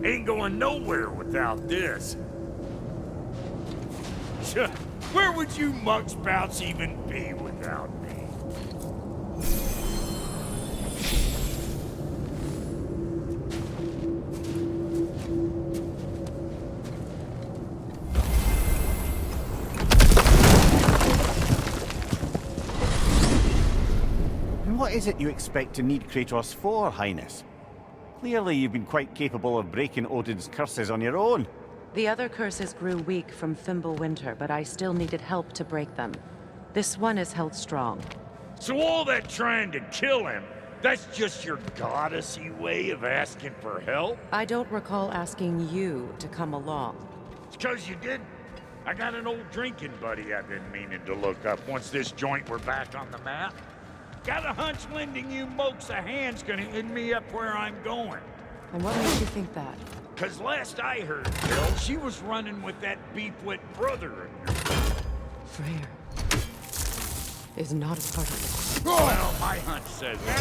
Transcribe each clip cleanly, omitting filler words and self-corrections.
Ain't going nowhere without this. Where would you mugspouts even be without me? And what is it you expect to need Kratos for, Highness? Clearly you've been quite capable of breaking Odin's curses on your own. The other curses grew weak from Fimbulwinter, but I still needed help to break them. This one is held strong. So all that trying to kill him, that's just your goddessy way of asking for help? I don't recall asking you to come along. It's 'cause you didn't. I got an old drinking buddy I've been meaning to look up once this joint were back on the map. Got a hunch lending you mokes a hand's gonna end me up where I'm going. And what makes you think that? 'Cause last I heard, Bill, she was running with that beefwit brother of yours. Freyr is not a part of it. Well, my hunch says that.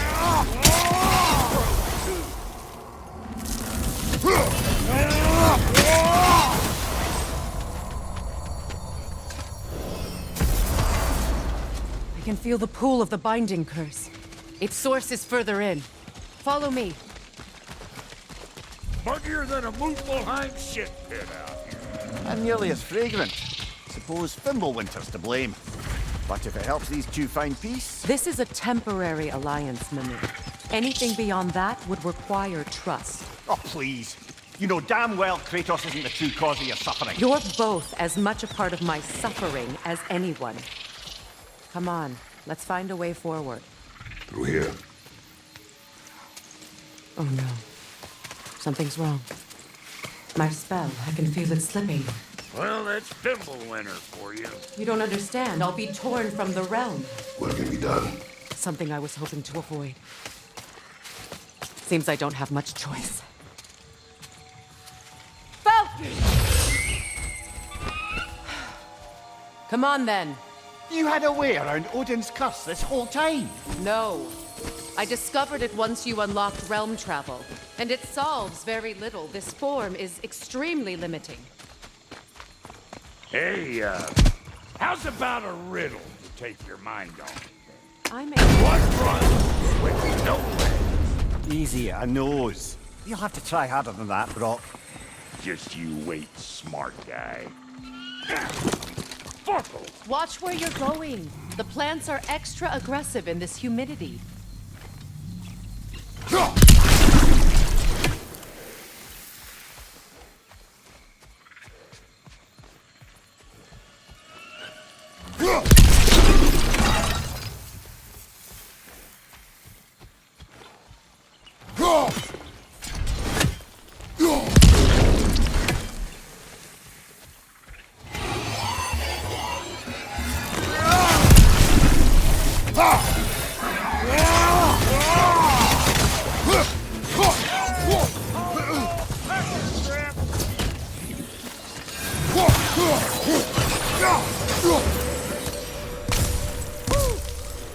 I can feel the pull of the binding curse. Its source is further in. Follow me. Muggier than a Muspelheim shit pit out here. And nearly as fragrant. Suppose Fimbulwinter's to blame. But if it helps these two find peace... This is a temporary alliance, Mimir. Anything beyond that would require trust. Oh, please. You know damn well Kratos isn't the true cause of your suffering. You're both as much a part of my suffering as anyone. Come on, let's find a way forward. Through here. Oh no. Something's wrong. My spell, I can feel it slipping. Well, that's Fimbulwinter for you. You don't understand. I'll be torn from the realm. What can be done? Something I was hoping to avoid. Seems I don't have much choice. Focus! Come on then. You had a way around Odin's curse this whole time. No. I discovered it once you unlocked realm travel, and it solves very little. This form is extremely limiting. Hey, how's about a riddle to take your mind off? I may... What runs with no legs? Easy, a nose. You'll have to try harder than that, Brock. Just you wait, smart guy. Farkle! Watch where you're going. The plants are extra aggressive in this humidity.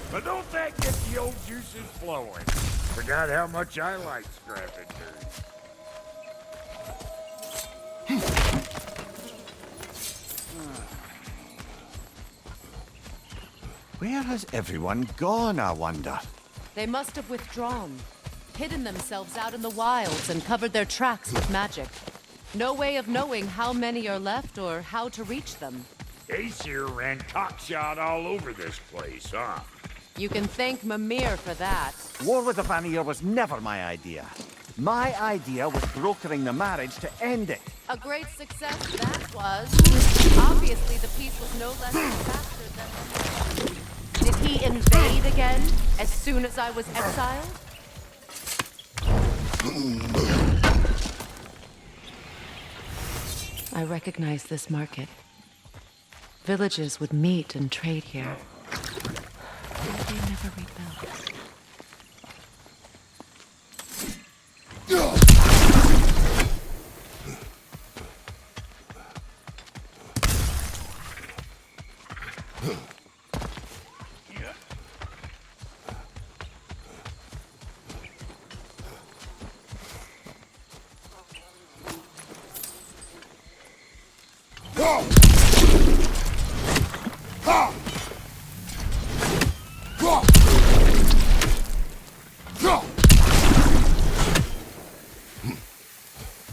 But don't that get the old juices flowing? Forgot how much I like scrapping dirt. Where has everyone gone, I wonder? They must have withdrawn, hidden themselves out in the wilds and covered their tracks with magic. No way of knowing how many are left or how to reach them. Aesir ran cockshot all over this place, huh? You can thank Mimir for that. War with the Vanir was never my idea. My idea was brokering the marriage to end it. A great success that was. Obviously, the peace was no less disaster than... Did he invade again, as soon as I was exiled? I recognize this market. Villages would meet and trade here. Why did they never rebuild?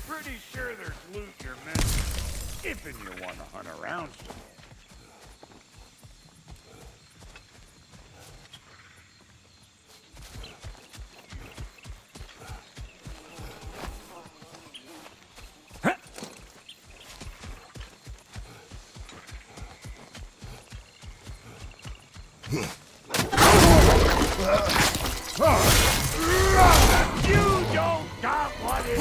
Pretty sure there's loot you're missing, if and you want to hunt around some. You don't got what it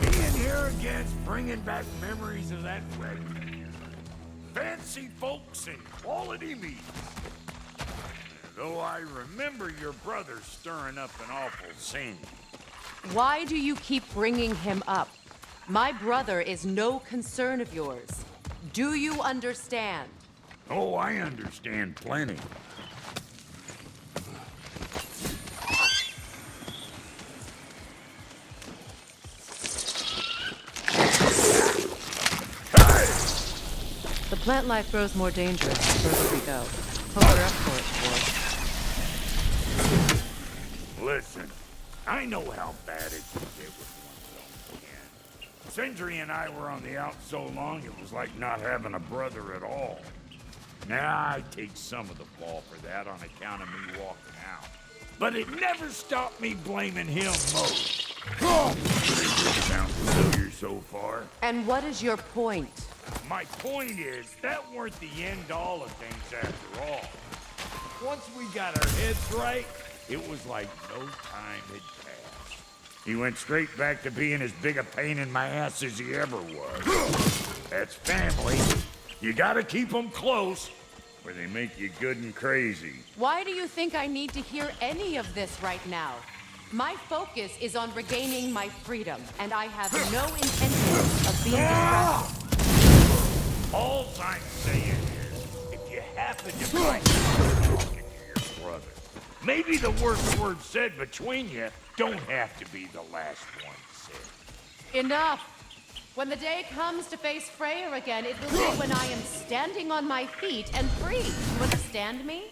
Being here again's bringing back memories of that wedding. Fancy folks and quality meat. Though I remember your brother stirring up an awful scene. Why do you keep bringing him up? My brother is no concern of yours. Do you understand? Oh, I understand plenty. The plant life grows more dangerous the further we go. Hope you're up for it, boy. Listen, I know how bad it can get with one's own kin. Sindri and I were on the out so long, it was like not having a brother at all. Now, I take some of the fall for that on account of me walking out. But it never stopped me blaming him most. Sounds familiar so far. And what is your point? My point is, that weren't the end-all of things after all. Once we got our heads right, it was like no time had passed. He went straight back to being as big a pain in my ass as he ever was. That's family. You gotta keep them close, or they make you good and crazy. Why do you think I need to hear any of this right now? My focus is on regaining my freedom, and I have no intention of being distracted. All I'm saying is, if you happen to find yourself talking to your brother, maybe the worst word said between you don't have to be the last one said. Enough! When the day comes to face Freyr again, it will be when I am standing on my feet and free. You understand me?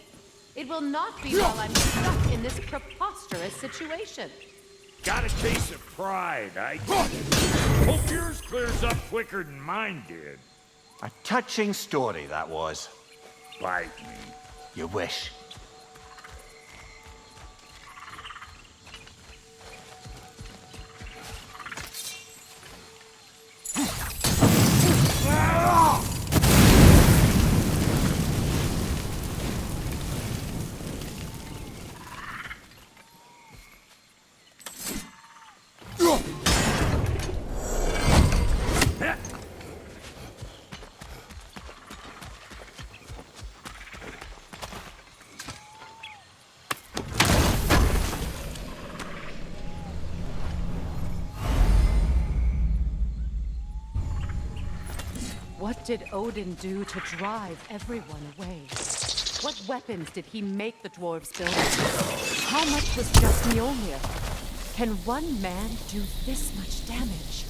It will not be while I'm stuck in this preposterous situation. Got a case of pride, I get it. Hope yours clears up quicker than mine did. A touching story, that was. Bite me. You wish. What did Odin do to drive everyone away? What weapons did he make the dwarves build? How much was just Mjolnir? Can one man do this much damage?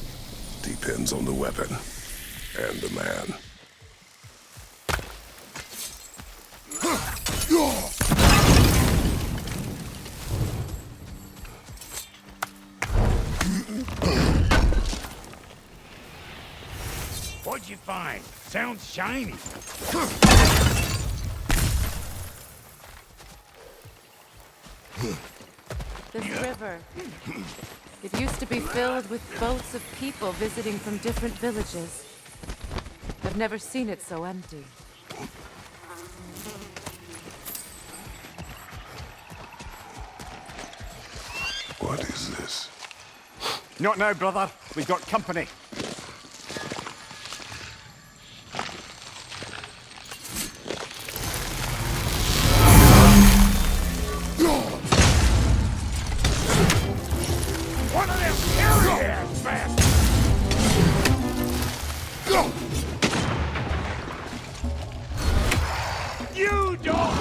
Depends on the weapon and the man. What'd you find? Sounds shiny. This river. It used to be filled with boats of people visiting from different villages. I've never seen it so empty. What is this? Not now, brother. We've got company. One of them hairy-ass bastards! You don't!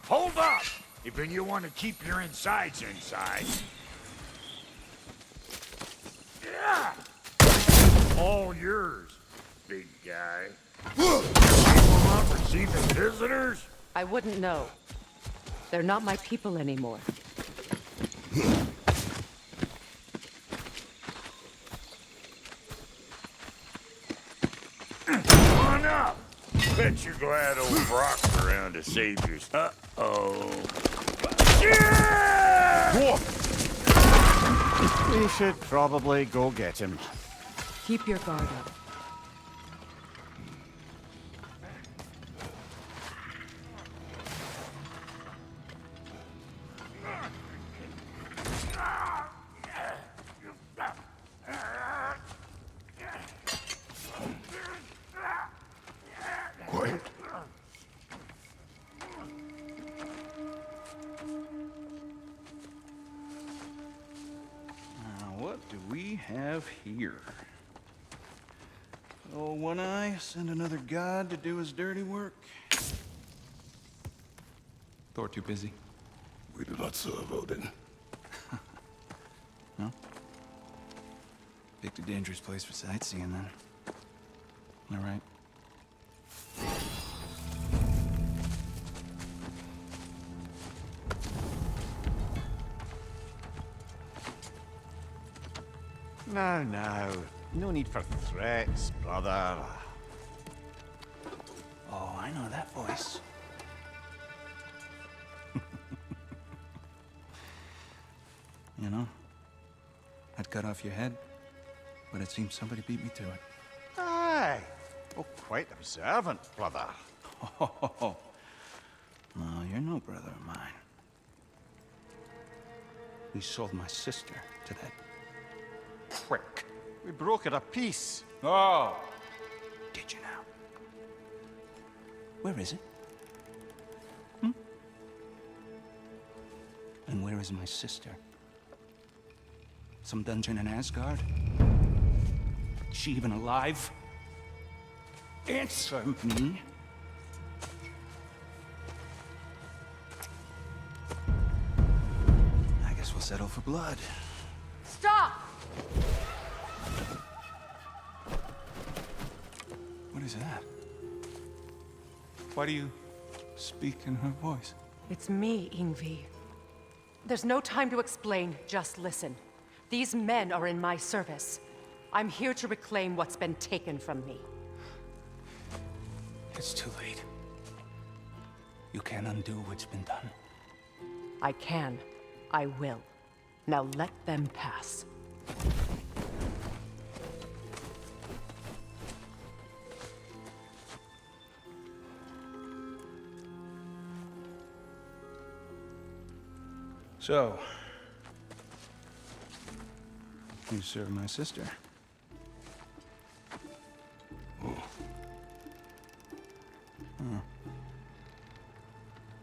Hold up! If you want to keep your insides inside. Yeah! All yours, big guy. You not receiving visitors? I wouldn't know. They're not my people anymore. Come on up! Bet you're glad old Brock's around to save you. Uh-oh. Yeah! We should probably go get him. Keep your guard up. Quiet. What do we have here? Oh, One Eye, send another god to do his dirty work. Thor too busy. We do not serve Odin. No? Picked a dangerous place for sightseeing, then. All right. Now. No need for threats, brother. Oh, I know that voice. You know, I'd cut off your head, but it seems somebody beat me to it. Aye. Oh, quite observant, brother. Oh, no, you're no brother of mine. We sold my sister to that prick. We broke it a piece. Oh. Did you now? Where is it? And where is my sister? Some dungeon in Asgard? Is she even alive? Answer me. I guess we'll settle for blood. Stop! What is that? Why do you speak in her voice? It's me, Ingvi. There's no time to explain, just listen. These men are in my service. I'm here to reclaim what's been taken from me. It's too late. You can't undo what's been done. I can. I will. Now let them pass. So, you serve my sister.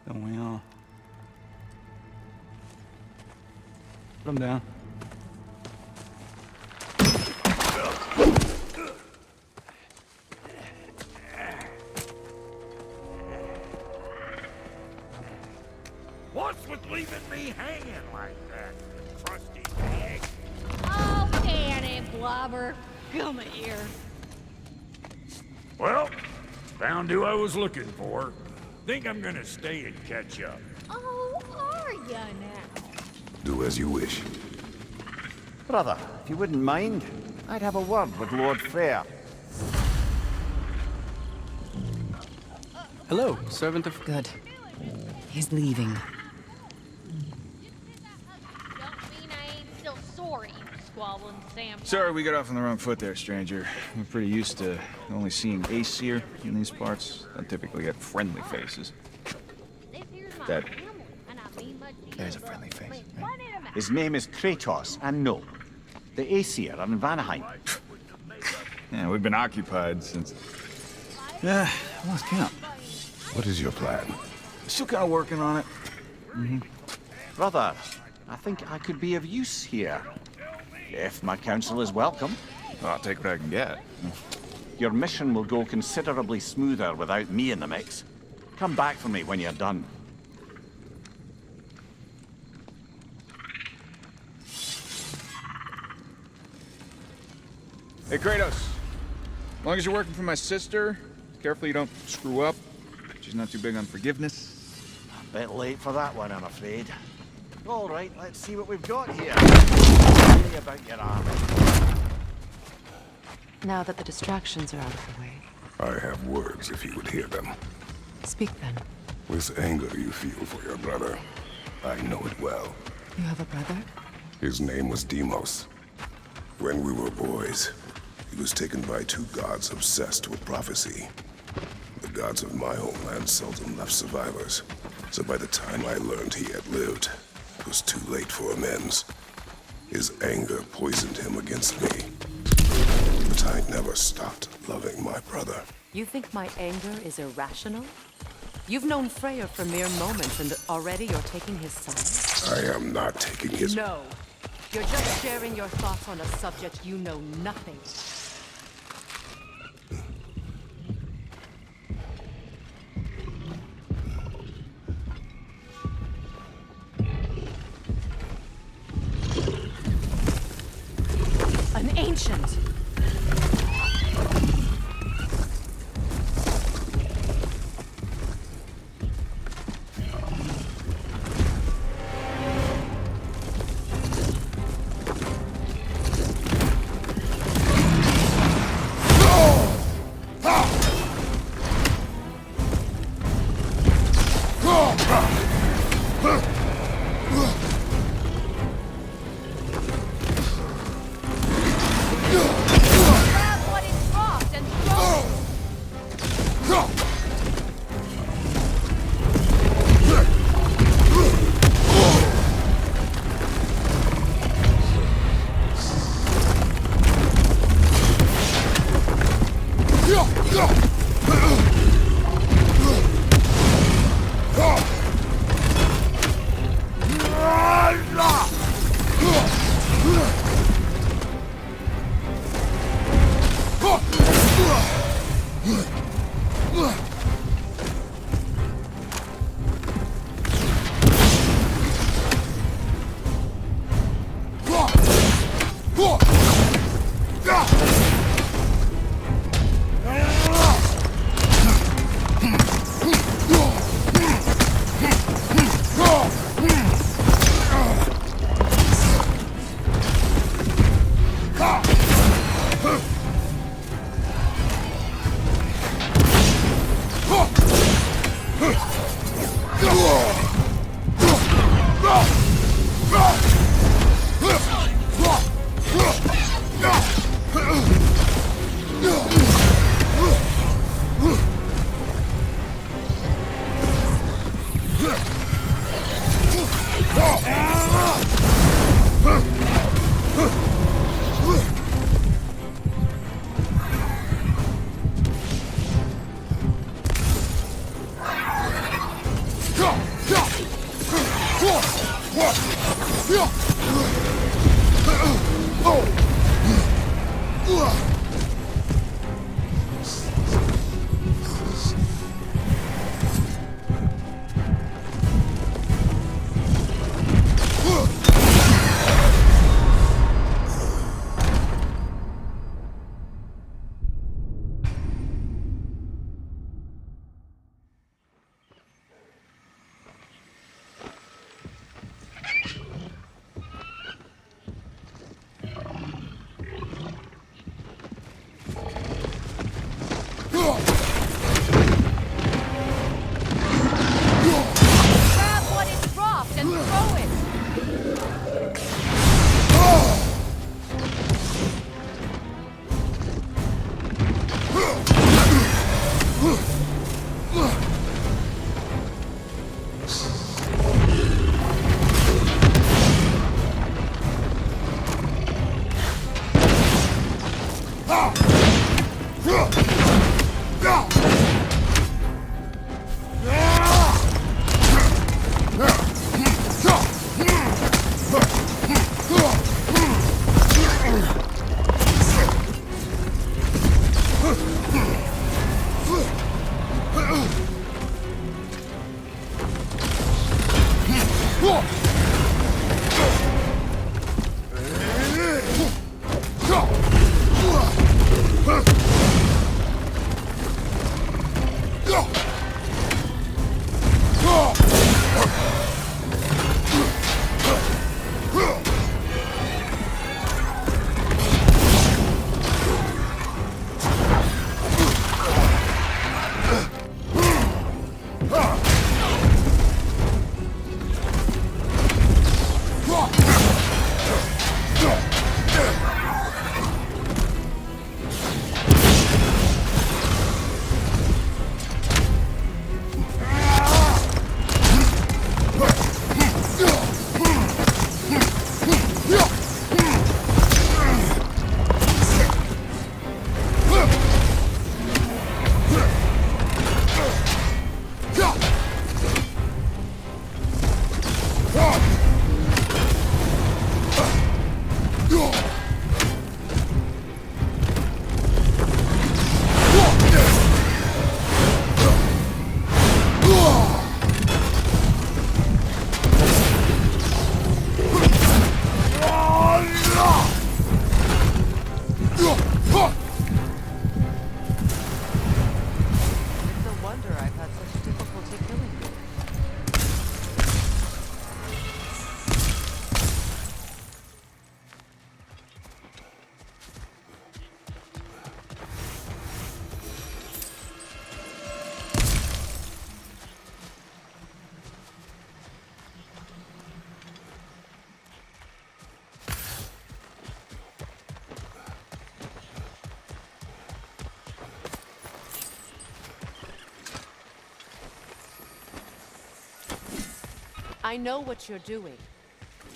Don't we all? Put him down. What's with leaving me hanging like that, you crusty pig? Oh, Danny Blubber, come here. Well, found who I was looking for. Think I'm gonna stay and catch up. Oh, are ya now? Do as you wish. Brother, if you wouldn't mind, I'd have a word with Lord Freyr. Hello, servant of... Good. He's leaving. Don't mean I ain't still sorry, you squabbling Sam. Sorry we got off on the wrong foot there, stranger. We're pretty used to only seeing Aesir in these parts. Don't typically get friendly faces. This here's my That- family, and I mean much to There's you, a friendly but face, when right? one of them His name is Kratos, and no, the Aesir are in Vanaheim. Yeah, we've been occupied since... Yeah, I lost count. What is your plan? Still kind of working on it. Brother, I think I could be of use here. If my counsel is welcome, I'll take what I can get. your mission will go considerably smoother without me in the mix. Come back for me when you're done. Hey, Kratos. As long as you're working for my sister, careful you don't screw up. She's not too big on forgiveness. Bit late for that one, I'm afraid. All right, let's see what we've got here. Tell me about your army. Now that the distractions are out of the way, I have words if you would hear them. speak then. This anger you feel for your brother, I know it well. You have a brother? His name was Deimos. When we were boys, he was taken by two gods obsessed with prophecy. The gods of my homeland seldom left survivors, so by the time I learned he had lived, it was too late for amends. His anger poisoned him against me. But I never stopped loving my brother. You think my anger is irrational? You've known Freyr for mere moments, and already you're taking his side? I am not taking his... No. You're just sharing your thoughts on a subject you know nothing. An ancient! grab what is dropped and throw it. Grab what is dropped and throw it! I know what you're doing.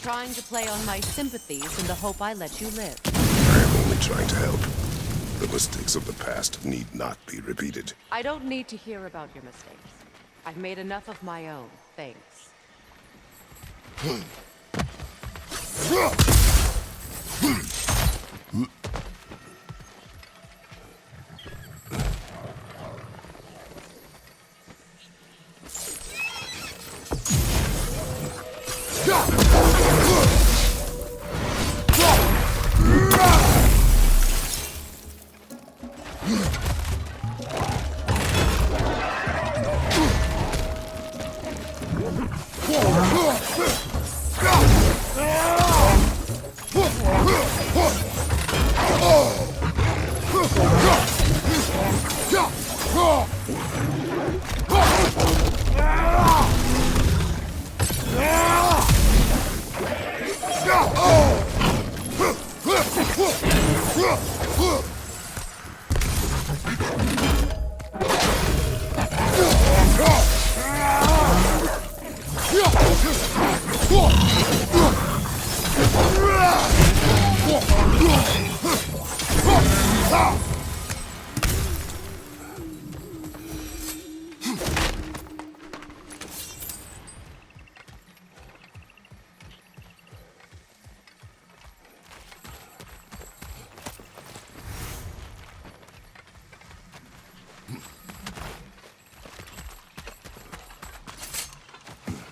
Trying to play on my sympathies in the hope I let you live. I am only trying to help. The mistakes of the past need not be repeated. I don't need to hear about your mistakes. I've made enough of my own, thanks.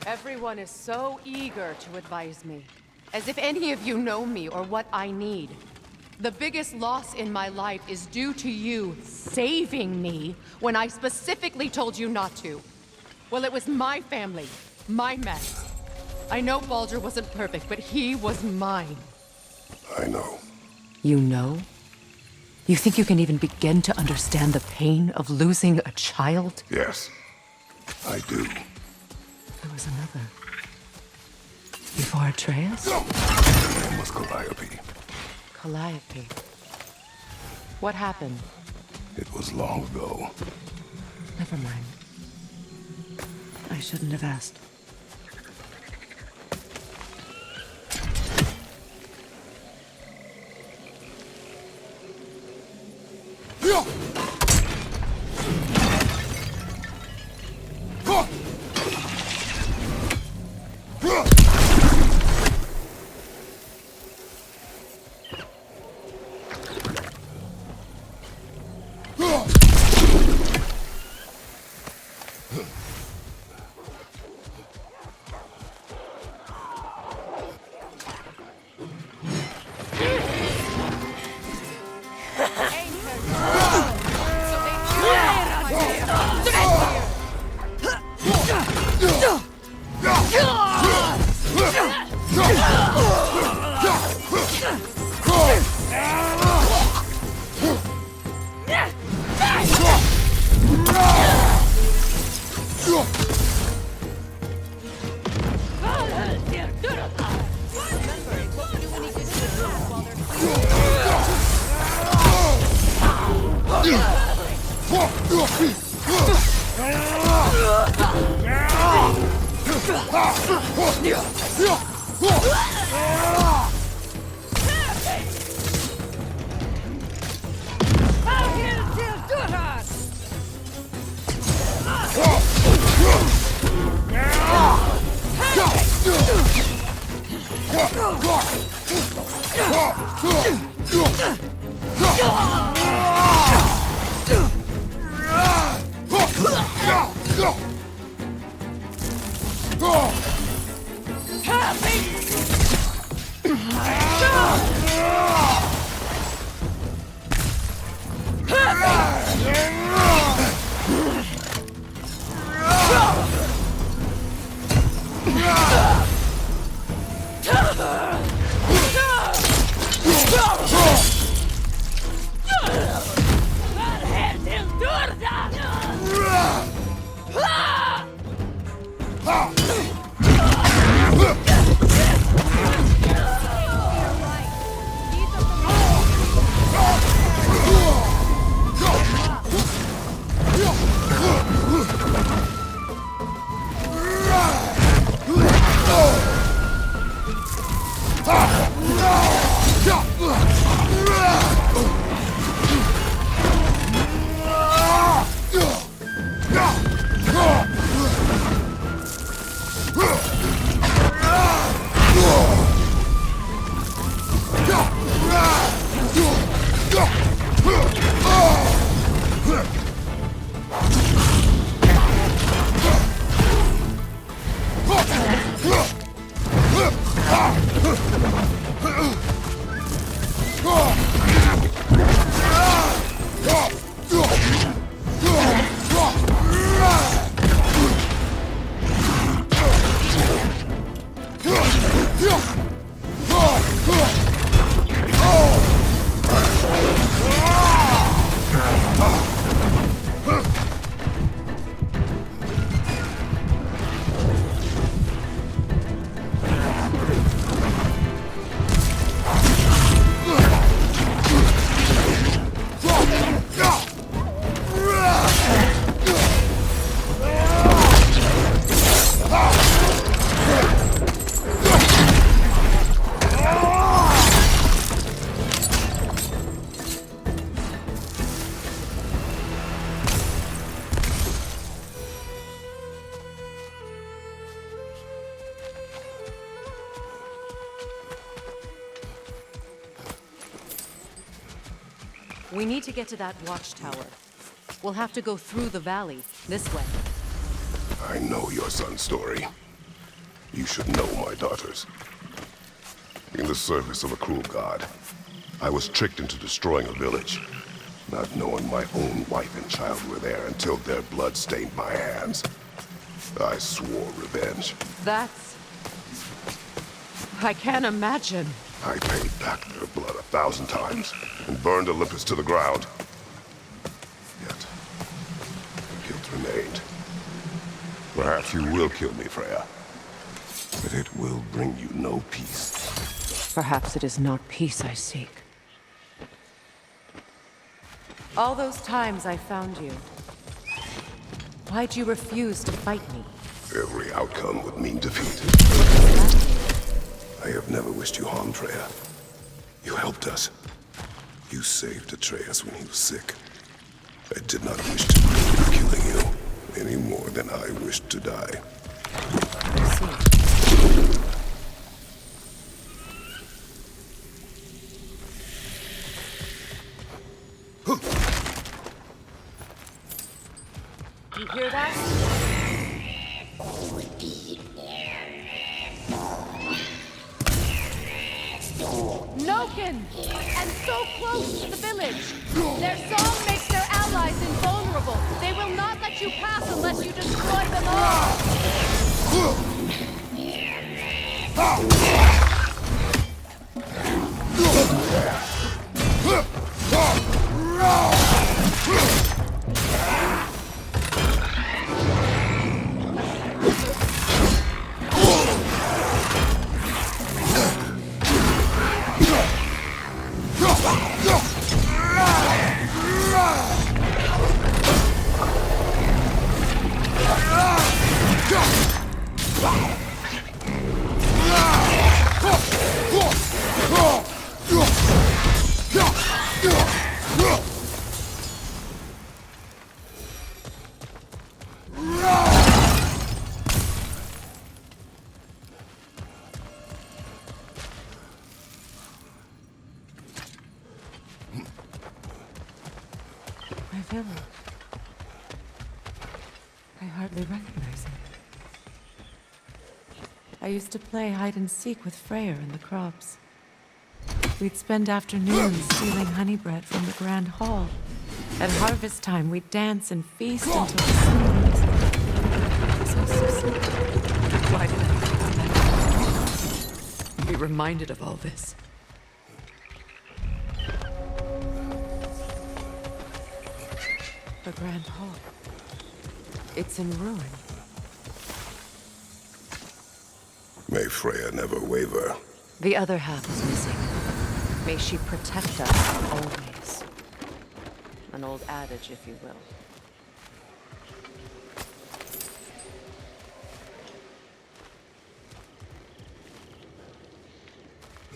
Everyone is so eager to advise me. As if any of you know me or what I need. The biggest loss in my life is due to you saving me when I specifically told you not to. Well, it was my family, my mess. I know Baldur wasn't perfect, but he was mine. I know. You know? You think you can even begin to understand the pain of losing a child? Yes, I do. There was another. Before Atreus? Her name was Calliope. Calliope. What happened? It was long ago. Never mind. I shouldn't have asked. We need to get to that watchtower. We'll have to go through the valley, this way. I know your son's story. You should know my daughters. In the service of a cruel god, I was tricked into destroying a village, not knowing my own wife and child were there until their blood stained my hands. I swore revenge. That's... I can't imagine. I paid back their blood 1,000 times and burned Olympus to the ground. Yet, guilt remained. Perhaps you will kill me, Freya. But it will bring you no peace. Perhaps it is not peace I seek. All those times I found you, why'd you refuse to fight me? Every outcome would mean defeat. What does that mean? I have never wished you harm, Freya. You helped us. You saved Atreus when he was sick. I did not wish to be killing you, any more than I wished to die. I see. You hear that? Noken! And so close to the village! Their song makes their allies invulnerable! They will not let you pass unless you destroy them all! My village. I hardly recognize it. I used to play hide and seek with Freyr in the crops. We'd spend afternoons stealing honey bread from the grand hall. At harvest time, we'd dance and feast until the sun rose. So simple. Why did I be reminded of all this? The grand hall. It's in ruin. May Freya never waver. The other half is missing. May she protect us always. An old adage, if you will.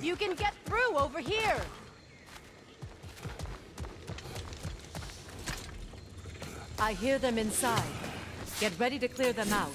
You can get through over here! I hear them inside. Get ready to clear them out.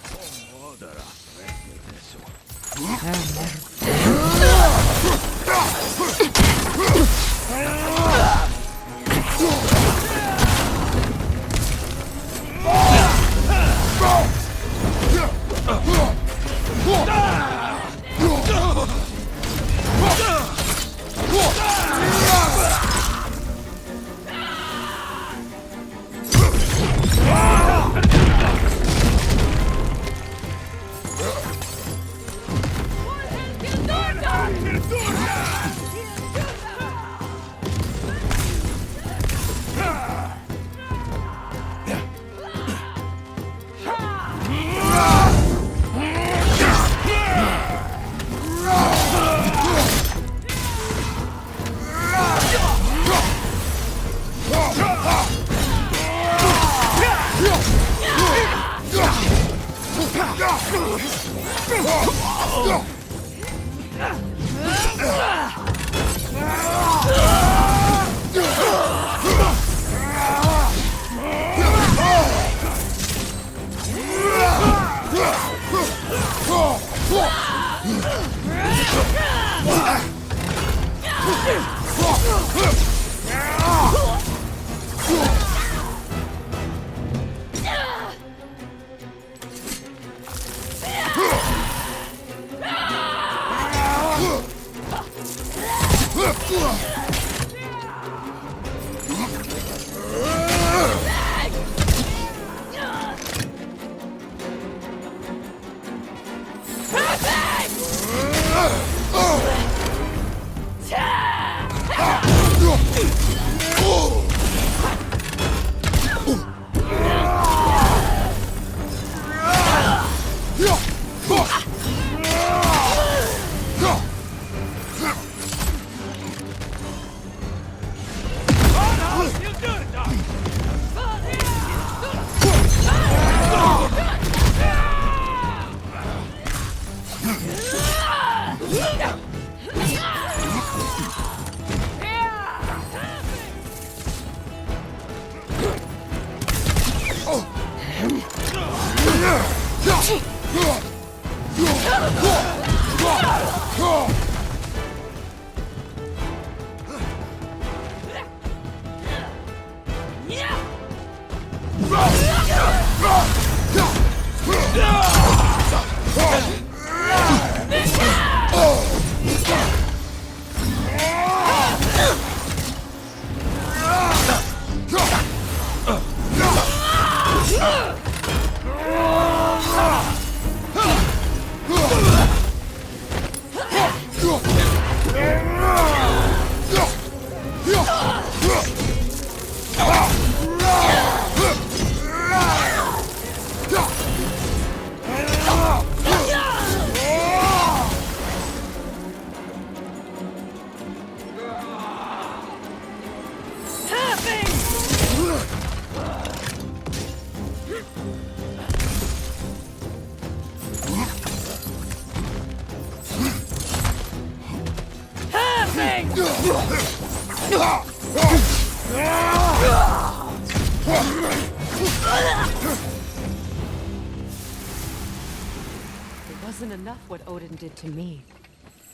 Wasn't enough what Odin did to me.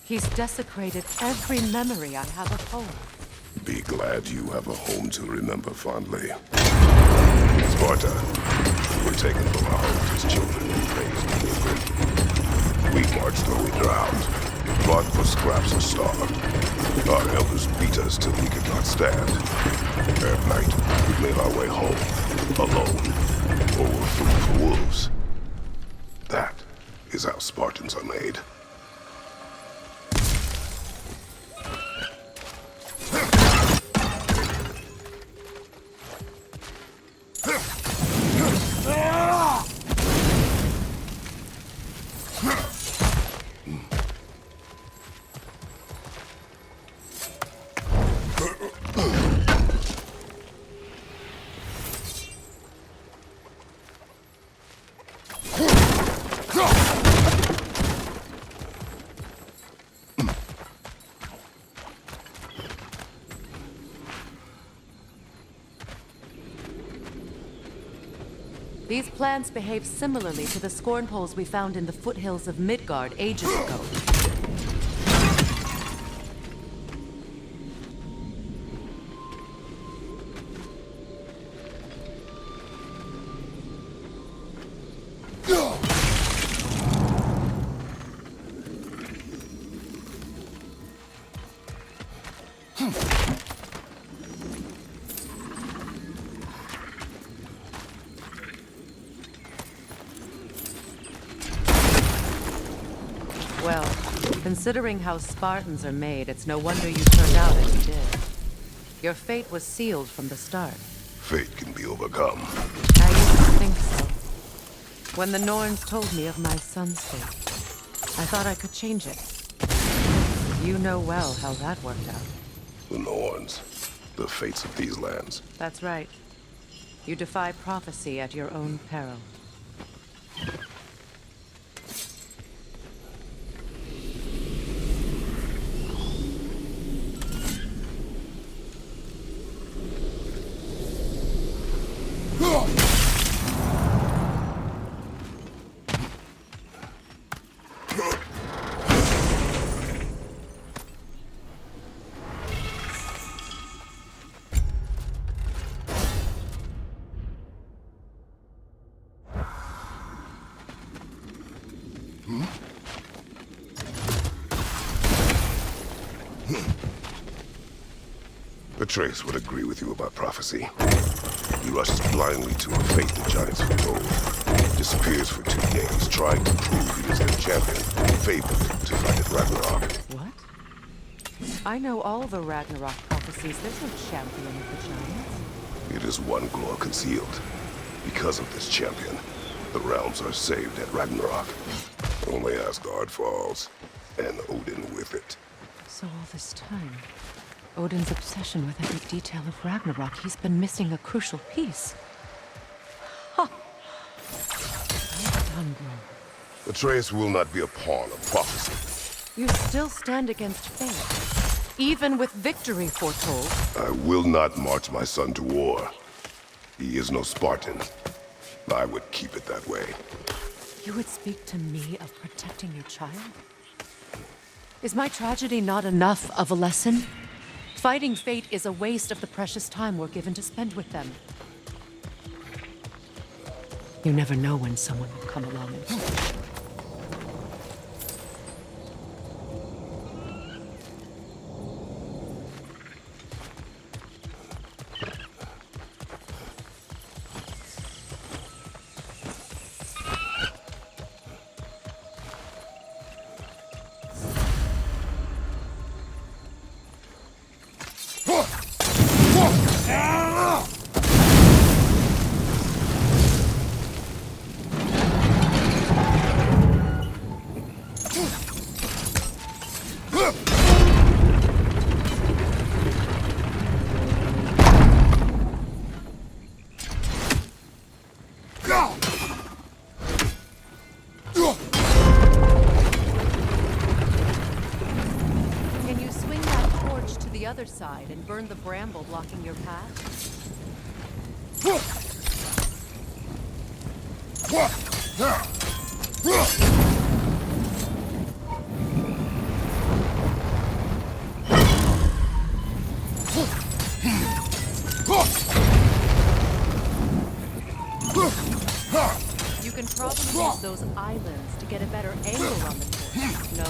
He's desecrated every memory I have of home. Be glad you have a home to remember fondly. Sparta, we were taken from our homes as children and raised in the great. We marched though we drowned, fought for scraps or starved. Our elders beat us till we could not stand. At night, we made our way home, alone, or were food for wolves. That is how Spartans are made. These plants behave similarly to the scorn poles we found in the foothills of Midgard ages ago. Well, considering how Spartans are made, it's no wonder you turned out as you did. Your fate was sealed from the start. Fate can be overcome. I used to think so. When the Norns told me of my son's fate, I thought I could change it. You know well how that worked out. The Norns, the fates of these lands. That's right. You defy prophecy at your own peril. Trace would agree with you about prophecy. He rushes blindly to a fate the giants foretold. Disappears for 2 days, trying to prove he is their champion, favored to fight at Ragnarok. What? I know all the Ragnarok prophecies. There's no champion of the giants. It is one glow concealed. Because of this champion, the realms are saved at Ragnarok. Only Asgard falls, and Odin with it. So all this time, Odin's obsession with every detail of Ragnarok, he's been missing a crucial piece. Ha! Well done, bro. Atreus will not be a pawn of prophecy. You still stand against fate, even with victory foretold. I will not march my son to war. He is no Spartan. I would keep it that way. You would speak to me of protecting your child? Is my tragedy not enough of a lesson? Fighting fate is a waste of the precious time we're given to spend with them. You never know when someone will come along and help. Can you swing that torch to the other side and burn the bramble blocking your path? You can probably use those islands to get a better angle on the torch, no?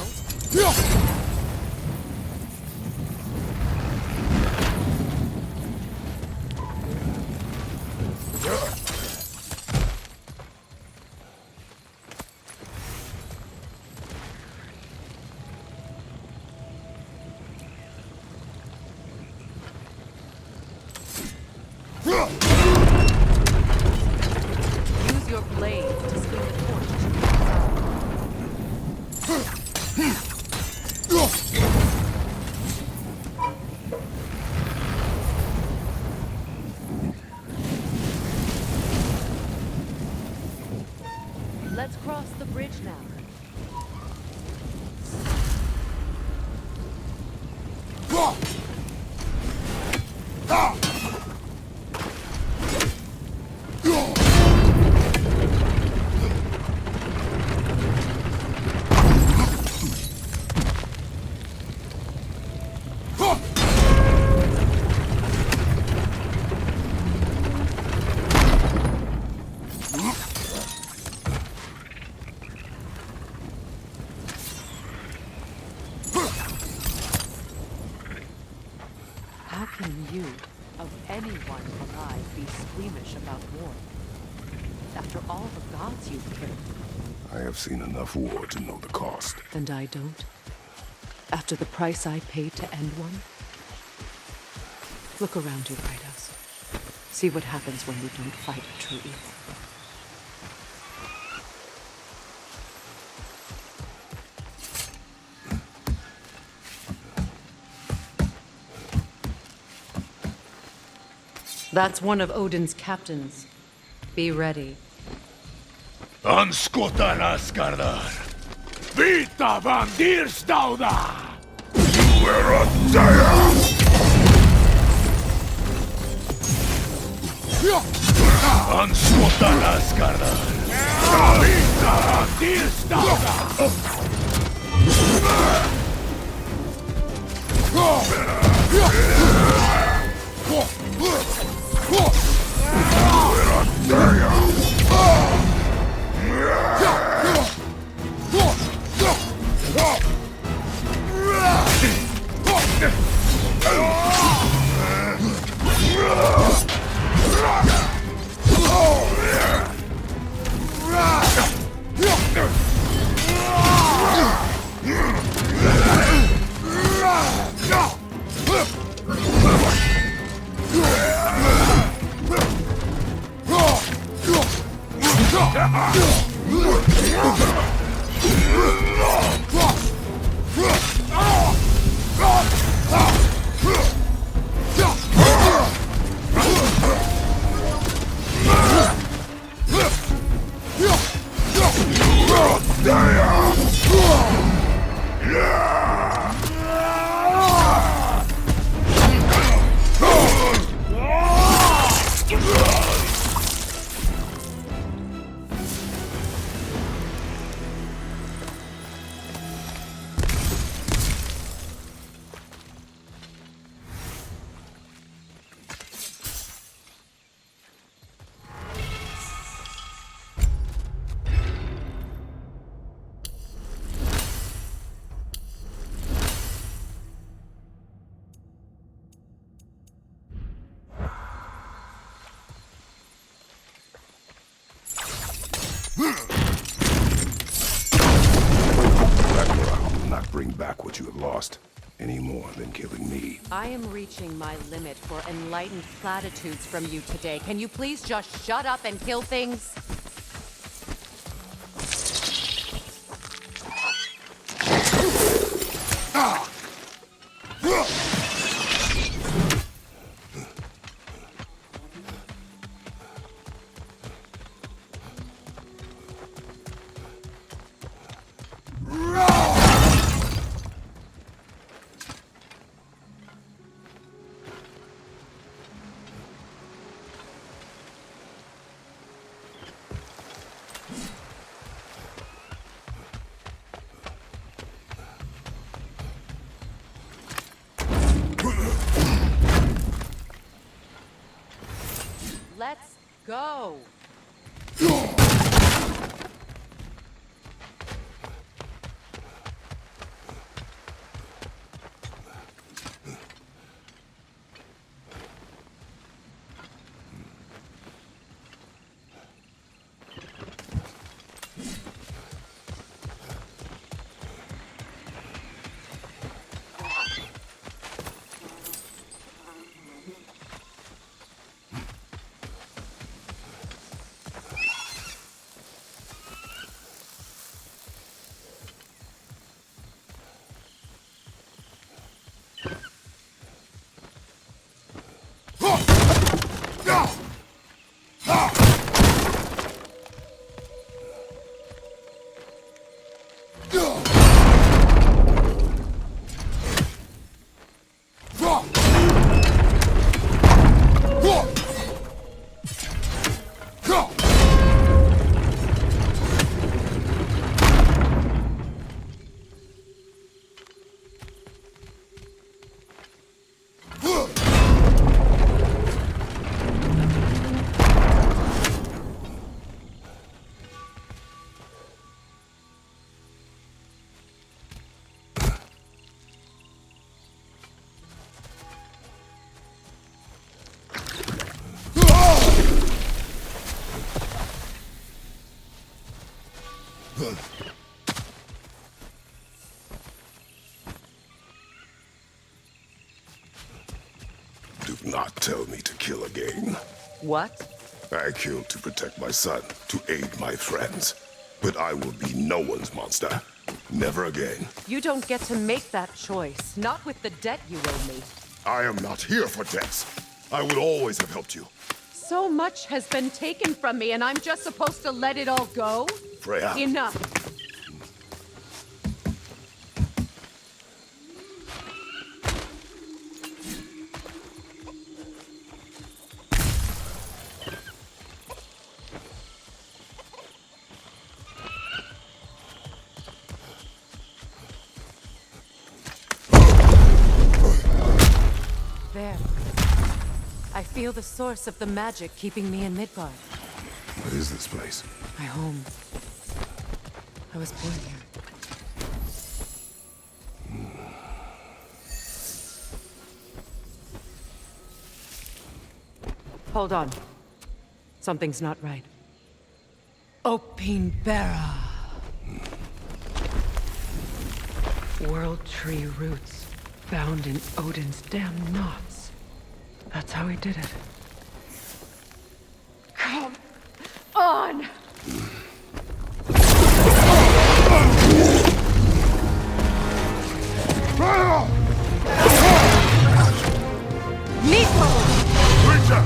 Use your blade to swing the torch to the side. Let's cross the bridge now. How can you, of anyone alive, be squeamish about war? After all the gods you've killed. I have seen enough war to know the cost. And I don't? After the price I paid to end one? Look around you, Rydos. See what happens when we don't fight a true evil. That's one of Odin's captains. Be ready. Anskotan Askardar! Vita van Dierstauda! You were a dare! Anskotan Askardar! Vita van Dierstauda! back what you have lost, any more than killing me. I am reaching my limit for enlightened platitudes from you today. Can you please just shut up and kill things? Let's go. Do not tell me to kill again. What? I killed to protect my son, to aid my friends. But I will be no one's monster. Never again. You don't get to make that choice. Not with the debt you owe me. I am not here for debts. I would always have helped you. So much has been taken from me, and I'm just supposed to let it all go? Freya. Enough. There. I feel the source of the magic keeping me in Midgard. What is this place? My home. I was born here. Hold on. Something's not right. Opinbera. World tree roots found in Odin's damn knots. That's how he did it. Come on! Nico! Creature!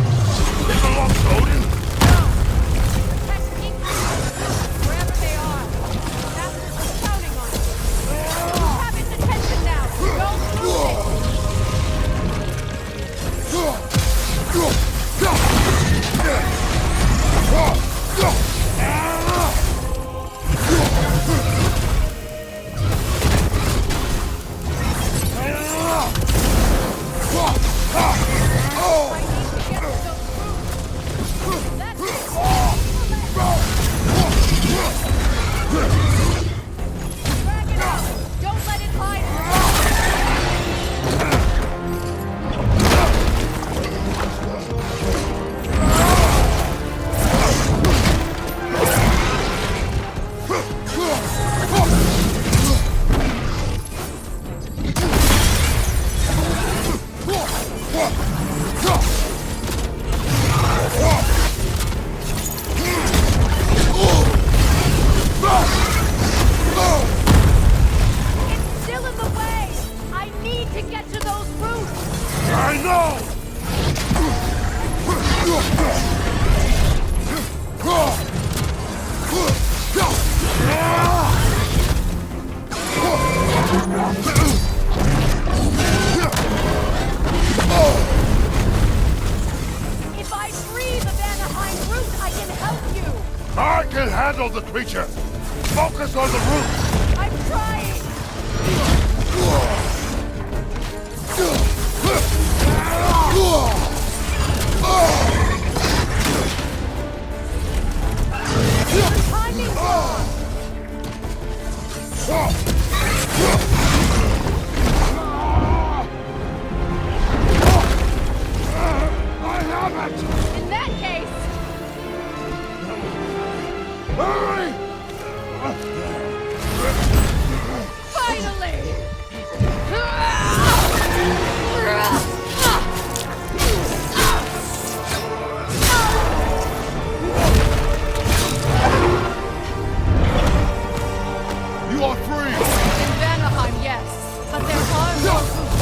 It belongs to Odin! Wherever they are, Masters are counting on it. You have his attention now. Don't lose it. If I free the Vanaheim root, I can help you! I can handle the creature! Focus on the root! I'm trying! Timing's wrong! I have it! In that case, Hurry! finally! You are free! In Vanaheim, yes, but there are more roots.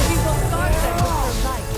We will guard them with our life.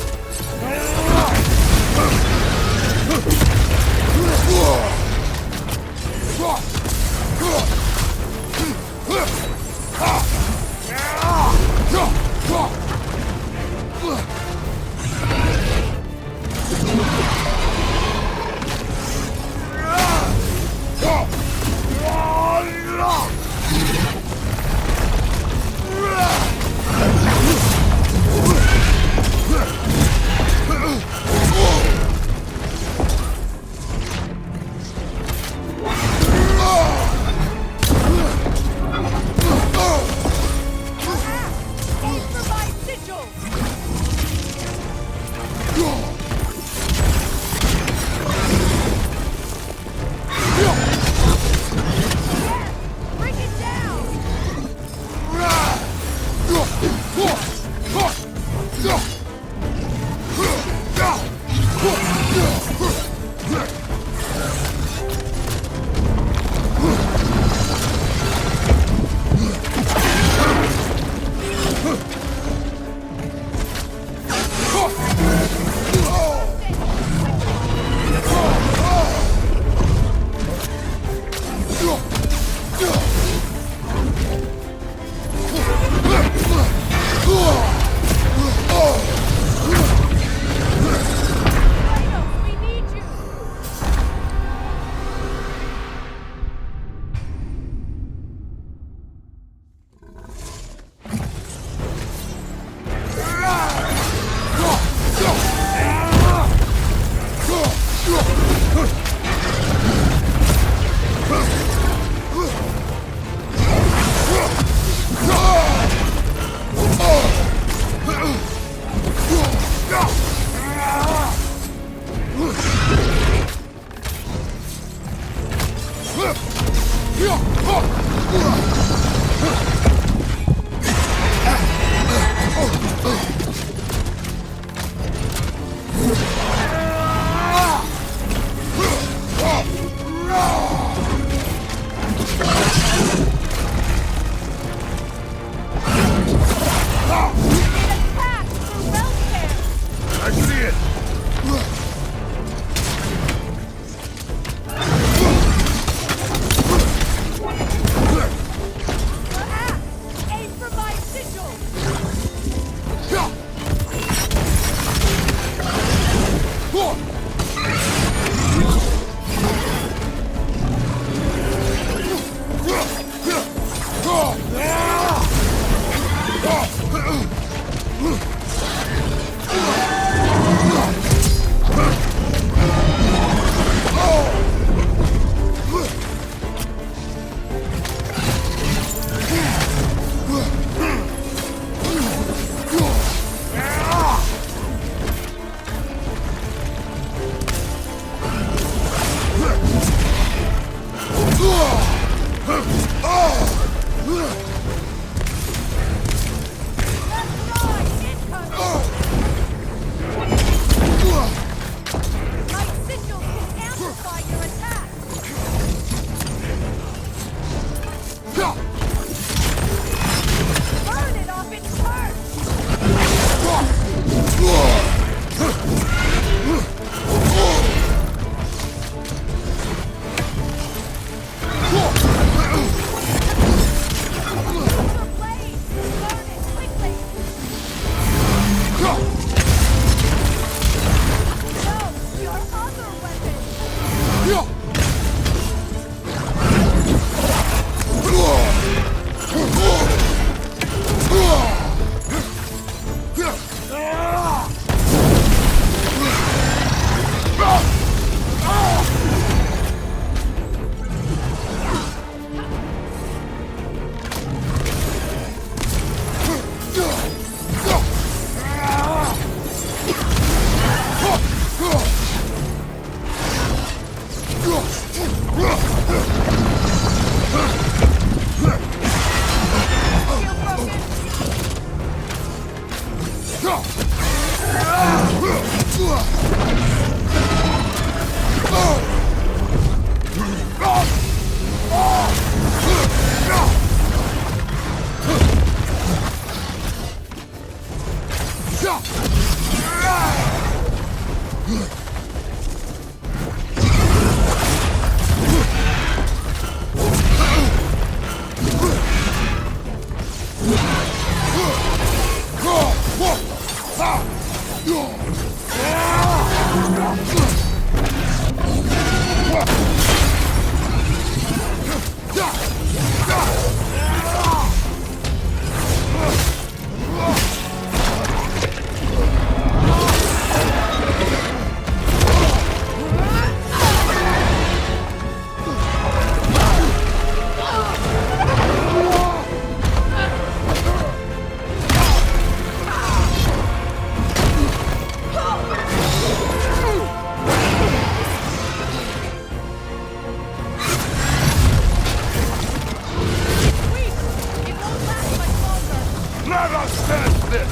this!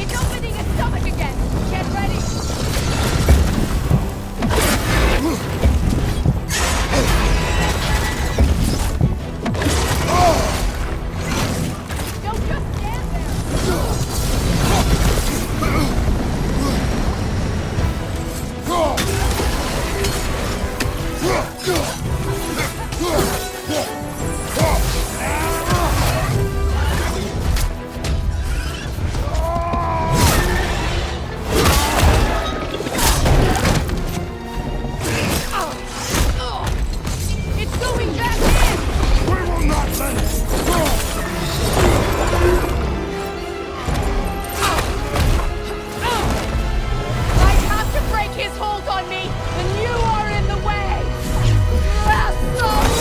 It's opening its stomach again! Get ready! Don't just stand there! It's going back in! We will not let it! I have to break his hold on me, and you are in the way! Asshole!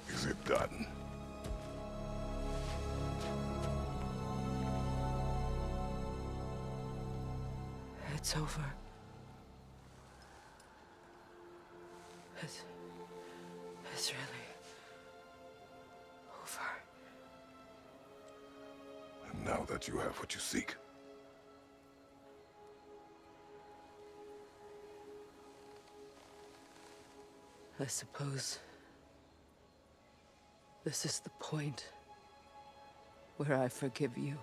Is it done? It's over. It's really over. And now that you have what you seek, I suppose this is the point where I forgive you,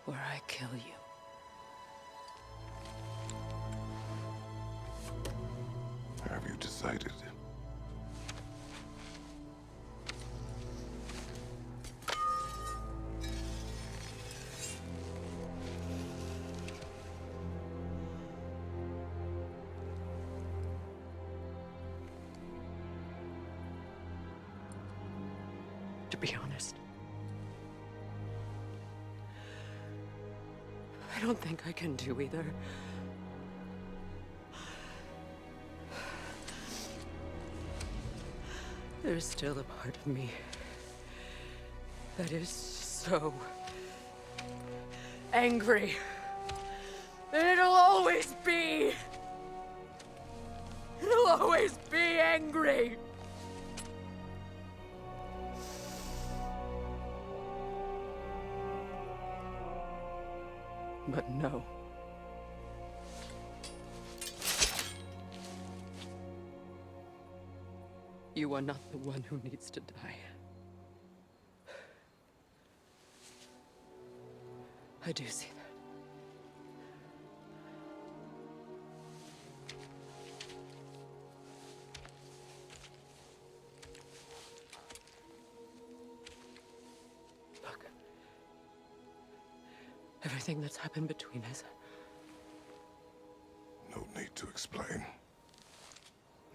where I kill you. have you decided? To be honest, I don't think I can do either. There's still a part of me that is so angry that it'll always be. It'll always be angry. But no. You are not the one who needs to die. I do see that. Look. Everything that's happened between us. No need to explain.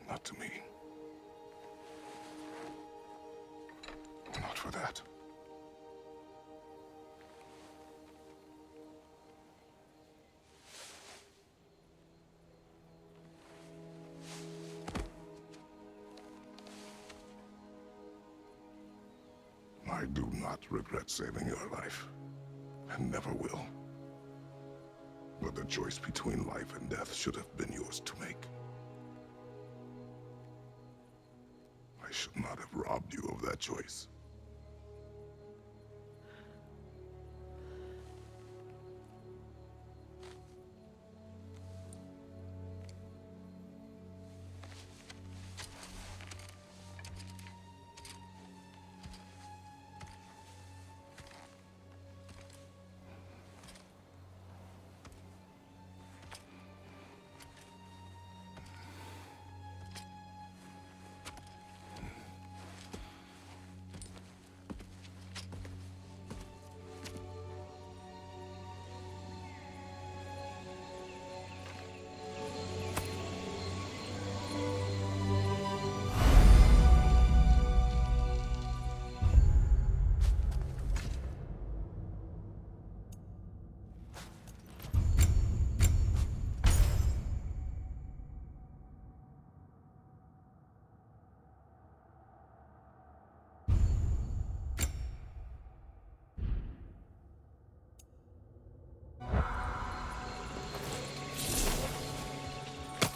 Not to me. Not for that. I do not regret saving your life, and never will. But the choice between life and death should have been yours to make. I should not have robbed you of that choice.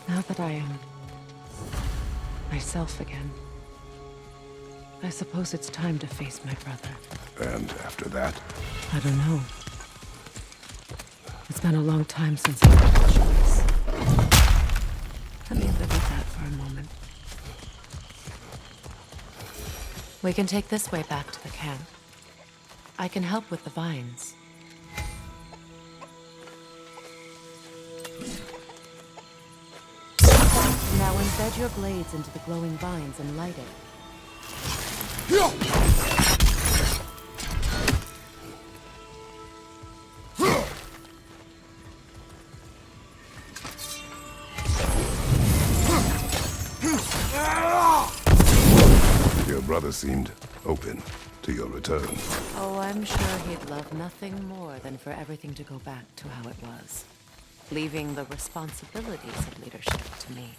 Now that I am myself again, I suppose it's time to face my brother. And after that? I don't know. It's been a long time since I made a choice. Let me live with that for a moment. We can take this way back to the camp. I can help with the vines. Now embed your blades into the glowing vines and light it. Your brother seemed open to your return. Oh, I'm sure he'd love nothing more than for everything to go back to how it was, leaving the responsibilities of leadership to me.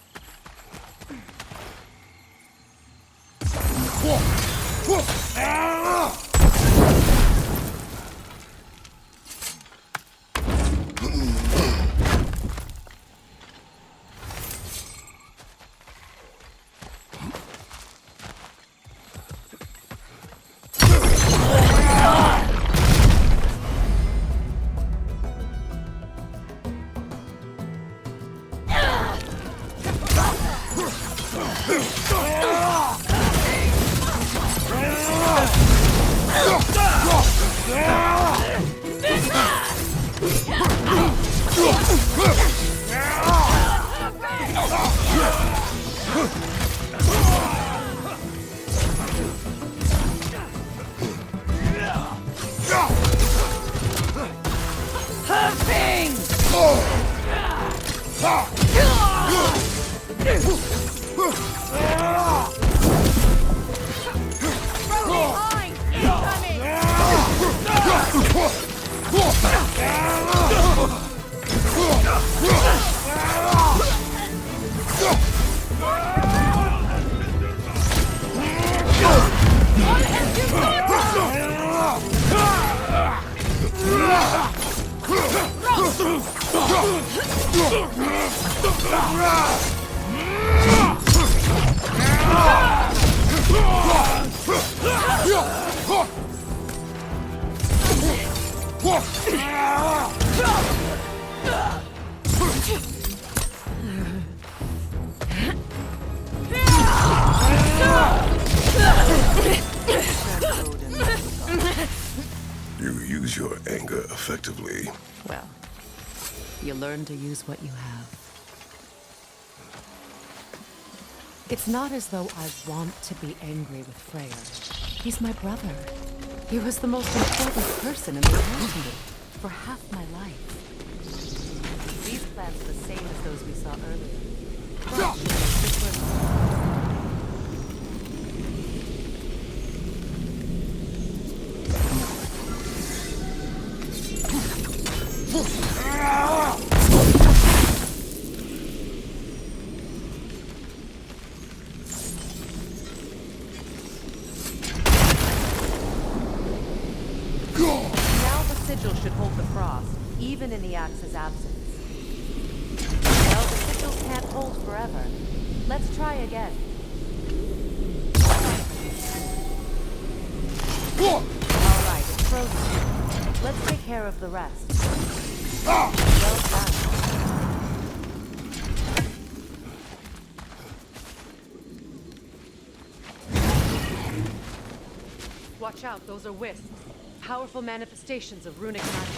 You use your anger effectively. Well, you learn to use what you have. It's not as though I want to be angry with Freyr. He's my brother. He was the most important person in the world to me. for half my life. These plants are the same as those we saw earlier. Frost should make this work. Should hold the frost, even in the axe's absence. Well, the sigils can't hold forever. Let's try again. All right, it's frozen. Let's take care of the rest. Well done. Watch out, those are wisps. Powerful manifestations of runic magic.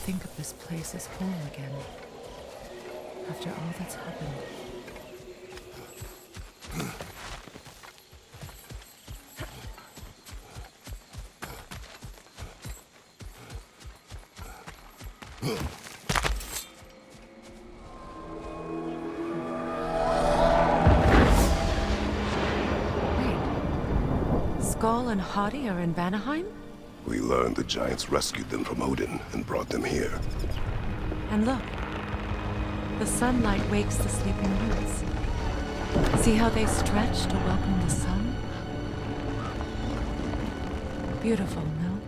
Think of this place as home again, after all that's happened. Wait, Skull and Hadi are in Vanaheim? We learned the giants rescued them from Odin and brought them here. And look, the sunlight wakes the sleeping roots. See how they stretch to welcome the sun? Beautiful, no?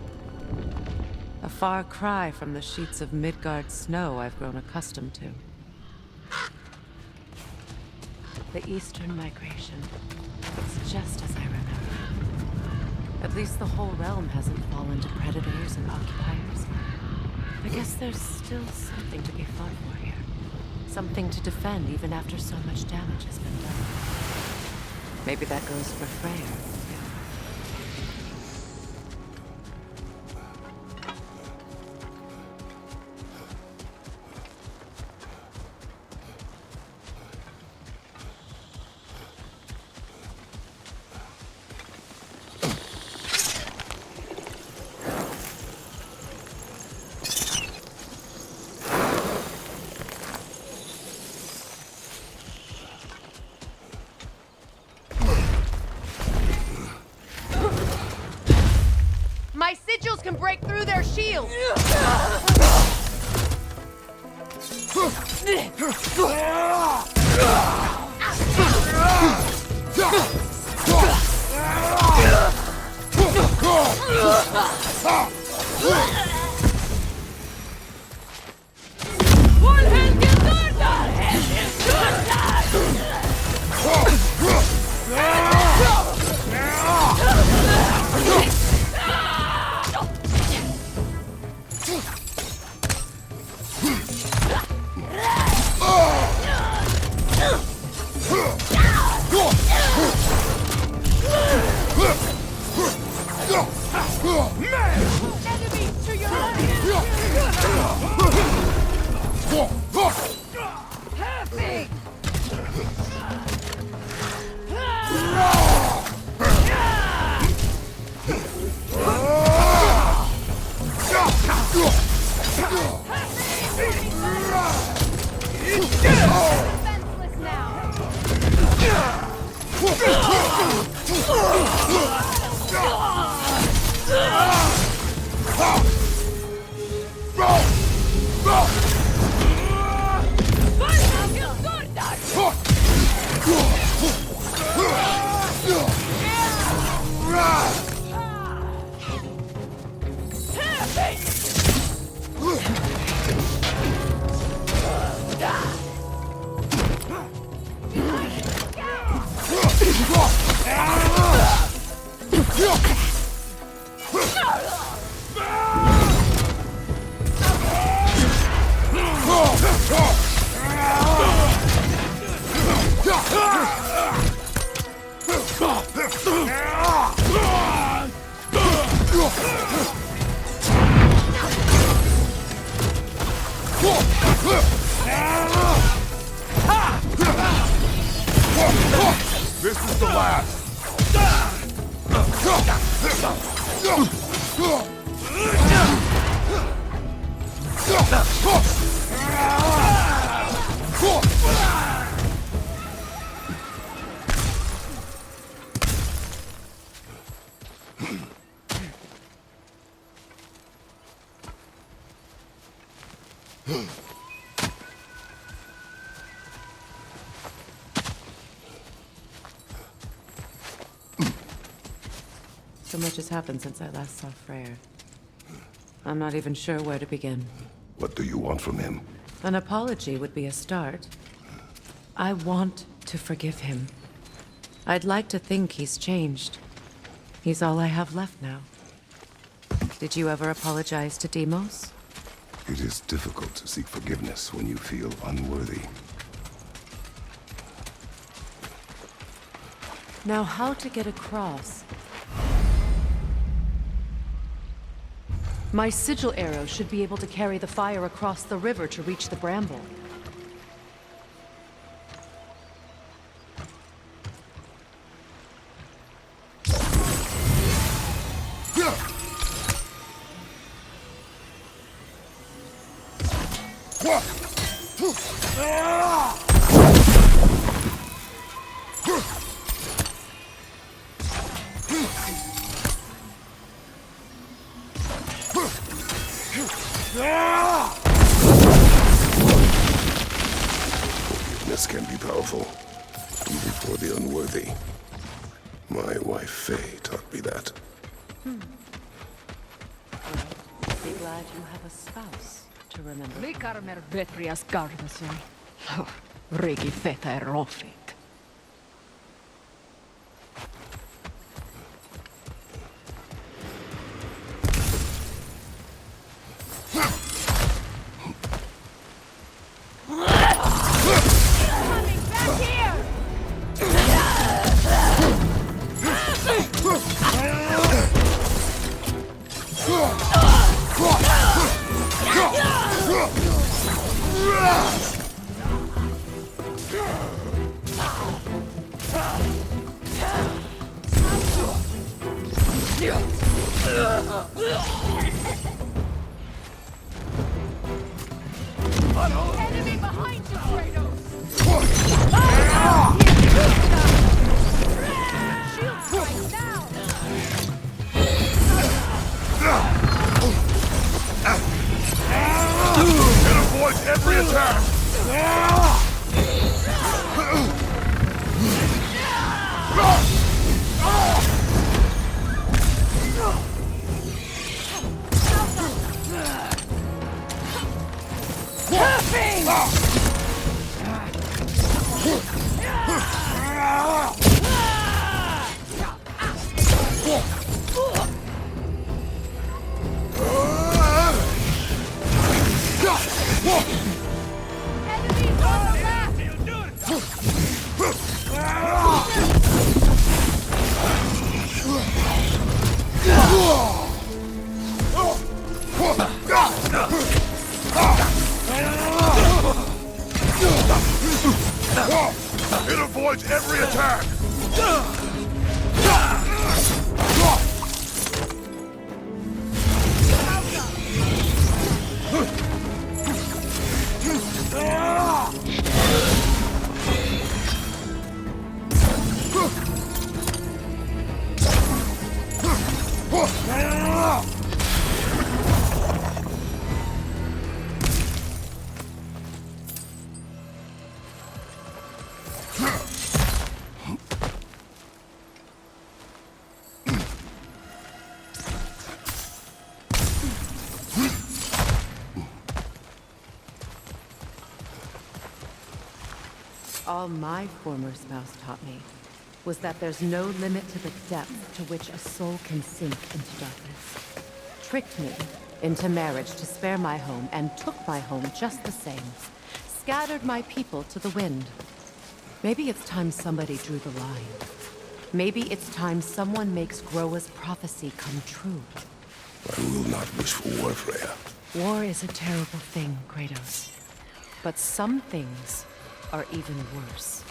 A far cry from the sheets of Midgard snow I've grown accustomed to. The Eastern migration. It's just as I remember. At least the whole realm hasn't fallen to predators and occupiers. I guess there's still something to be fought for here. Something to defend even after so much damage has been done. Maybe that goes for Freyr. My sigils can break through their shields! Defenseless now. This is the last. So much has happened since I last saw Freyr. I'm not even sure where to begin. What do you want from him? An apology would be a start. I want to forgive him. I'd like to think he's changed. He's all I have left now. Did you ever apologize to Deimos? It is difficult to seek forgiveness when you feel unworthy. Now, how to get across? My sigil arrow should be able to carry the fire across the river to reach the bramble. Forgiveness can be powerful, even for the unworthy. My wife Faye taught me that. Well, be glad you have a spouse to remember. Likarmer vetrias gardason. Regi feta erofit. Enemy behind you, Kratos! Shield strike now! It avoids every attack! Enemies on the left! It avoids every attack! All my former spouse taught me was that there's no limit to the depth to which a soul can sink into darkness. Tricked me into marriage to spare my home and took my home just the same. Scattered my people to the wind. Maybe it's time somebody drew the line. Maybe it's time someone makes Groa's prophecy come true. I will not wish for war, Freya. War is a terrible thing, Kratos. But some things are even worse.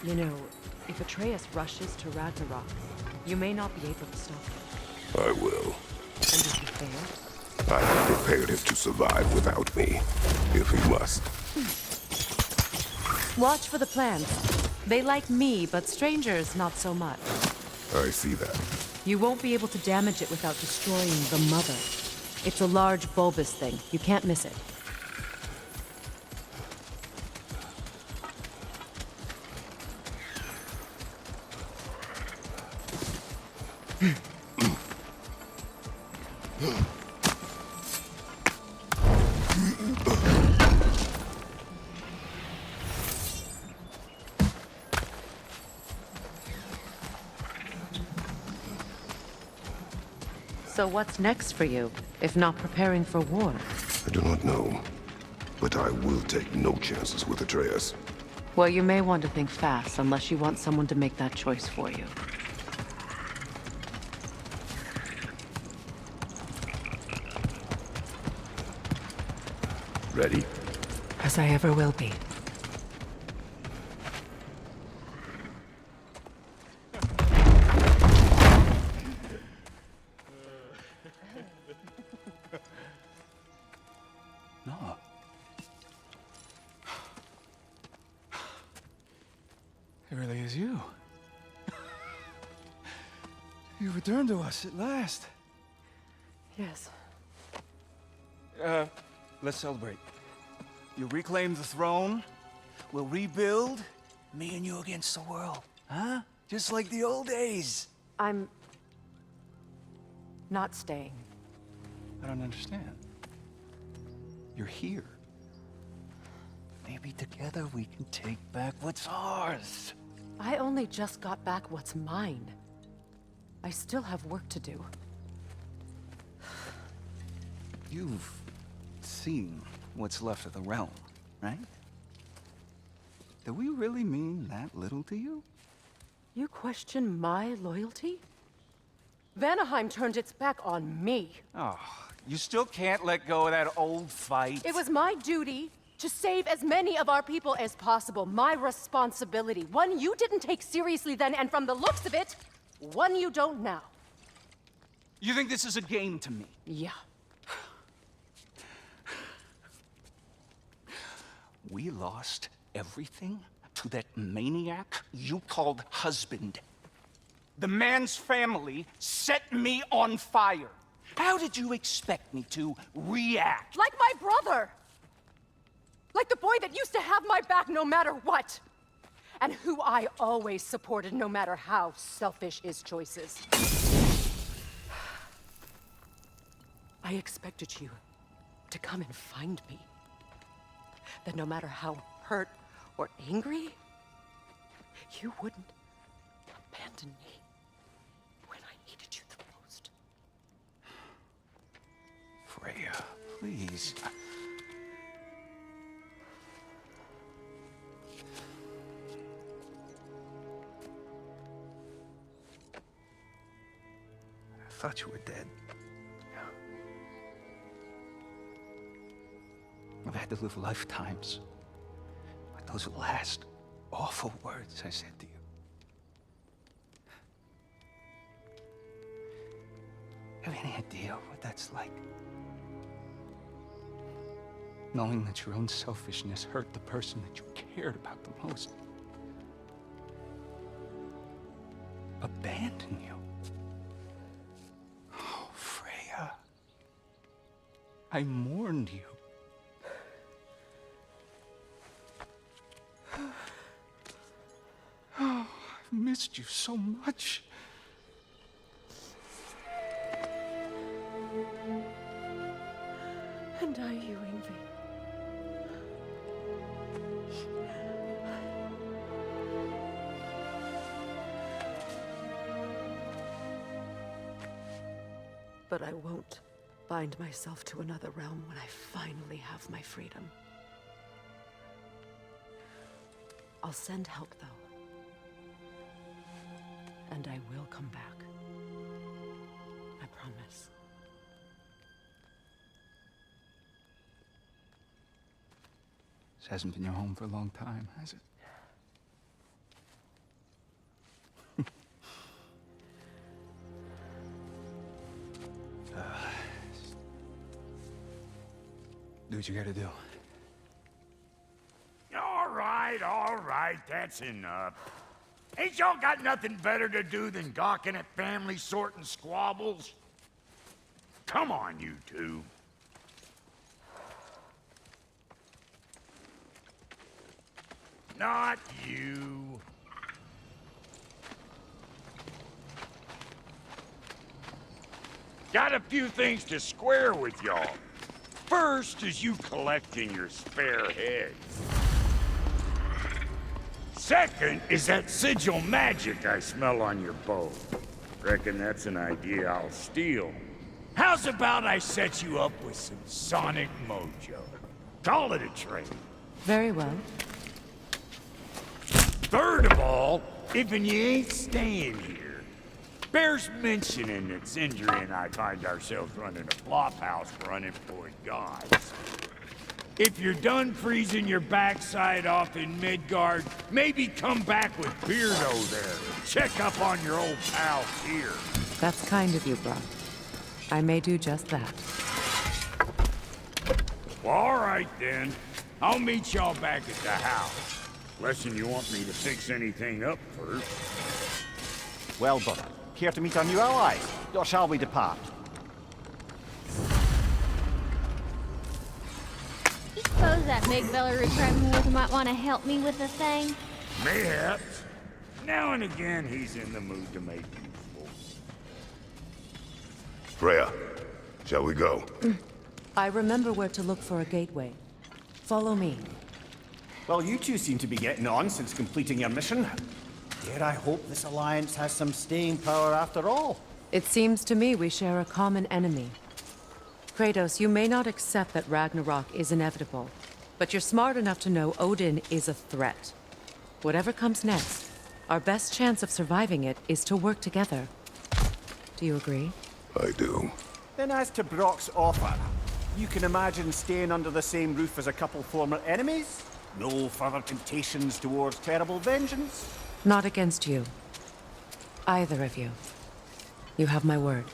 You know, if Atreus rushes to Ragnarok, you may not be able to stop him. I will. And if you fail, I have prepared him to survive without me, if he must. watch for the plants. They like me, but strangers not so much. I see that. You won't be able to damage it without destroying the mother. It's a large bulbous thing. You can't miss it. So what's next for you, if not preparing for war? I do not know, but I will take no chances with Atreus. Well, you may want to think fast, unless you want someone to make that choice for you. Ready? As I ever will be. No. It really is you. You returned to us at last. Yes. Let's celebrate. You reclaim the throne. We'll rebuild. Me and you against the world. Huh? Just like the old days. I'm not staying. I don't understand. You're here. Maybe together we can take back what's ours. I only just got back what's mine. I still have work to do. You've seen what's left of the realm, right? Do we really mean that little to you? You question my loyalty? Vanaheim turned its back on me. Oh, you still can't let go of that old fight? It was my duty to save as many of our people as possible. My responsibility. One you didn't take seriously then, and from the looks of it, one you don't now. You think this is a game to me? Yeah. We lost everything to that maniac you called husband. The man's family set me on fire. How did you expect me to react? Like my brother! Like the boy that used to have my back no matter what! And who I always supported no matter how selfish his choices. I expected you to come and find me. That no matter how hurt or angry, you wouldn't abandon me when I needed you the most. Freya, please. I thought you were dead. I've had to live lifetimes with those last awful words I said to you. Have any idea what that's like? Knowing that your own selfishness hurt the person that you cared about the most. Abandon you. Oh, Freya. I mourned you. Oh, I've missed you so much. And are you, Ingvi? But I won't bind myself to another realm when I finally have my freedom. I'll send help, though. And I will come back. I promise. This hasn't been your home for a long time, has it? Do what you gotta do. All right, that's enough. Ain't y'all got nothing better to do than gawking at family sorting squabbles? Come on, you two. Not you. Got a few things to square with y'all. First is you collecting your spare heads. Second is that sigil magic I smell on your bow. Reckon that's an idea I'll steal. How's about I set you up with some sonic mojo? Call it a trade. Very well. Third of all, if you ain't staying here, bears mentioning that Sindri and I find ourselves running a flop house for unemployed gods. If you're done freezing your backside off in Midgard, maybe come back with Beardo there. Check up on your old pal here. That's kind of you, Brock. I may do just that. Well, all right then. I'll meet y'all back at the house. Unless you want me to fix anything up first. Well done. Care to meet our new allies? Or shall we depart? You suppose that big fella you're traveling with might want to help me with a thing? Mayhaps. Now and again, he's in the mood to make useful. Freya, shall we go? I remember where to look for a gateway. Follow me. Well, you two seem to be getting on since completing your mission. Dare I hope this alliance has some staying power after all? It seems to me we share a common enemy. Kratos, you may not accept that Ragnarok is inevitable, but you're smart enough to know Odin is a threat. Whatever comes next, our best chance of surviving it is to work together. Do you agree? I do. Then as to Brock's offer, you can imagine staying under the same roof as a couple former enemies? No further temptations towards terrible vengeance? Not against you. Either of you. You have my word.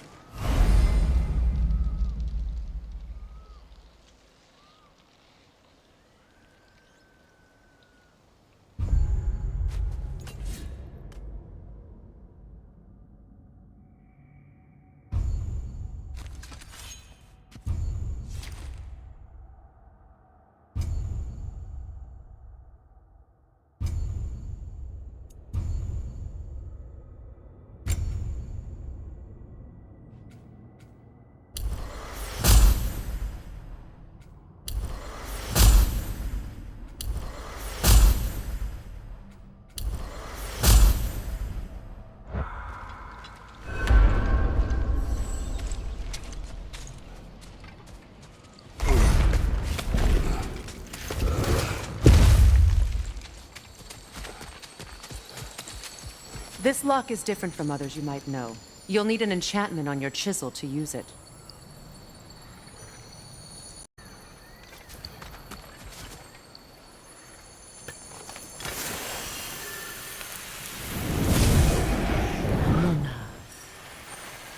This lock is different from others you might know. You'll need an enchantment on your chisel to use it.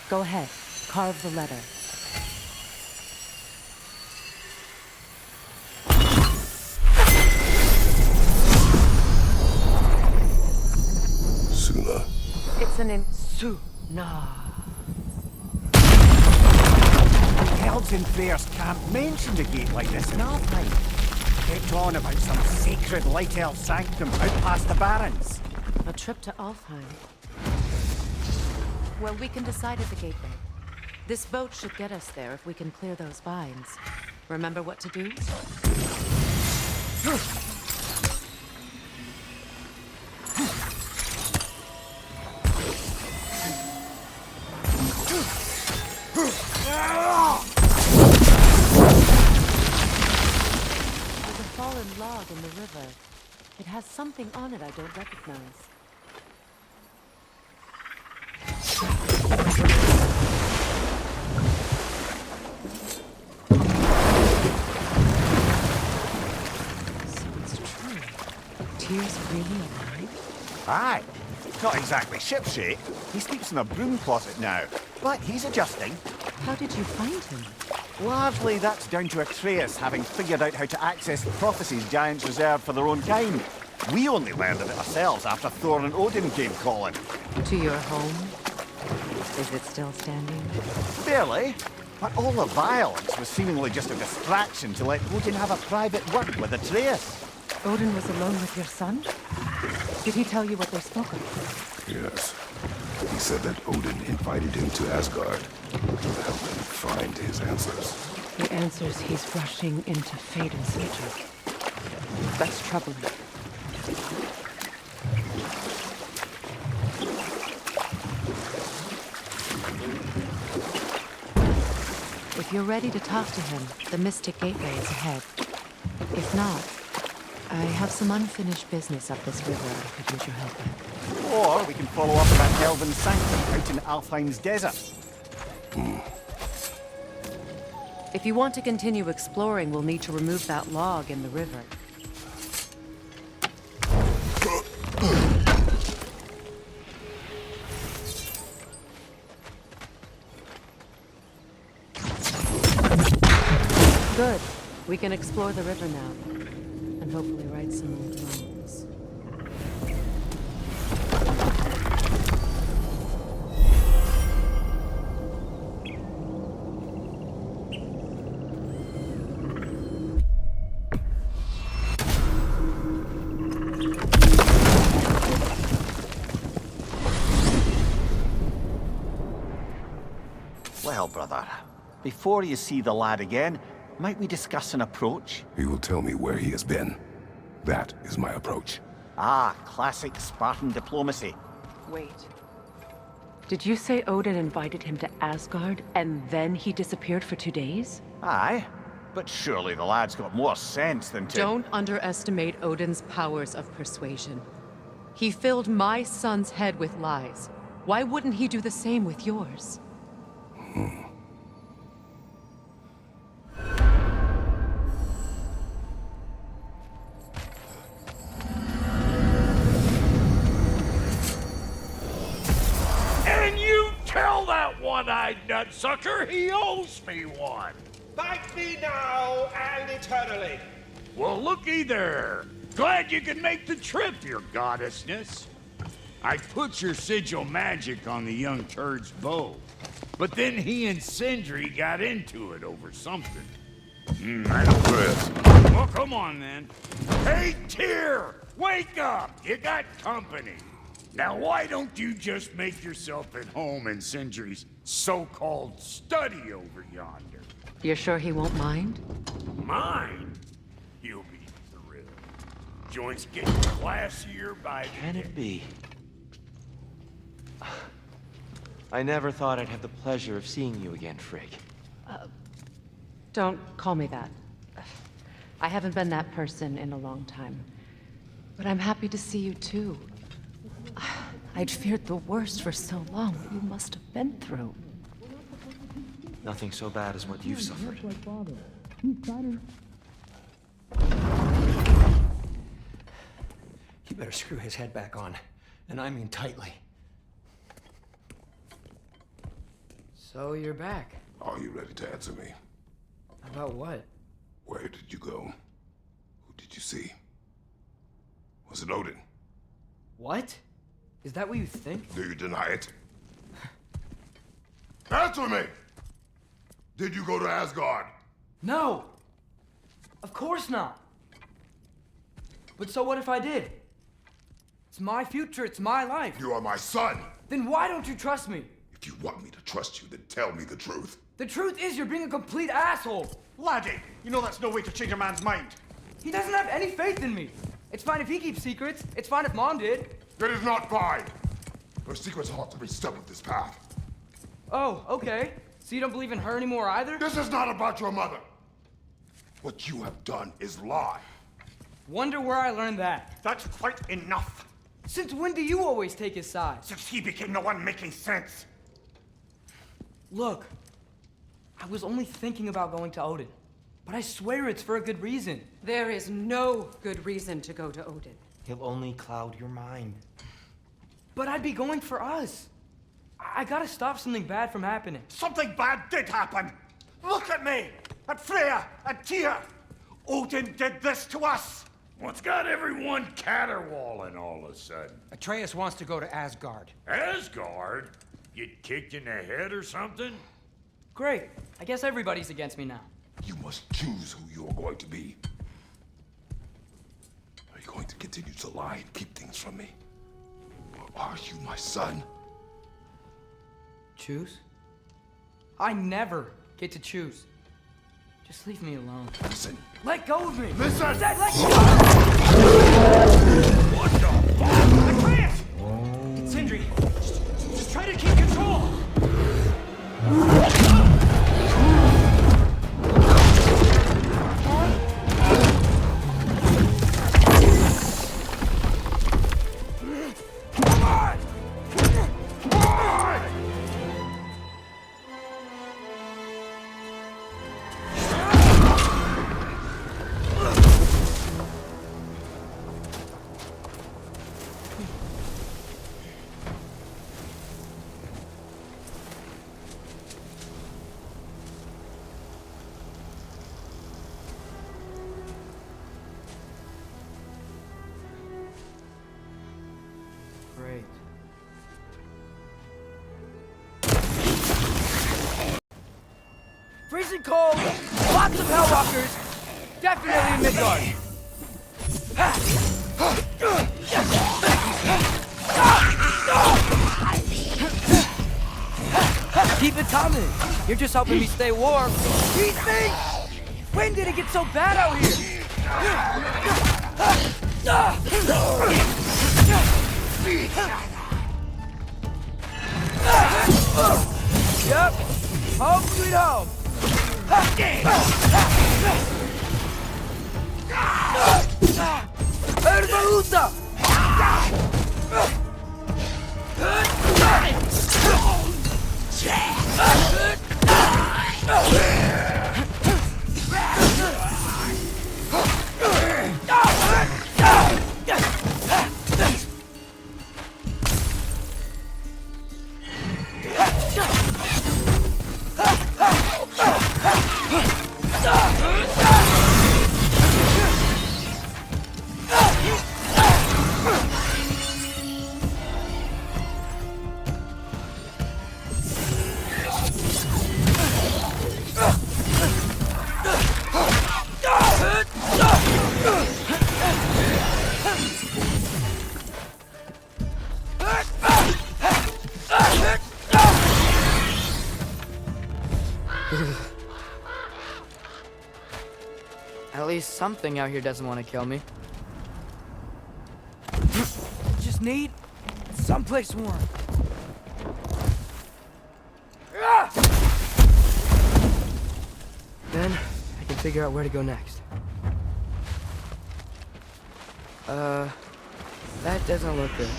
Go ahead, carve the letter. Suna. It's an Suna. Elves in Freyr's camp mentioned a gate like this in Alpine. Kept on about some sacred light elf sanctum out past the Barrens. A trip to Alfheim. Well, we can decide at the gateway. This boat should get us there if we can clear those vines. Remember what to do? There's a fallen log in the river. It has something on it I don't recognize. Tyr's really alive? Aye. Not exactly shipshape. He sleeps in a broom closet now. But he's adjusting. How did you find him? Largely that's down to Atreus having figured out how to access the prophecies giants reserved for their own kind. We only learned of it ourselves after Thor and Odin came calling. To your home? Is it still standing? Barely. But all the violence was seemingly just a distraction to let Odin have a private word with Atreus. Odin was alone with your son? Did he tell you what they spoke of? Yes. He said that Odin invited him to Asgard to help him find his answers. The answers he's rushing into fate in search of. That's troubling. If you're ready to talk to him, the Mystic Gateway is ahead. If not, I have some unfinished business up this river I could use your help with. Or we can follow up on that elven sanctum out in Alfheim's desert. If you want to continue exploring, we'll need to remove that log in the river. Good. We can explore the river now. And hopefully right some old wrongs. Well, brother, before you see the lad again, might we discuss an approach? He will tell me where he has been. That is my approach. Ah, classic Spartan diplomacy. Wait. Did you say Odin invited him to Asgard, and then he disappeared for 2 days? Aye, but surely the lad's got more sense than to— Don't underestimate Odin's powers of persuasion. He filled my son's head with lies. Why wouldn't he do the same with yours? And you tell that one-eyed nutsucker he owes me one. Thank me now and eternally. Well, looky there. Glad you can make the trip, your goddessness. I put your sigil magic on the young turd's bow, but then he and Sindri got into it over something. I don't know. Well, come on then. Hey, Tyr! Wake up! You got company. Now, why don't you just make yourself at home in Sindri's so-called study over yonder? You're sure he won't mind? Mine? You'll be thrilled. Joint's getting classier by the Can day. it be? I never thought I'd have the pleasure of seeing you again, Frigg. Don't call me that. I haven't been that person in a long time. But I'm happy to see you too. I'd feared the worst for so long. What you must have been through. Nothing so bad as what you've suffered. You better screw his head back on. And I mean tightly. So you're back. Are you ready to answer me? About what? Where did you go? Who did you see? Was it Odin? What? Is that what you think? Do you deny it? Answer me! Did you go to Asgard? No! Of course not! But so what if I did? It's my future, it's my life. You are my son! Then why don't you trust me? If you want me to trust you, then tell me the truth. The truth is you're being a complete asshole! Laddie, you know that's no way to change a man's mind. He doesn't have any faith in me. It's fine if he keeps secrets. It's fine if Mom did. It is not fine! Her secrets ought to be stuck with this path. Oh, okay. So you don't believe in her anymore either? This is not about your mother. What you have done is lie. Wonder where I learned that. That's quite enough. Since when do you always take his side? Since he became the one making sense. Look, I was only thinking about going to Odin. But I swear it's for a good reason. There is no good reason to go to Odin. He'll only cloud your mind. But I'd be going for us. I gotta stop something bad from happening. Something bad did happen. Look at me, at Freya, at Tyr. Odin did this to us. What's got everyone caterwauling all of a sudden? Atreus wants to go to Asgard. Asgard? Get kicked in the head or something? Great. I guess everybody's against me now. You must choose who you're going to be. Are you going to continue to lie and keep things from me? Or are you my son? Choose? I never get to choose. Just leave me alone. Listen. Let go of me! Listen! I said let go! What the fuck? Atreus! Sindri, just try to keep control! Great. Freezing cold, lots of Hellwalkers, definitely in Midgard. Keep it coming. You're just helping me stay warm. These things! When did it get so bad out here? Yep. Home sweet home. Herbaluta! At least something out here doesn't want to kill me. Just need someplace warm. Then I can figure out where to go next. That doesn't look good.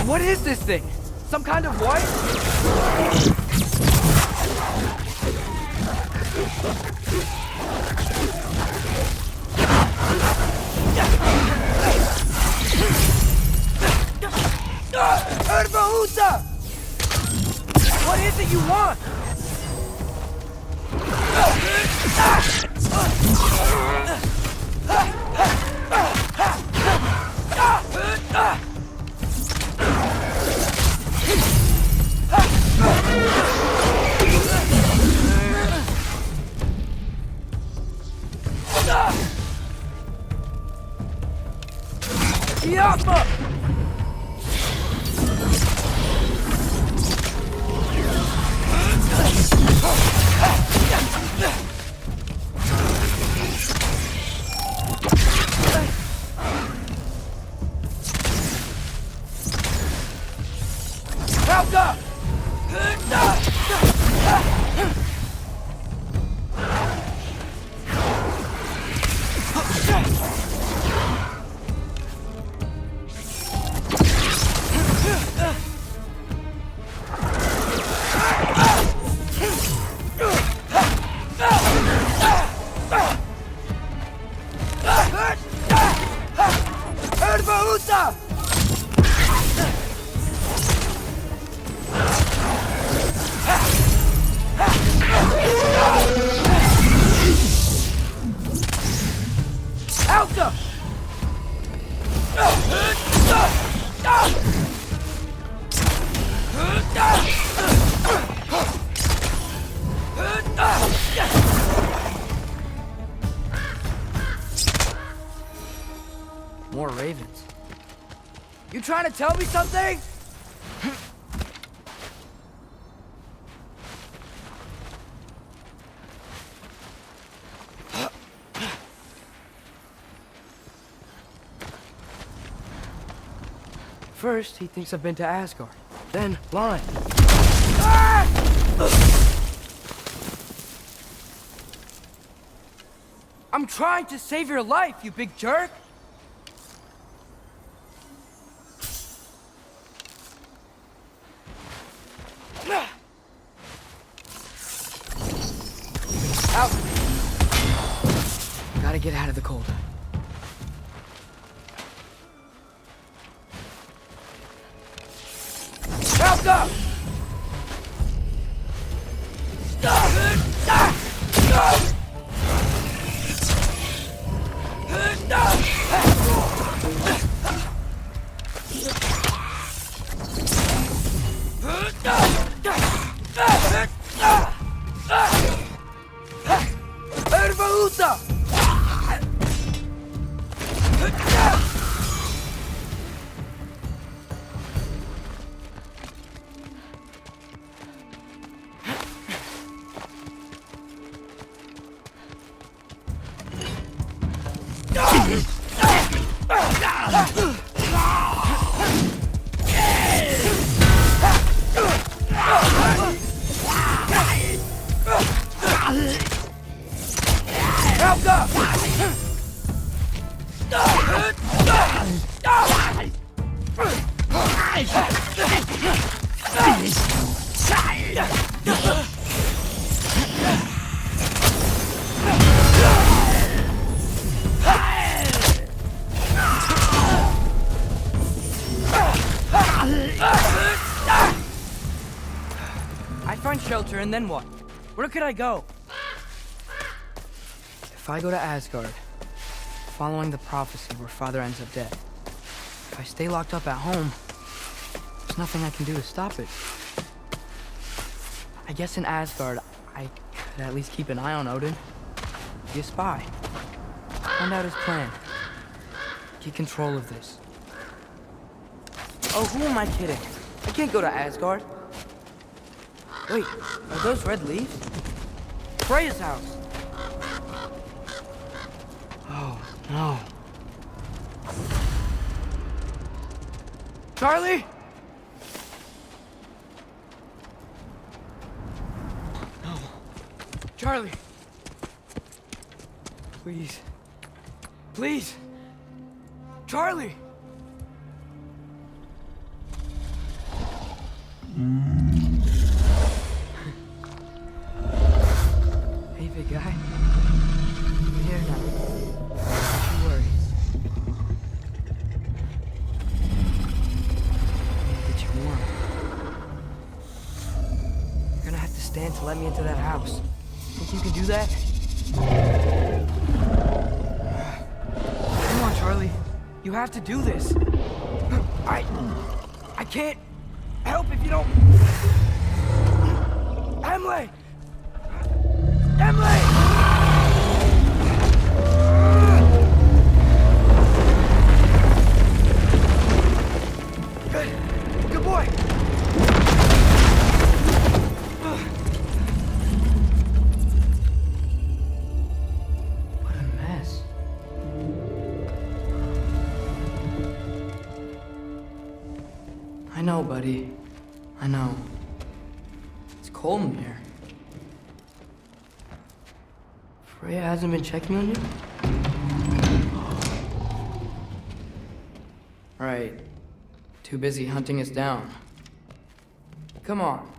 What is this thing? Some kind of what? Urbahuta! What is it you want? Yapma! Helga! Urbahuta! Alta! More ravens. You trying to tell me something? First, he thinks I've been to Asgard. Then, lying. Ah! I'm trying to save your life, you big jerk! Out! Gotta get out of the cold. Help up! Urbahuta! I find shelter, and then what? Where could I go? If I go to Asgard, following the prophecy where Father ends up dead, if I stay locked up at home, there's nothing I can do to stop it. I guess in Asgard, I could at least keep an eye on Odin. Be a spy. Find out his plan. Get control of this. Oh, who am I kidding? I can't go to Asgard. Wait, are those red leaves? Freya's house! Oh, no. Charlie? No. Charlie! Please. Please! Charlie! Hey, big guy. I'm here now. Don't you worry. I'm gonna get you warm. You're gonna have to stand to let me into that house. Think you can do that? Come on, Charlie. You have to do this. I can't help if you don't... Emily! Emily! Good boy! What a mess. I know, buddy. I know. It's cold in here. Freya hasn't been checking on you? Right. Too busy hunting us down. Come on.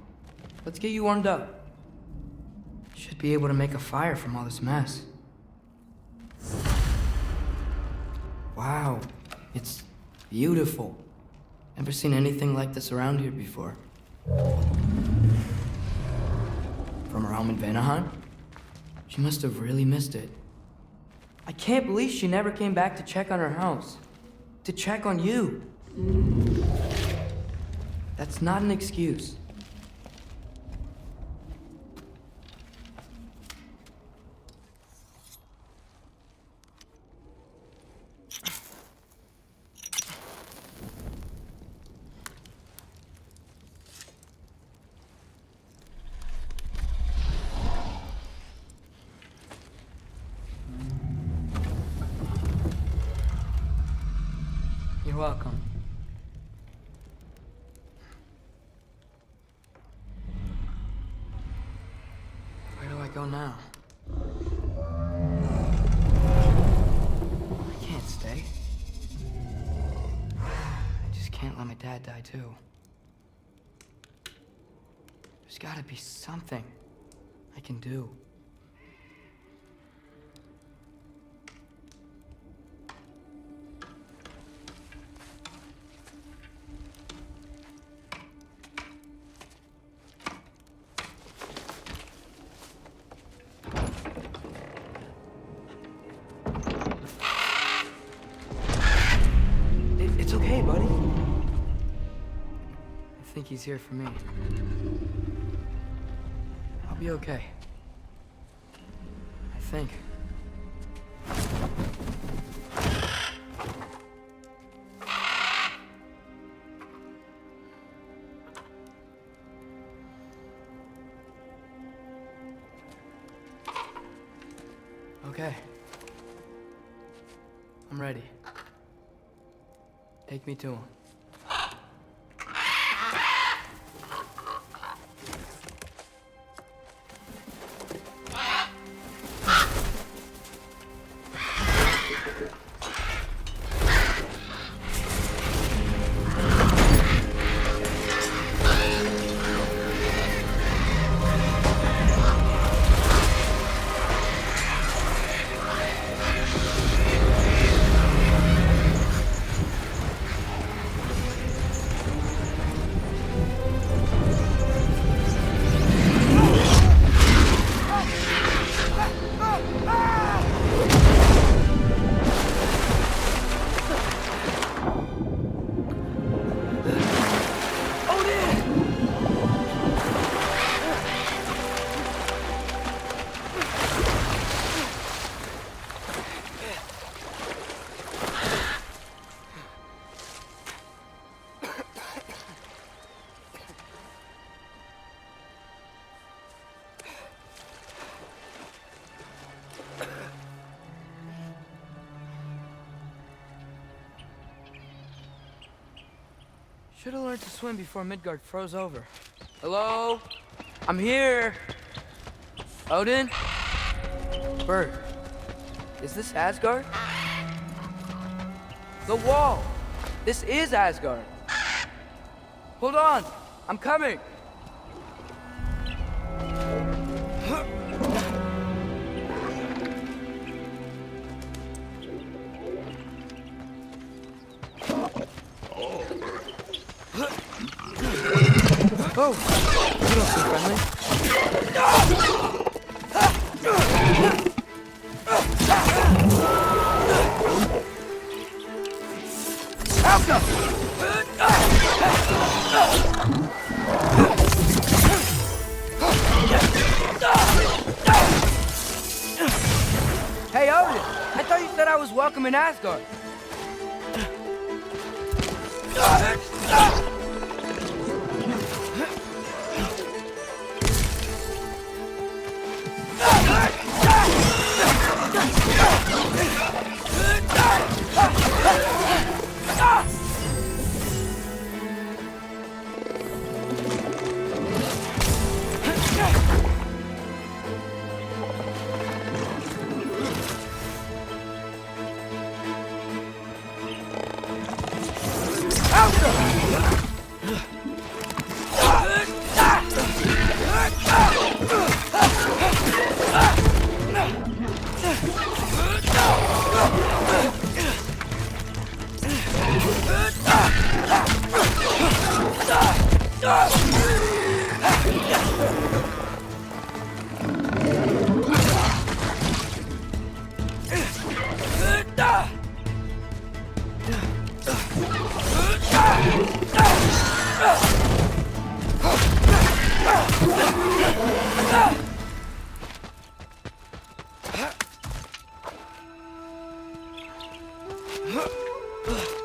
Let's get you warmed up. Should be able to make a fire from all this mess. Wow. It's beautiful. Never seen anything like this around here before. From her home in Vanaheim? She must have really missed it. I can't believe she never came back to check on her house. To check on you. That's not an excuse. You're welcome. Where do I go now? I can't stay. I just can't let my dad die too. There's gotta be something I can do. It's okay, buddy. I think he's here for me. I'll be okay. I think. Okay. I'm ready. Take me to him. Should have learned to swim before Midgard froze over. Hello? I'm here! Odin? Bert, is this Asgard? The wall! This is Asgard! Hold on! I'm coming! Oh, you don't seem friendly. Hey, Odin! I thought you said I was welcome in Asgard.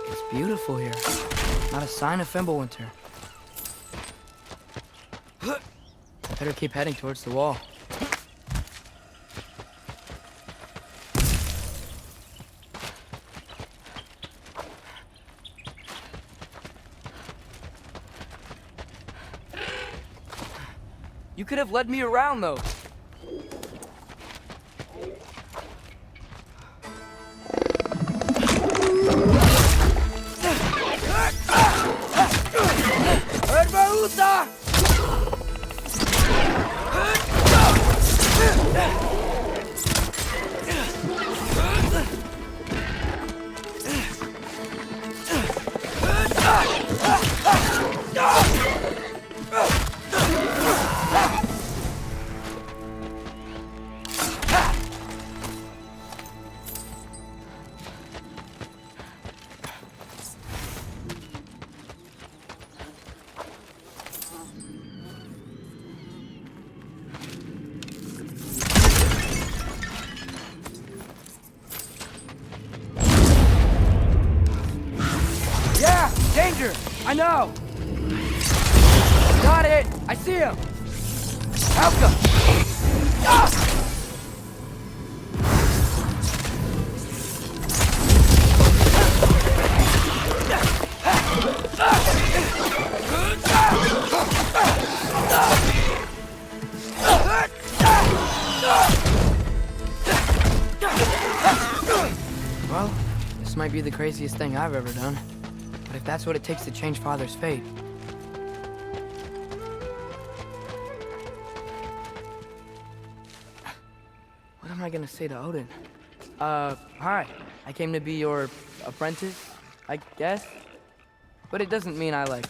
It's beautiful here. Not a sign of Fimbulwinter. Better keep heading towards the wall. You could have led me around, though. Danger! I know! Got it! I see him! Alka! Ah! Well, this might be the craziest thing I've ever done. But if that's what it takes to change Father's fate... What am I gonna say to Odin? Hi. I came to be your apprentice, I guess? But it doesn't mean I, like,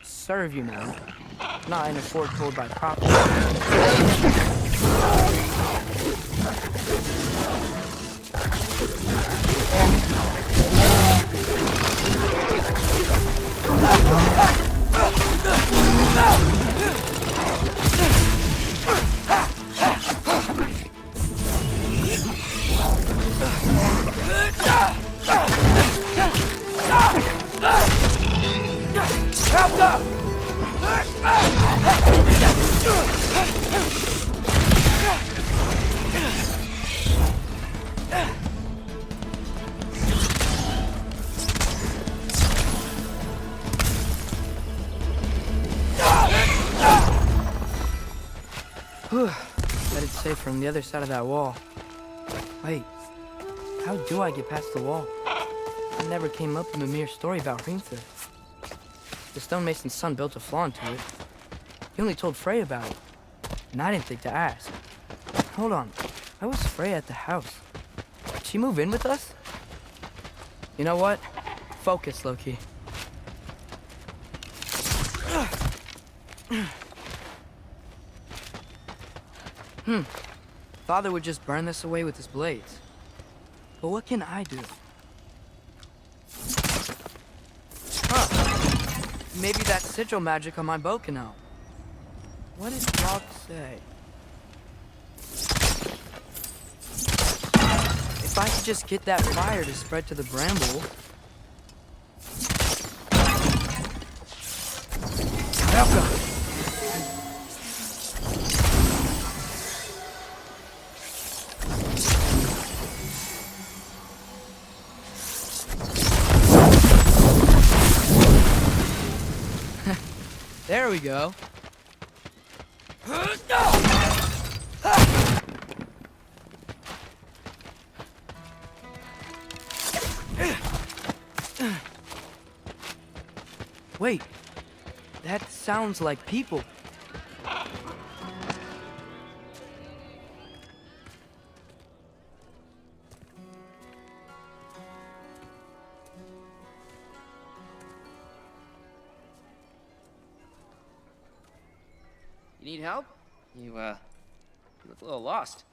serve you now. Not in a foretold by prophecy. Bet it's safe from the other side of that wall. Wait, how do I get past the wall? I never came up with a mere story about Hrimthur. the stonemason's son built a flaw into it. He only told Frey about it, and I didn't think to ask. Hold on, why was Frey at the house? Did she move in with us? You know what? Focus, Loki. Father would just burn this away with his blades. But what can I do? Maybe that sigil magic on my bow can help. What did ROG say? If I could just get that fire to spread to the bramble... Welcome! There we go. Wait, that sounds like people. You need help? You look a little lost.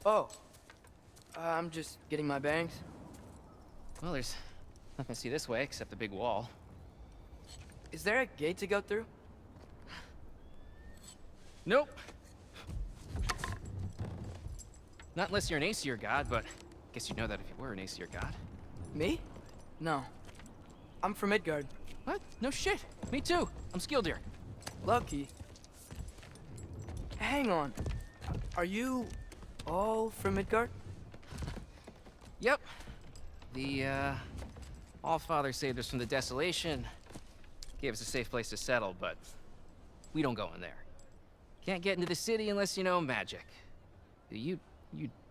Oh, I'm just getting my bangs. Well, there's nothing to see this way except the big wall. Is there a gate to go through? Nope. Not unless you're an Aesir god, but I guess you'd know that if you were an Aesir god. Me? No. I'm from Midgard. What? No shit. Me too. I'm Skildir. Lucky. Hang on. Are you all from Midgard? Yep. The, Allfather saved us from the desolation. Gave us a safe place to settle, but we don't go in there. Can't get into the city unless you know magic. You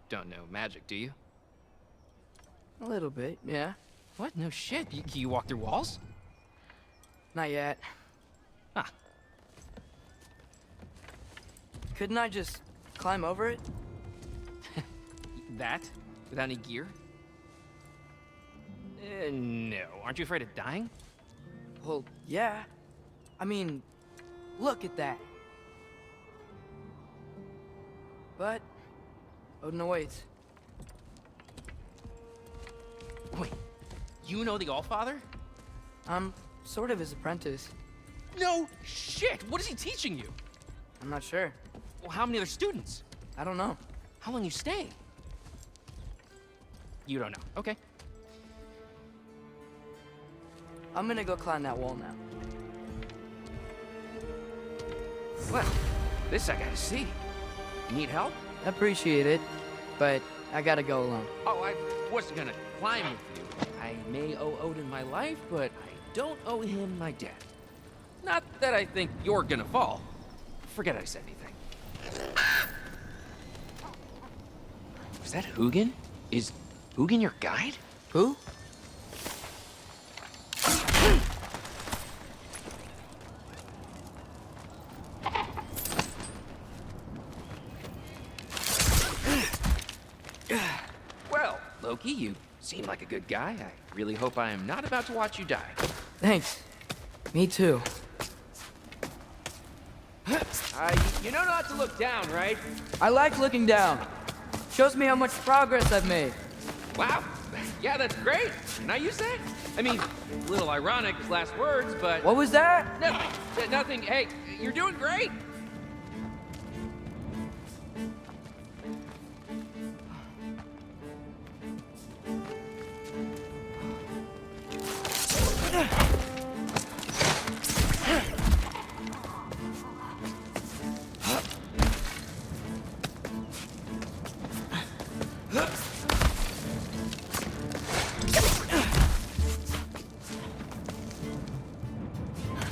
don't know magic, do you? A little bit, yeah. What? No shit. You walk through walls? Not yet. Huh. Couldn't I just climb over it? That? Without any gear? No. Aren't you afraid of dying? Well, yeah. I mean, look at that. But Odin awaits. Wait, you know the Allfather? I'm sort of his apprentice. No shit! What is he teaching you? I'm not sure. Well, how many other students? I don't know. How long you stay? You don't know. Okay. I'm gonna go climb that wall now. Well, this I gotta see. You need help? Appreciate it, but I gotta go alone. Oh, I wasn't gonna climb with you. I may owe Odin my life, but I don't owe him my death. Not that I think you're gonna fall. Forget I said anything. Was that Hugin? Is Hugin your guide? Who? Well, Loki, you seem like a good guy. I really hope I am not about to watch you die. Thanks. Me too. You know not to look down, right? I like looking down. Shows me how much progress I've made. Wow. Yeah, that's great. Now you say? I mean, a little ironic, his last words, but... What was that? Nothing. Nothing. Hey, you're doing great.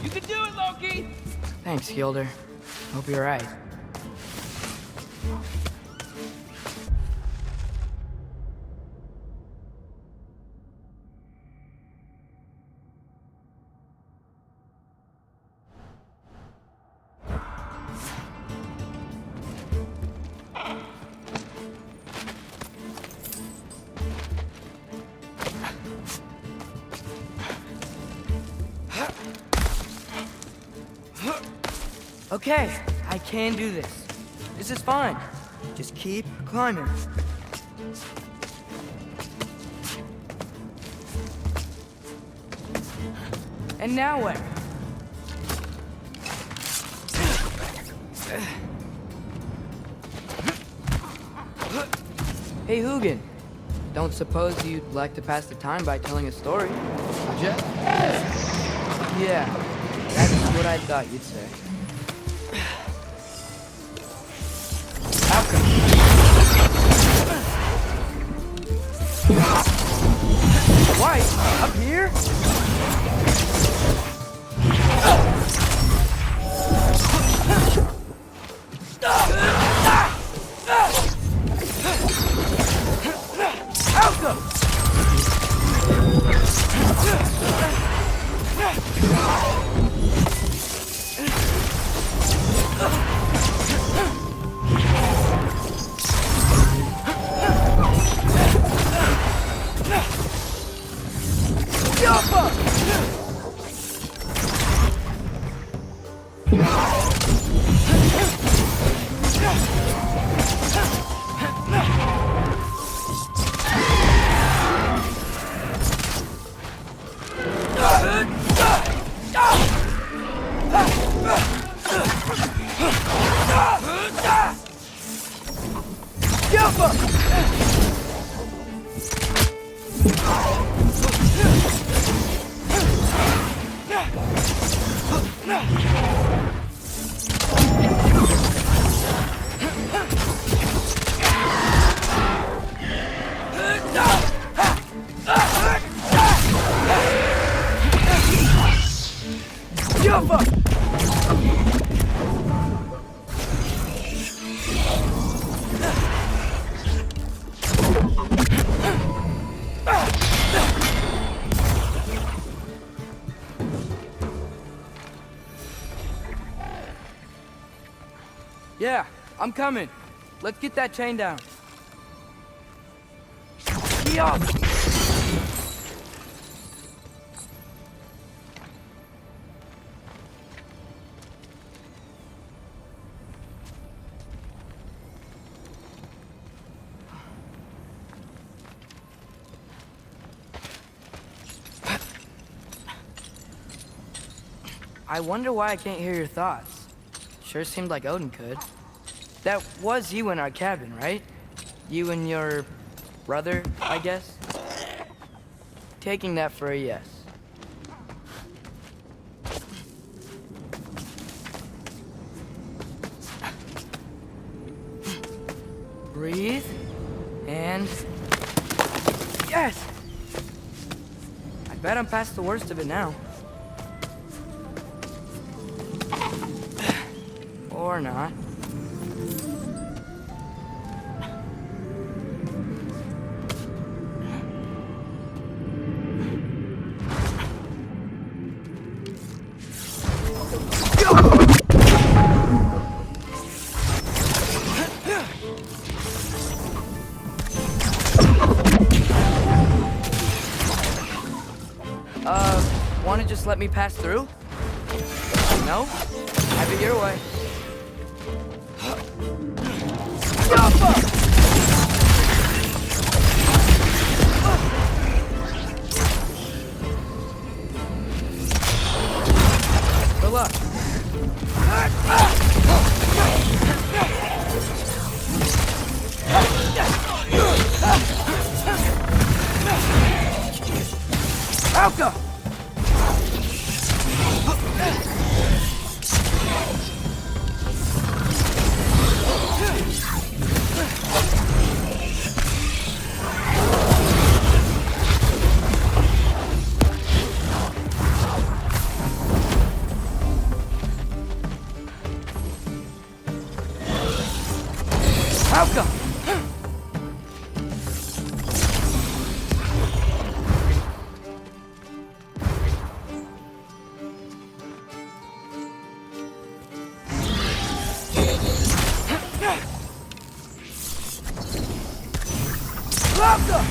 You can do it, Loki! Thanks, Gilder. Hope you're right. Okay, I can do this. This is fine. Just keep climbing. And now what? Hey, Hugin. Don't suppose you'd like to pass the time by telling a story, would ya? Yeah, that's what I thought you'd say. Why? Up here? Yeah, I'm coming. Let's get that chain down. I wonder why I can't hear your thoughts. Sure seemed like Odin could. That was you in our cabin, right? You and your brother, I guess? Taking that for a yes. Breathe, and... yes! I bet I'm past the worst of it now. Or not. Wanna just let me pass through? No? Have it your way. Good luck. Alka! Alka!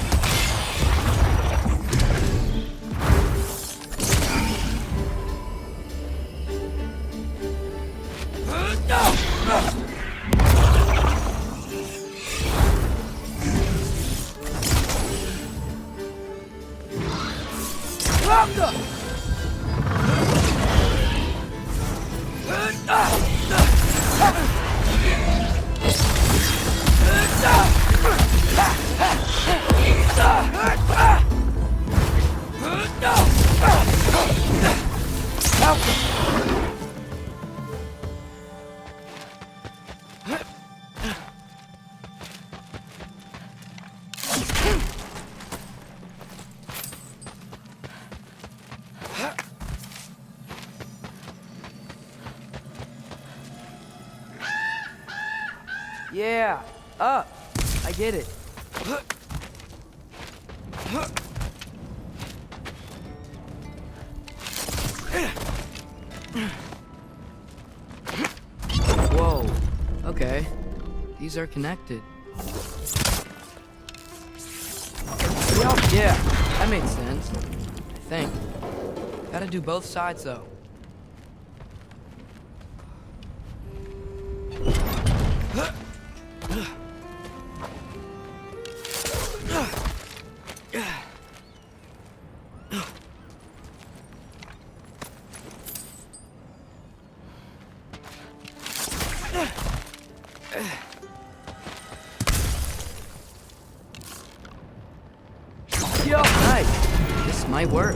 Yeah, up. I get it. Whoa. Okay. These are connected. Yeah, that makes sense. I think. Gotta do both sides, though. Yo, nice. This might work.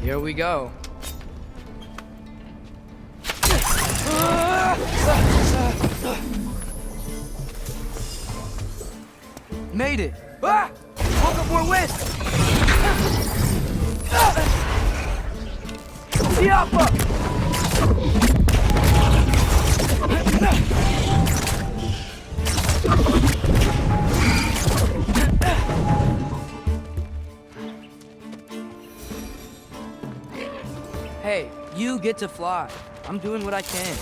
Here we go. Made it. Ah! Woke up more wind. Hey, you get to fly. I'm doing what I can.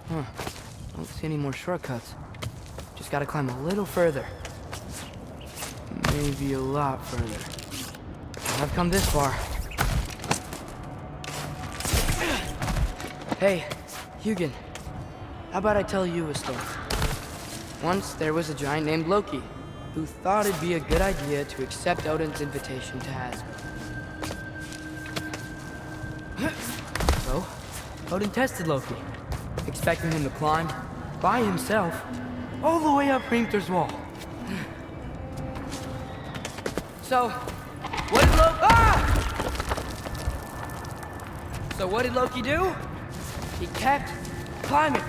Huh. Don't see any more shortcuts. Just gotta climb a little further. Maybe a lot further. I've come this far. Hey, Hugin. How about I tell you a story? Once there was a giant named Loki who thought it'd be a good idea to accept Odin's invitation to Asgard. So, Odin tested Loki, expecting him to climb by himself all the way up Hrimthur's wall. So, what did Loki do? He kept climbing.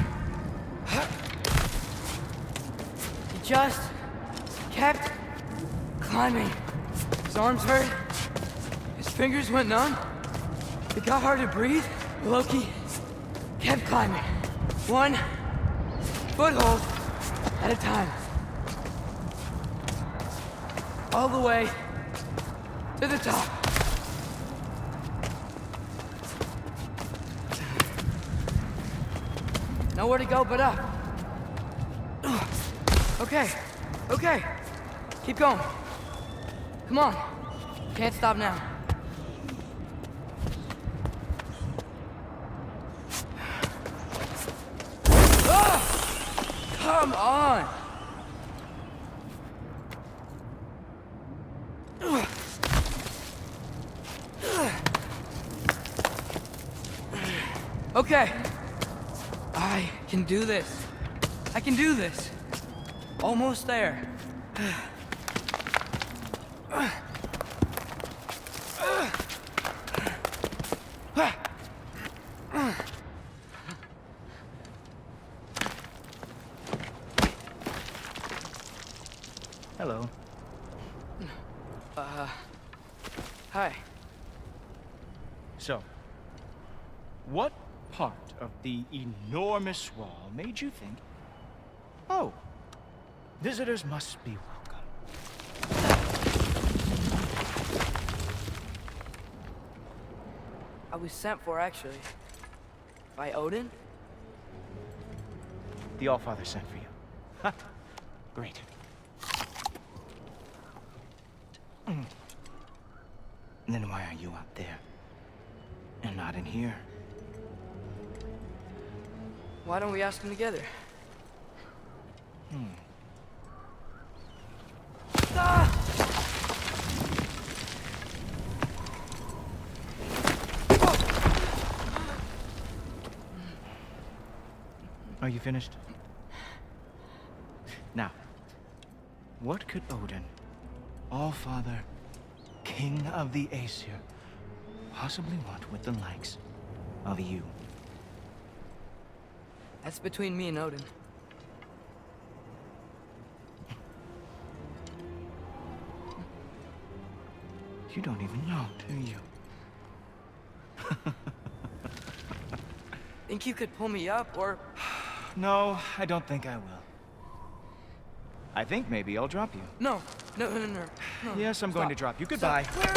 He just kept climbing. His arms hurt. His fingers went numb. It got hard to breathe. Loki kept climbing. One foothold at a time. All the way to the top. Nowhere to go but up. Okay, okay. Keep going. Come on. Can't stop now. Come on! Okay. I can do this. I can do this. Almost there. Hello. Hi. So, what part of the enormous wall made you think, oh, visitors must be welcome? I was sent for, actually. By Odin? The Allfather sent for you. Ha! Great. Then why are you out there? And not in here? Why don't we ask them together? Are you finished? Now, what could Odin, All-Father, King of the Aesir, possibly want with the likes of you? That's between me and Odin. You don't even know, do you? Think you could pull me up, or... No, I don't think I will. I think maybe I'll drop you. No. Yes, I'm going to drop you. Goodbye. Wait.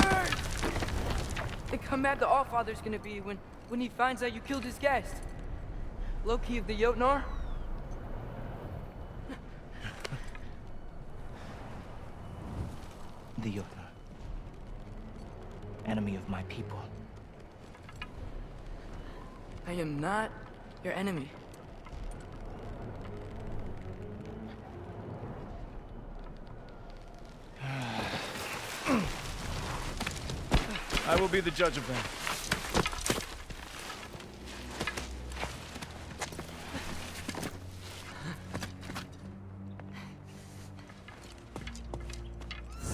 Think how mad the Allfather's gonna be when he finds out you killed his guest. Loki of the Jotnar? The Jotnar. Enemy of my people. I am not your enemy. I will be the judge of that.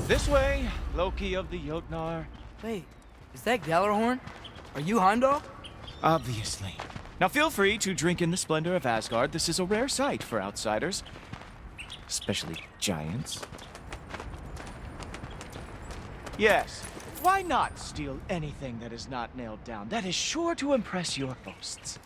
This way, Loki of the Jotnar. Wait, is that Gjallarhorn? Are you Heimdall? Obviously. Now feel free to drink in the splendor of Asgard. This is a rare sight for outsiders. Especially giants. Yes, why not steal anything that is not nailed down? That is sure to impress your hosts.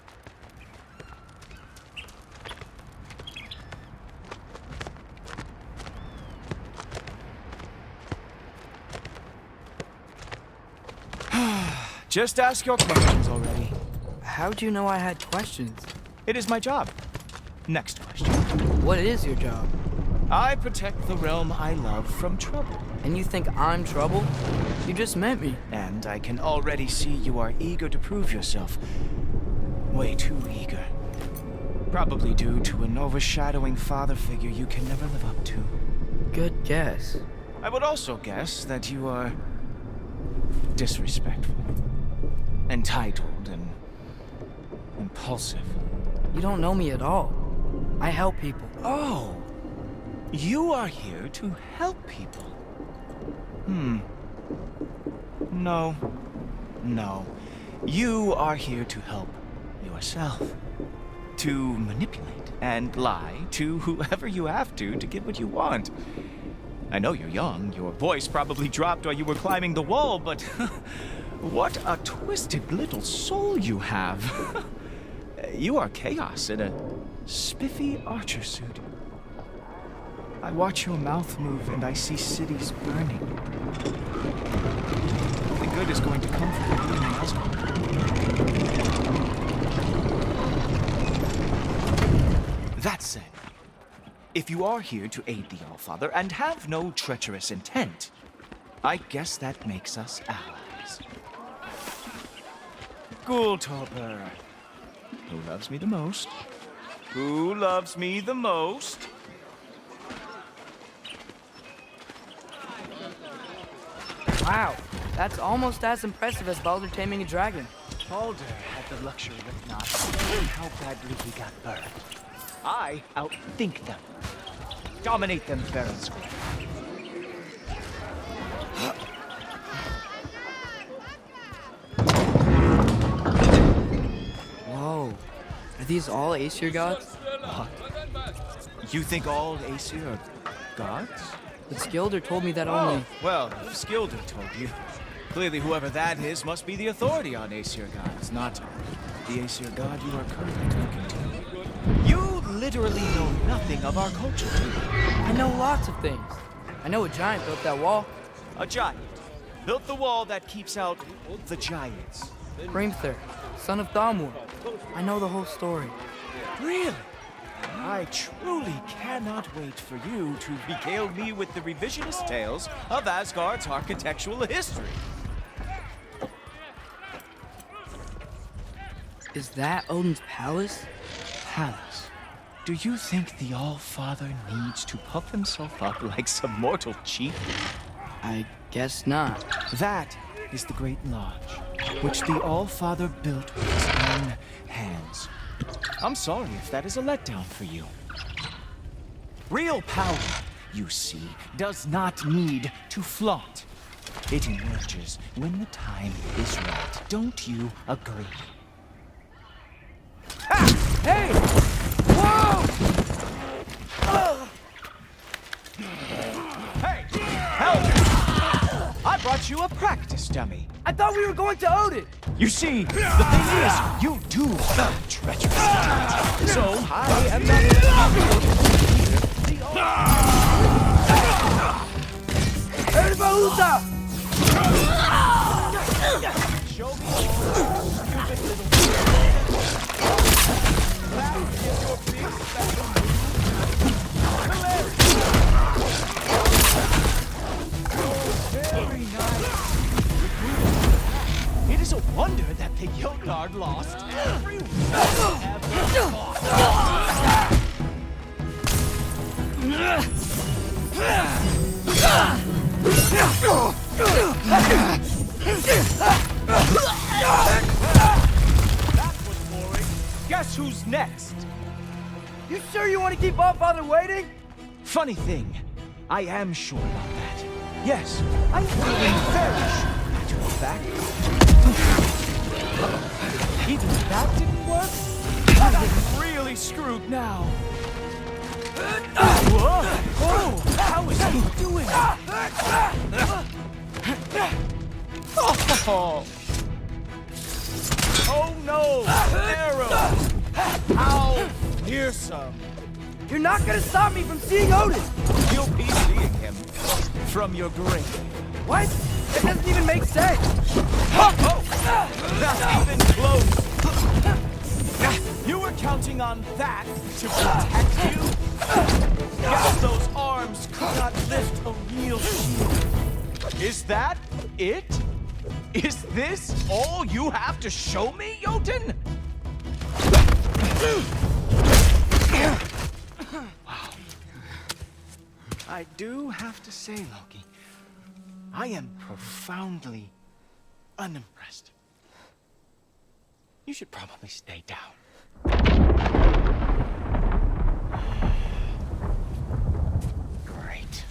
Just ask your questions already. How'd you know I had questions? It is my job. Next question. What is your job? I protect the realm I love from trouble. And you think I'm trouble? You just met me. And I can already see you are eager to prove yourself. Way too eager. Probably due to an overshadowing father figure you can never live up to. Good guess. I would also guess that you are disrespectful, entitled, and impulsive. You don't know me at all. I help people. Oh, you are here to help people. No. You are here to help yourself. To manipulate and lie to whoever you have to get what you want. I know you're young. Your voice probably dropped while you were climbing the wall, but what a twisted little soul you have. You are chaos in a spiffy archer suit. I watch your mouth move and I see cities burning. Nothing good is going to come from you in Asgard. That said, if you are here to aid the Allfather and have no treacherous intent, I guess that makes us allies. Gulltoppr. Who loves me the most? Who loves me the most? Wow, that's almost as impressive as Baldur taming a dragon. Baldur had the luxury of not knowing how badly he got burned. I outthink them. Dominate them fair and square. Whoa. Are these all Aesir gods? What? You think all Aesir are gods? But Skilder told me that only... Well, if Skilder told you, clearly whoever that is must be the authority on Aesir gods, not the Aesir god you are currently talking to. You literally know nothing of our culture, do you? I know lots of things. I know a giant built that wall. A giant built the wall that keeps out the giants. Hrimthur, son of Thamur. I know the whole story. Really? I truly cannot wait for you to regale me with the revisionist tales of Asgard's architectural history. Is that Odin's palace? Palace. Do you think the All-Father needs to puff himself up like some mortal chief? I guess not. That is the Great Lodge, which the All-Father built with his own hands. I'm sorry if that is a letdown for you. Real power, you see, does not need to flaunt. It emerges when the time is right. Don't you agree? Ah! Hey! Whoa! Hey! Help! I brought you a practice dummy. I thought we were going to Odin! You see, the thing is, you do have treacherous talent. So I am not Erbaúta! Show me all stupid little that is your big special very nice. It is a wonder that the Yodard lost every one ever fought. That was boring. Guess who's next? You sure you want to keep All-Father waiting? Funny thing, I am sure about that. Yes, I am feeling very sure, matter of fact. Even that didn't work? I'm really screwed now. Whoa! Oh, how is he doing? Oh, oh no! Arrow! How fearsome! You're not gonna stop me from seeing Odin! You'll be seeing him from your grave. What? That doesn't even make sense! Oh, not even close! You were counting on that to protect you? Guess those arms could not lift a real shield. Is that it? Is this all you have to show me, Jotun? Wow. I do have to say, Loki, I am profoundly unimpressed. You should probably stay down. Great.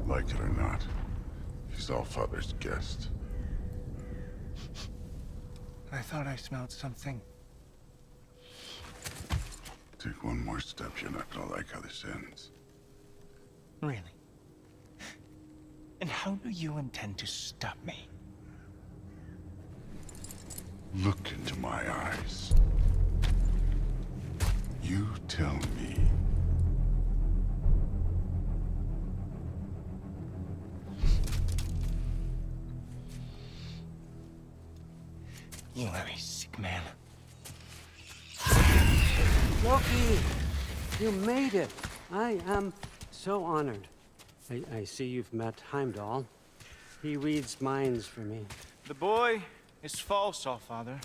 Like it or not, he's All-Father's guest. I thought I smelled something. Take one more step, you're not gonna like how this ends. Really? And how do you intend to stop me? Look into my eyes. You tell me. You are a sick man. Loki, you made it. I am so honored. I see you've met Heimdall. He reads minds for me. The boy is false, All-Father.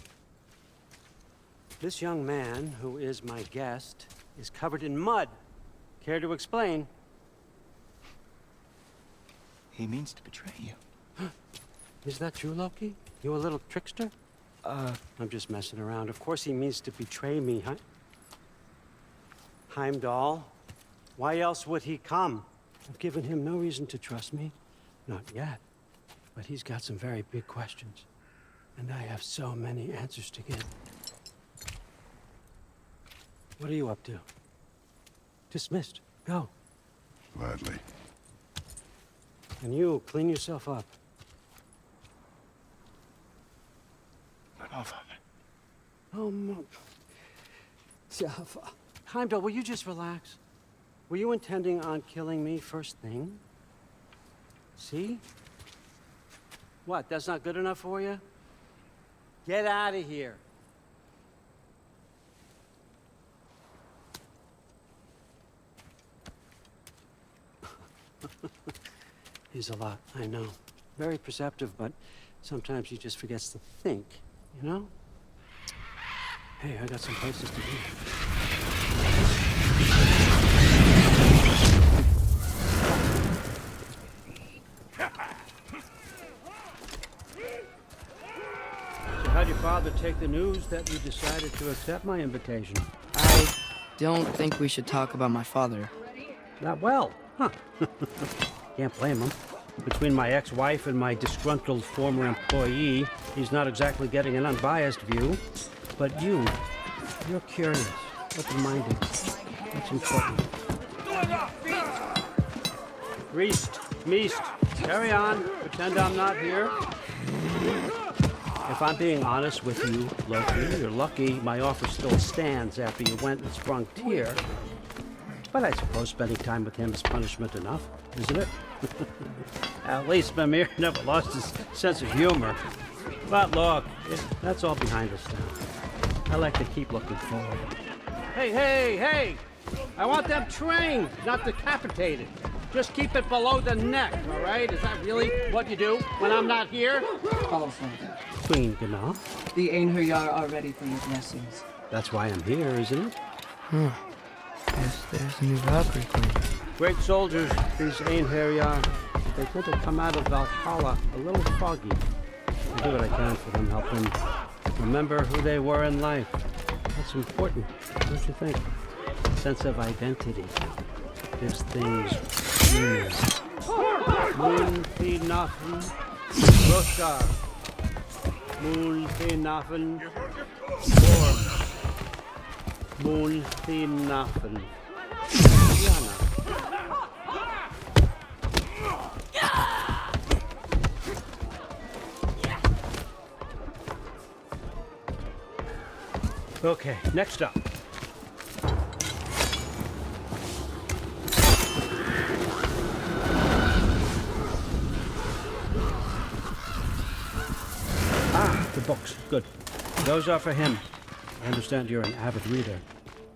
This young man, who is my guest, is covered in mud. Care to explain? He means to betray you. Is that true, Loki? You a little trickster? I'm just messing around. Of course he means to betray me, huh? Heimdall? Why else would he come? I've given him no reason to trust me. Not yet. But he's got some very big questions. And I have so many answers to give. What are you up to? Dismissed. Go. Gladly. And you, clean yourself up. But All-Father. Oh, Heimdall, will you just relax? Were you intending on killing me first thing? See? What, that's not good enough for you? Get out of here. He's a lot, I know. Very perceptive, but sometimes he just forgets to think, you know? Hey, I got some places to be. So how'd your father take the news that you decided to accept my invitation? I don't think we should talk about my father. Not well, huh? Can't blame him. Between my ex-wife and my disgruntled former employee, he's not exactly getting an unbiased view. But you're curious, open-minded. That's important. Meest, carry on. Pretend I'm not here. If I'm being honest with you, Loki, you're lucky my offer still stands after you went and sprung Tyr. But I suppose spending time with him is punishment enough, isn't it? At least Mimir never lost his sense of humor. But look, that's all behind us now. I like to keep looking forward. Hey! I want them trained, not decapitated. Just keep it below the neck, all right? Is that really what you do when I'm not here? Also, Queen Gná. the Einherjar are ready for your blessings. That's why I'm here, isn't it? Yes, there's a new Valkyrie queen. Great soldiers, these Einherjar. They tend to come out of Valhalla a little foggy. I do what I can for them, help them remember who they were in life. That's important, don't you think? Sense of identity. Gives things meaning. Moonfinafen, Roshar. Moonfinafen, Storm. Moonfinafen, Diana. Okay, next up. The books. Good. Those are for him. I understand you're an avid reader.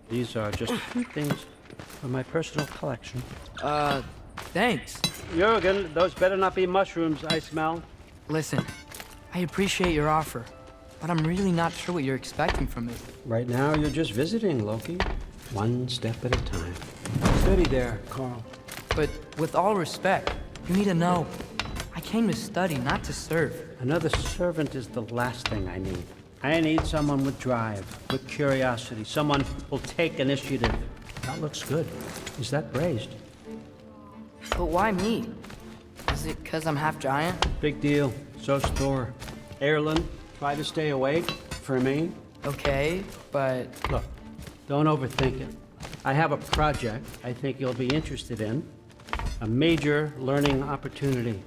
These are just a few things from my personal collection. Thanks. Jurgen, those better not be mushrooms I smell. Listen, I appreciate your offer, but I'm really not sure what you're expecting from me. Right now, you're just visiting, Loki. One step at a time. Steady there, Carl. But with all respect, you need to know, I came to study, not to serve. Another servant is the last thing I need. I need someone with drive, with curiosity, someone who'll take initiative. That looks good. Is that braised? But why me? Is it because I'm half giant? Big deal. So's Thor. Erlen, try to stay awake for me. Okay, but... Look, don't overthink it. I have a project I think you'll be interested in. A major learning opportunity.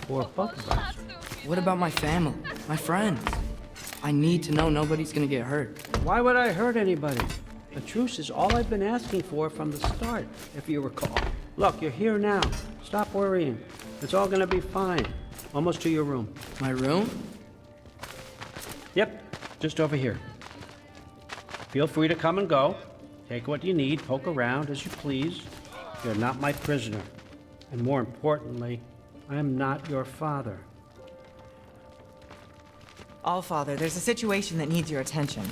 For both of us. What about my family? My friends? I need to know nobody's gonna get hurt. Why would I hurt anybody? A truce is all I've been asking for from the start, if you recall. Look, you're here now. Stop worrying. It's all gonna be fine. Almost to your room. My room? Yep, just over here. Feel free to come and go. Take what you need, poke around as you please. You're not my prisoner. And more importantly, I'm not your father. Allfather, there's a situation that needs your attention.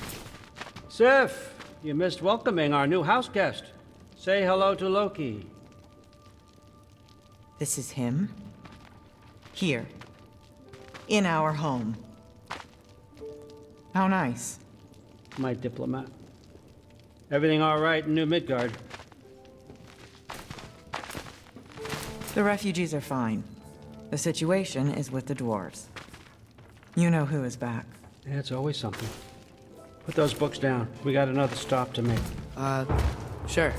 Sif, you missed welcoming our new house guest. Say hello to Loki. This is him? Here. In our home. How nice. My diplomat. Everything all right in New Midgard? The refugees are fine. The situation is with the dwarves. You know who is back. Yeah, it's always something. Put those books down. We got another stop to make. Sure.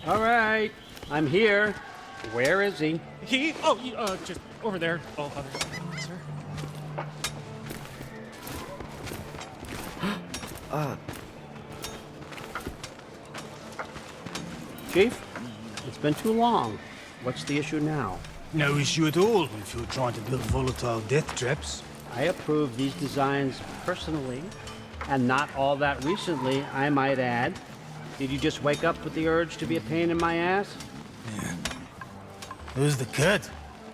All right, I'm here. Where is he? He? Oh, just over there. Oh, other sir. Chief, it's been too long. What's the issue now? No issue at all if you're trying to build volatile death traps. I approve these designs personally, and not all that recently, I might add. Did you just wake up with the urge to be a pain in my ass? Yeah. Who's the kid?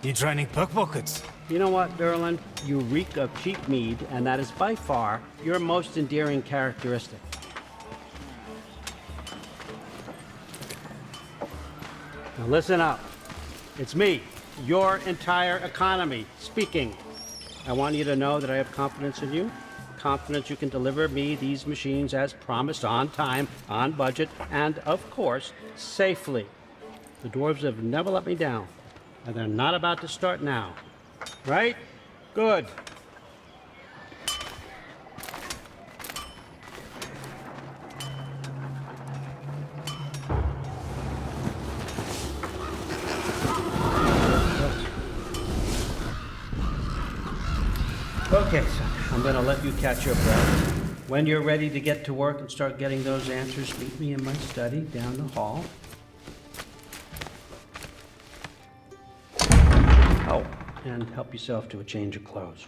You training pickpockets? You know what, Derlin? You reek of cheap mead, and that is by far your most endearing characteristic. Now listen up. It's me, your entire economy, speaking. I want you to know that I have confidence in you. Confidence you can deliver me these machines as promised, on time, on budget, and, of course, safely. The dwarves have never let me down, and they're not about to start now. Right? Good. Okay, son, I'm gonna let you catch your breath. When you're ready to get to work and start getting those answers, meet me in my study down the hall. Oh, and help yourself to a change of clothes.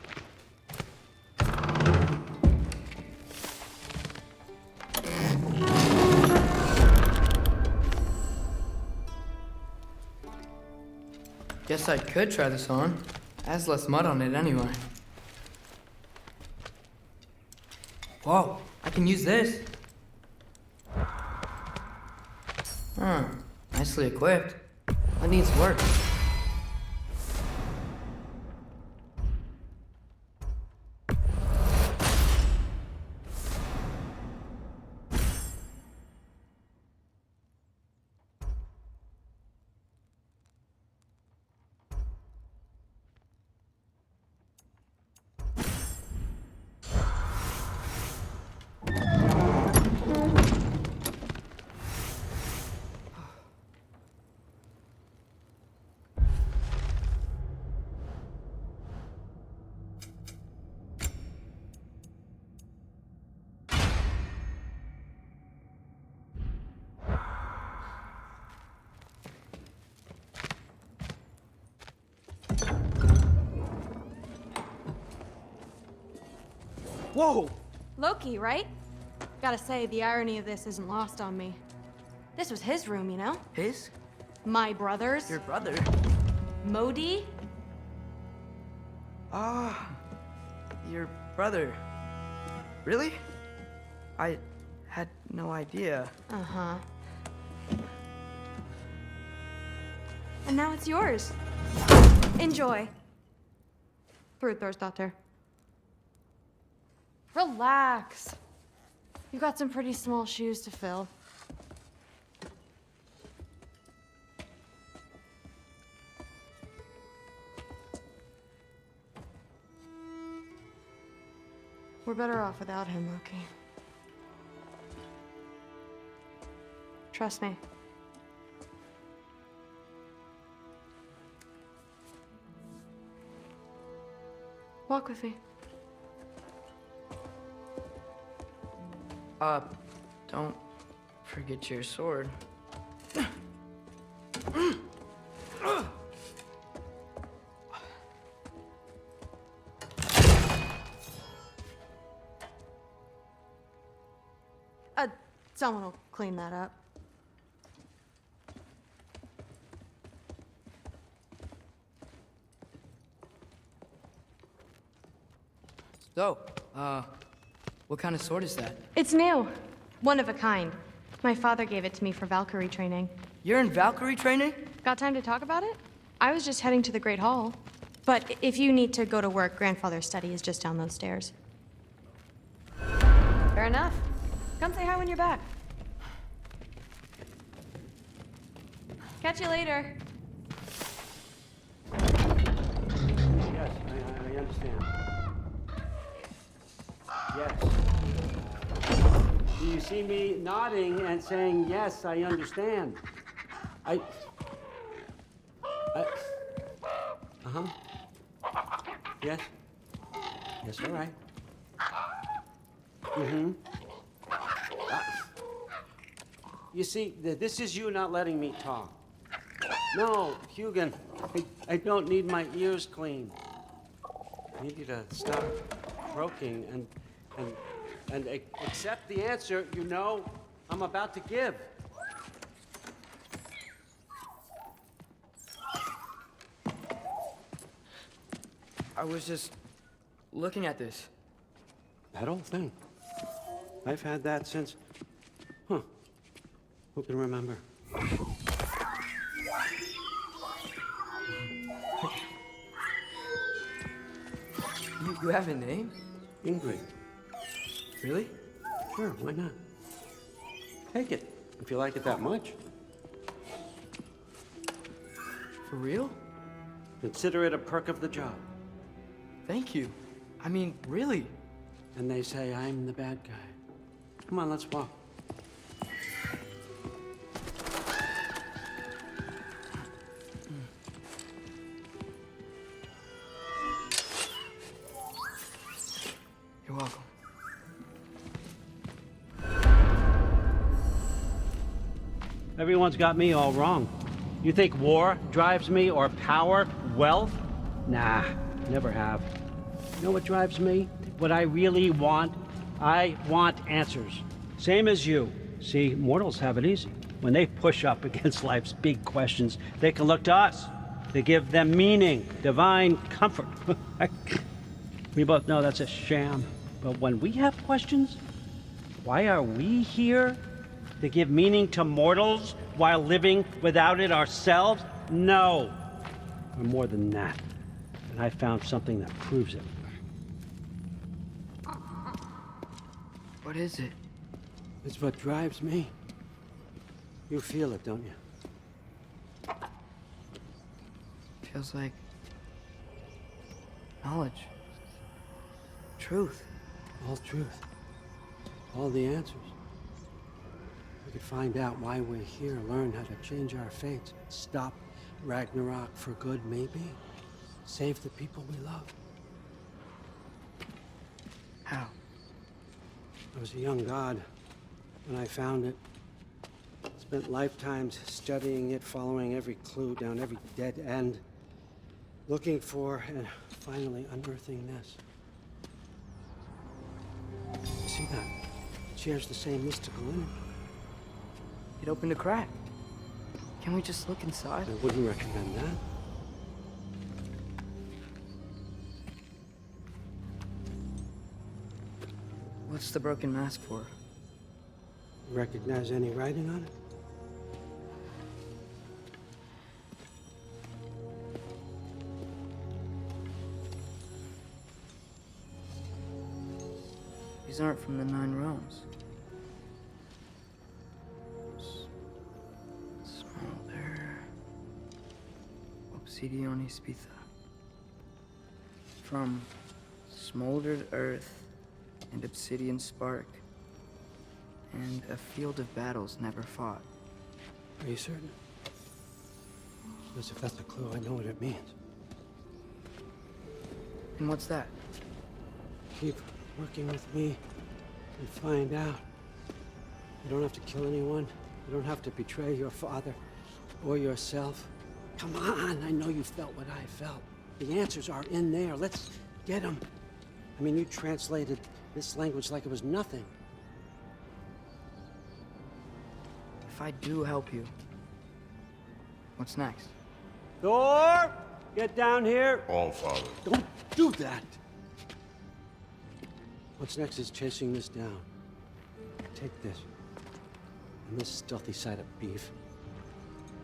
Guess I could try this on. It has less mud on it anyway. Whoa, I can use this. Huh, nicely equipped. What needs work? Whoa! Loki, right? Gotta say, the irony of this isn't lost on me. This was his room, you know? His? My brother's. Your brother? Modi? Ah, your brother. Really? I had no idea. Uh-huh. And now it's yours. Enjoy. Brudthorstdotter. Relax. You've got some pretty small shoes to fill. We're better off without him, Loki. Trust me. Walk with me. Don't forget your sword. Someone will clean that up. So, what kind of sword is that? It's new. One of a kind. My father gave it to me for Valkyrie training. You're in Valkyrie training? Got time to talk about it? I was just heading to the Great Hall. But if you need to go to work, Grandfather's study is just down those stairs. Fair enough. Come say hi when you're back. Catch you later. Yes, I understand. Yes. Do you see me nodding and saying, yes, I understand? Uh-huh. Yes? Yes, all right. Mm-hmm. You see, this is you not letting me talk. No, Hugin, I don't need my ears cleaned. I need you to stop croaking and accept the answer you know I'm about to give. I was just looking at this. That old thing. I've had that since... Huh. Who can remember? You have a name? Ingrid. Really? Sure, why not? Take it, if you like it that much. For real? Consider it a perk of the job. Thank you. I mean, really. And they say I'm the bad guy. Come on, let's walk. You're welcome. Everyone's got me all wrong. You think war drives me, or power, wealth? Nah, never have. You know what drives me? What I really want? I want answers. Same as you. See, mortals have it easy. When they push up against life's big questions, they can look to us. They give them meaning, divine comfort. We both know that's a sham. But when we have questions, why are we here? To give meaning to mortals while living without it ourselves? No. We're more than that. And I found something that proves it. What is it? It's what drives me. You feel it, don't you? Feels like knowledge. Truth. All truth. All the answers. We could find out why we're here, learn how to change our fates, stop Ragnarök for good, maybe. Save the people we love. How? I was a young god when I found it. Spent lifetimes studying it, following every clue down every dead end, looking for and finally unearthing this. You see that? It shares the same mystical energy. It opened a crack. Can we just look inside? I wouldn't recommend that. What's the broken mask for? Recognize any writing on it? These aren't from the Nine Realms. Smolder. Obsidione Spitha. From smoldered earth and obsidian spark, and a field of battles never fought. Are you certain? Because if that's a clue, I know what it means. And what's that? Keep working with me and find out. You don't have to kill anyone. You don't have to betray your father or yourself. Come on, I know you felt what I felt. The answers are in there. Let's get them. I mean, you translated this language like it was nothing. If I do help you, what's next? Thor! Get down here! All Father. Don't do that! What's next is chasing this down. Take this. And this stealthy side of beef.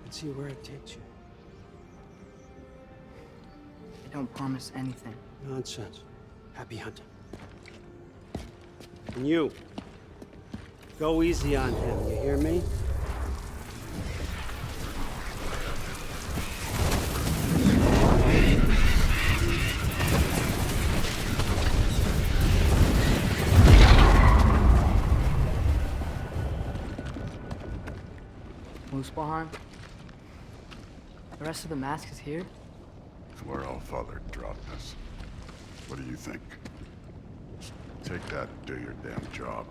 And see where it takes you. I don't promise anything. Nonsense. Happy hunting. And you, go easy on him, you hear me? Muspelheim? The rest of the mask is here? It's where All Father dropped us. What do you think? Take that and do your damn job.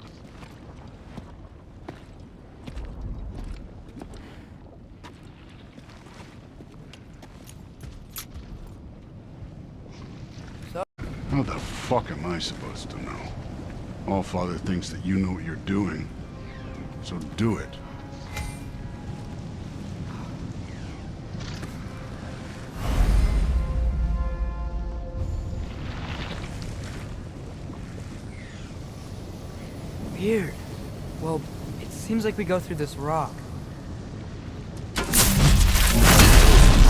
How the fuck am I supposed to know? Allfather thinks that you know what you're doing, so do it. Weird. Well, it seems like we go through this rock. I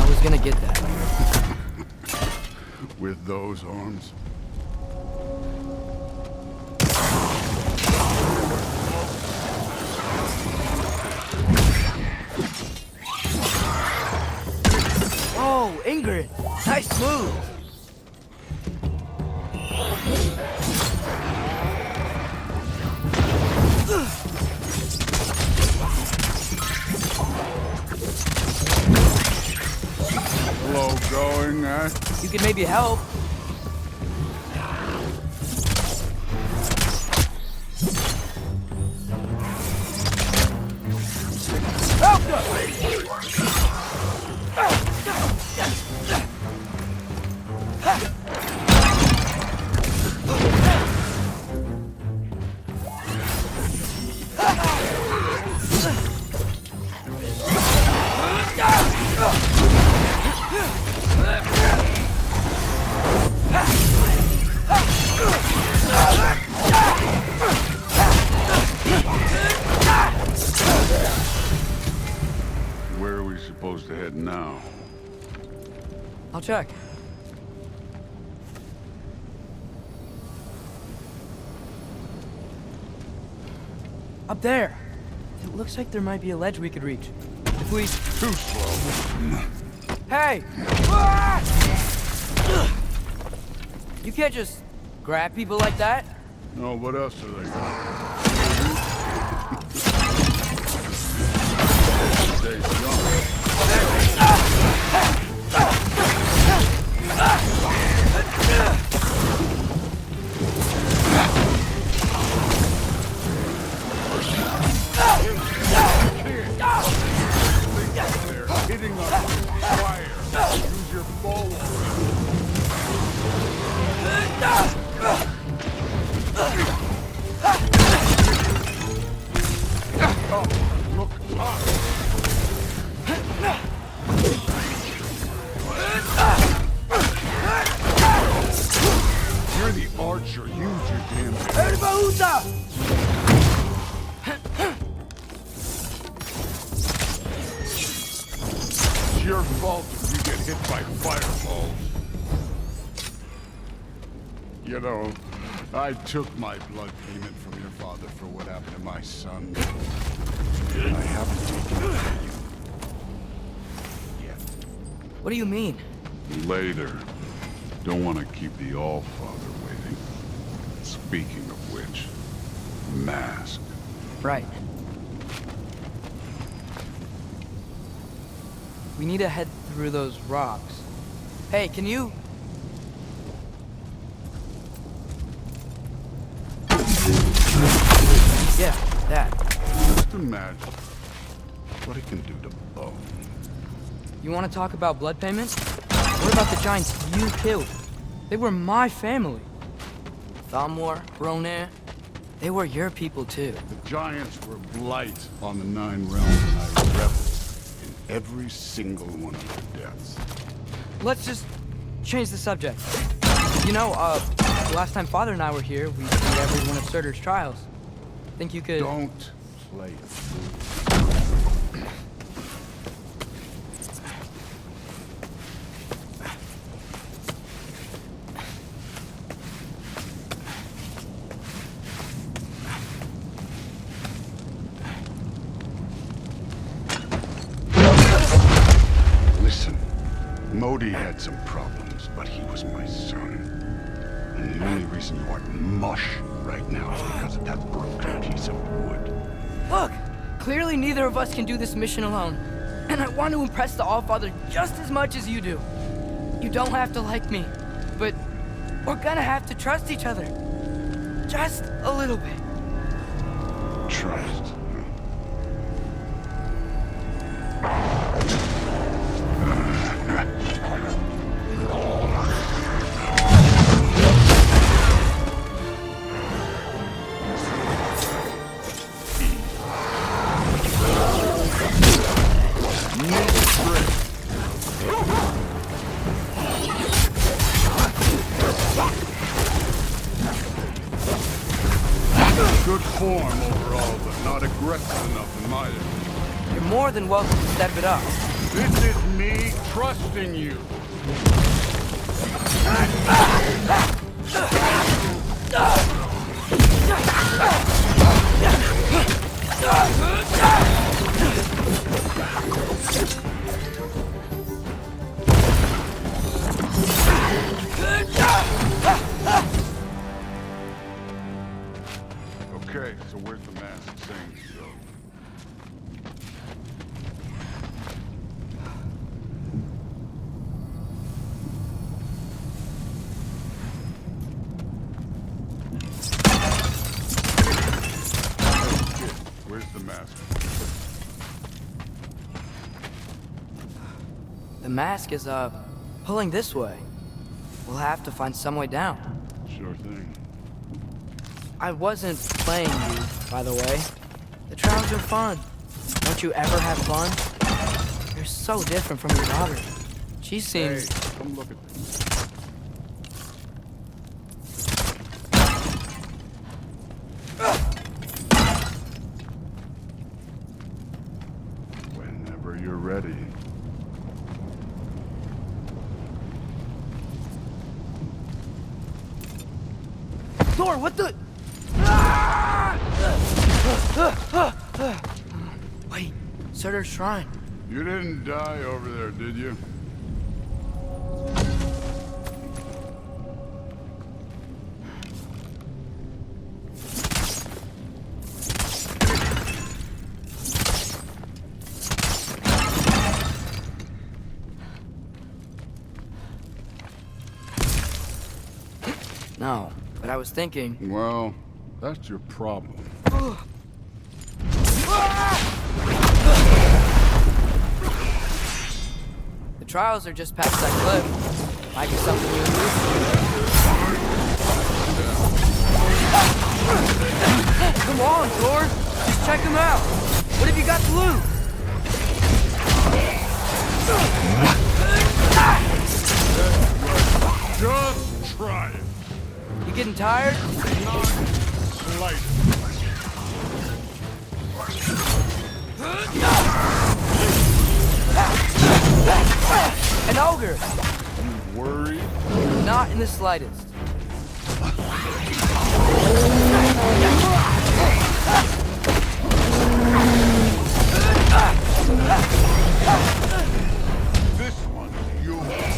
was gonna get that. With those arms? Oh, Ingrid! Nice move! Slow going, eh? You could maybe help. Where are we supposed to head now? I'll check. Up there. It looks like there might be a ledge we could reach. If we... Too slow. Hey! You can't just grab people like that. No, what else are they gonna Stay They're hitting us with fire. Use your bow. Look up. You're the archer. Use your damn It's your fault if you get hit by fireballs. You know, I took my blood payment from your father for what happened to my son. I haven't taken it from you yet. What do you mean? Later. Don't want to keep the Allfather waiting. Speaking of which, mask. Right. We need to head through those rocks. Hey, can you... Yeah, that. Just imagine what it can do to bone. You want to talk about blood payment? What about the giants you killed? They were my family. Thamor, Ronair, they were your people too. The giants were blight on the 9 realms, and I reveled in every single one of their deaths. Let's just change the subject. You know, last time Father and I were here, we did every one of Surtur's trials. Think you could... Don't play. Listen, Modi had some problems, but he was my son. And the only reason you aren't mush right now is because of that broken piece of wood. Look! Clearly neither of us can do this mission alone. And I want to impress the Allfather just as much as you do. You don't have to like me, but We're gonna have to trust each other. Just a little bit. Trust. Good form overall, but not aggressive enough in my opinion. You're more than welcome to step it up. This is me trusting you. Okay, so where's the masked saying to go? Where's the mask? The mask is, pulling this way. We'll have to find some way down. Sure thing. I wasn't playing you, by the way. The trials are fun. Don't you ever have fun? You're so different from your daughter. She seems... Hey, come look at this. Whenever you're ready. Thor, what the... Wait, Surtur's shrine. You didn't die over there, did you? No, but I was thinking... Well, that's your problem. The trials are just past that cliff. Might be something you do. Come on, Thor. Just check them out. What have you got to lose? Just try it. You getting tired? Not slightest. An ogre! You worried? Not in the slightest. This one is yours.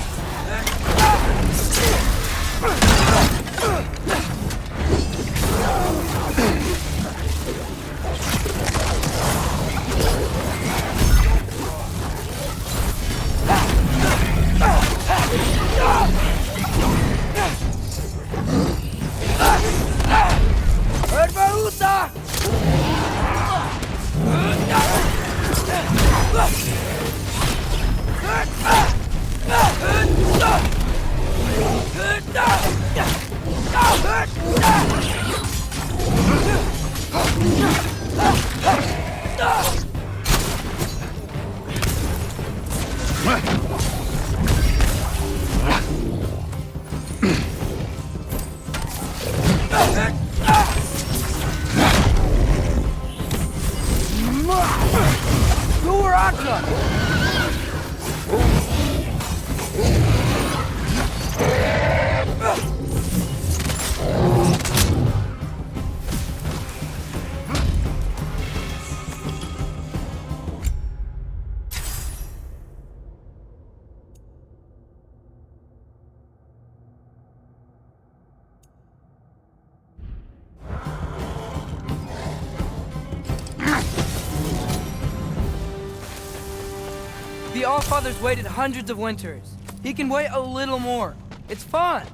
The Allfather's waited hundreds of winters. He can wait a little more. It's fun.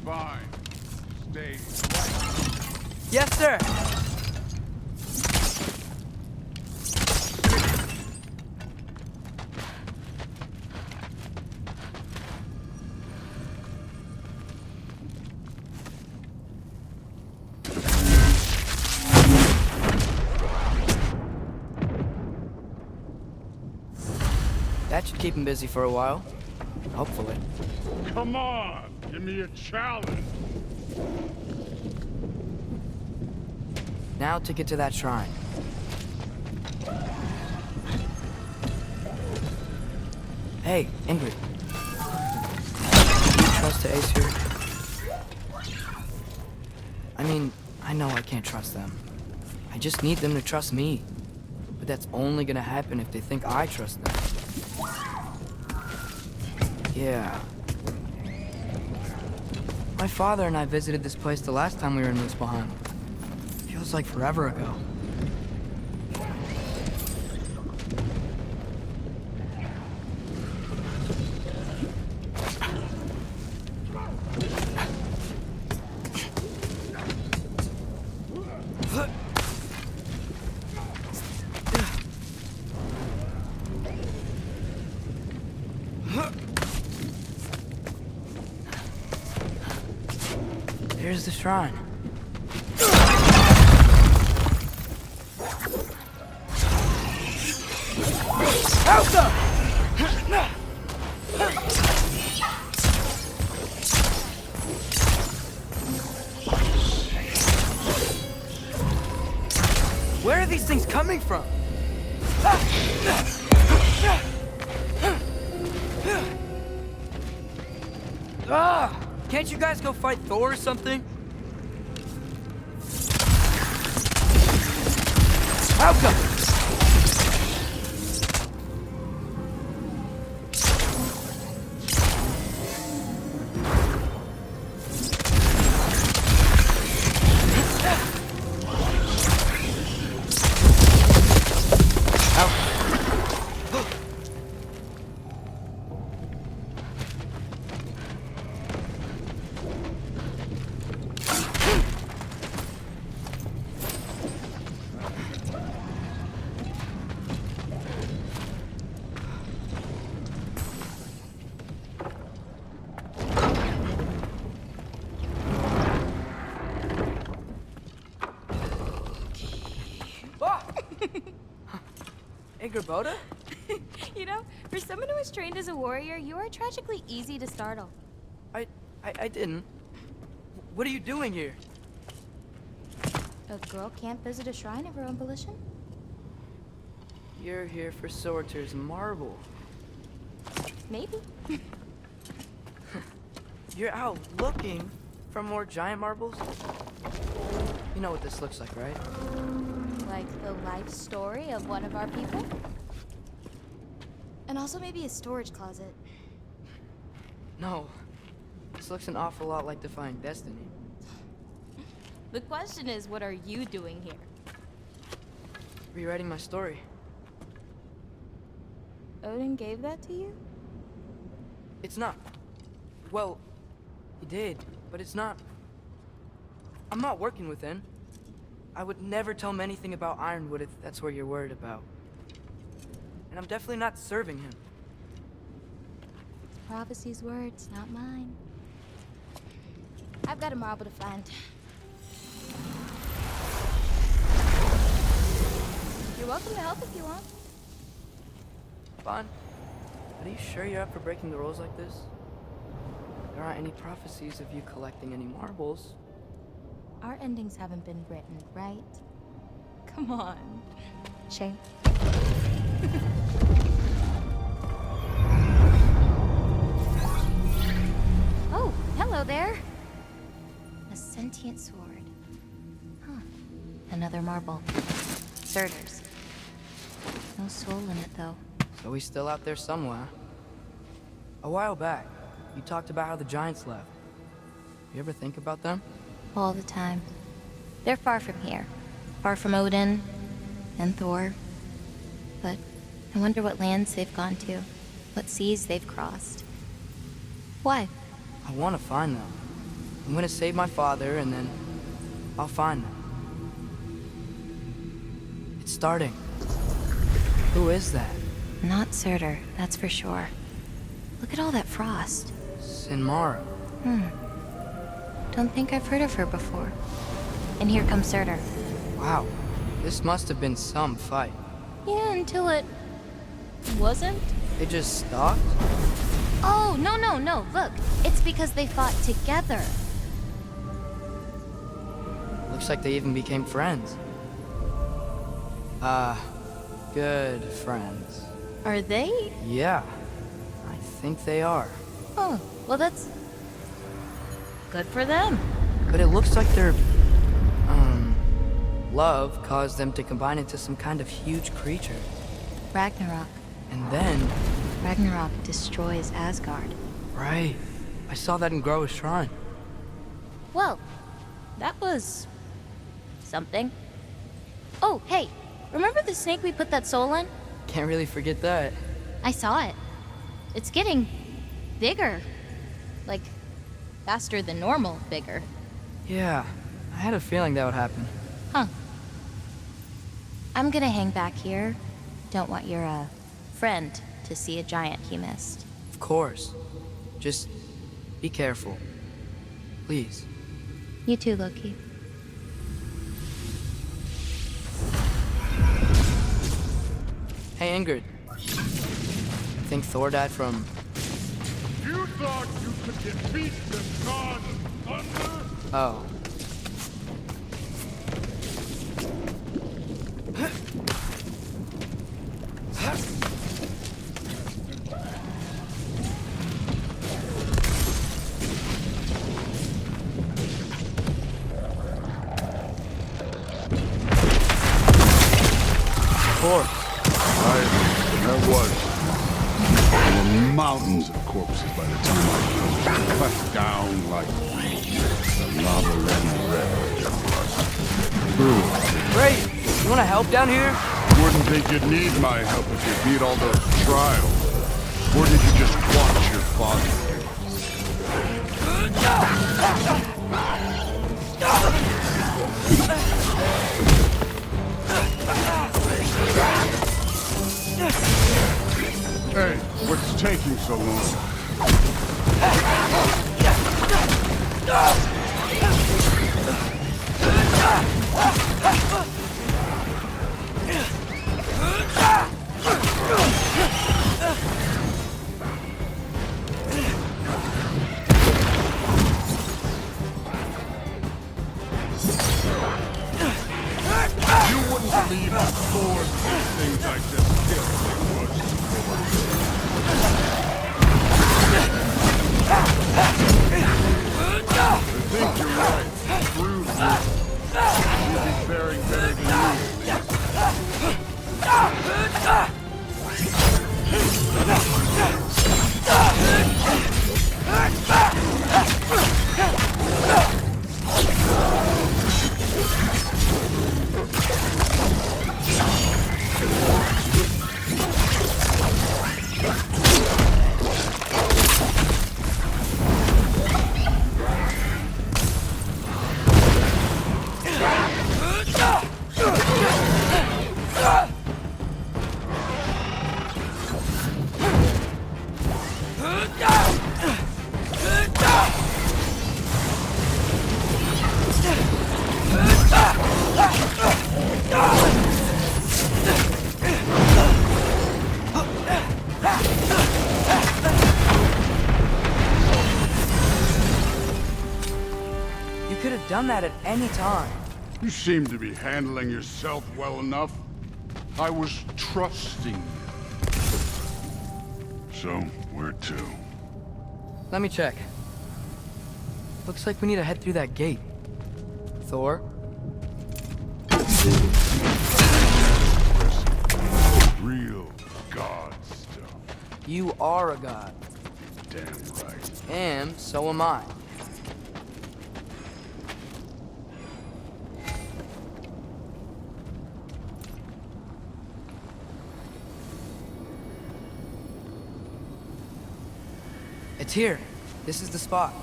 Fine. Stay. Yes, sir! That should keep him busy for a while. Hopefully. Come on! Give me a challenge! Now to get to that shrine. Hey, Ingrid. Do you trust the Ace here? I mean, I know I can't trust them. I just need them to trust me. But that's only gonna happen if they think I trust them. Yeah. My father and I visited this place the last time we were in Muspelheim. Feels like forever ago. Here's the shrine. Elsa! Where are these things coming from? Ah! Can't you guys go fight Thor or something? How come? Boda? You know, for someone who was trained as a warrior, you are tragically easy to startle. I didn't. What are you doing here? A girl can't visit a shrine of her own volition? You're here for Sorter's marble. Maybe. You're out looking for more giant marbles? You know what this looks like, right? Like the life story of one of our people? And also maybe a storage closet. No. This looks an awful lot like Defying Destiny. The question is, what are you doing here? Rewriting my story. Odin gave that to you? It's not. Well, he did, but it's not. I'm not working with him. I would never tell him anything about Ironwood if that's what you're worried about. And I'm definitely not serving him. It's prophecy's words, not mine. I've got a marble to find. You're welcome to help if you want. Fine. But are you sure you're up for breaking the rules like this? There aren't any prophecies of you collecting any marbles. Our endings haven't been written, right? Come on. Shay. Oh, hello there. A sentient sword. Huh. Another marble. Surtur's. No soul in it, though. So he's still out there somewhere. A while back, you talked about how the giants left. You ever think about them? All the time. They're far from here. Far from Odin and Thor. But I wonder what lands they've gone to. What seas they've crossed. Why? I want to find them. I'm gonna save my father, and then I'll find them. It's starting. Who is that? Not Surtur, that's for sure. Look at all that frost. Sinmara. Don't think I've heard of her before. And here comes Surtur. Wow. This must have been some fight. Yeah, until it... wasn't? It just stopped? Oh, no. Look, it's because they fought together. Looks like they even became friends. Good friends. Are they? Yeah, I think they are. Oh, well that's... good for them. But it looks like their... love caused them to combine into some kind of huge creature. Ragnarok. And then... Ragnarok destroys Asgard. Right. I saw that in Groa's shrine. Well, that was... something. Oh, hey, remember the snake we put that soul in? Can't really forget that. I saw it. It's getting... bigger. Like, faster than normal bigger. Yeah, I had a feeling that would happen. Huh. I'm gonna hang back here. Don't want your, friend to see a giant he missed. Of course. Just be careful. Please. You too, Loki. Hey, Ingrid. Think Thor died from... You thought you could defeat the god of thunder? Oh. There were mountains of corpses by the time I was cut down like weeds. The lava ran red. Great! You wanna help down here? Wouldn't think you'd need my help if you beat all those trials. Or did you just watch your father? Hey, what's taking so long? You wouldn't believe how Thor's things I just killed was. I think you're right. Prove this. You'll be faring better than Done that at any time. You seem to be handling yourself well enough. I was trusting you. So, where to? Let me check. Looks like we need to head through that gate. Thor? Real god stuff. You are a god. Damn right. And so am I. It's here. This is the spot.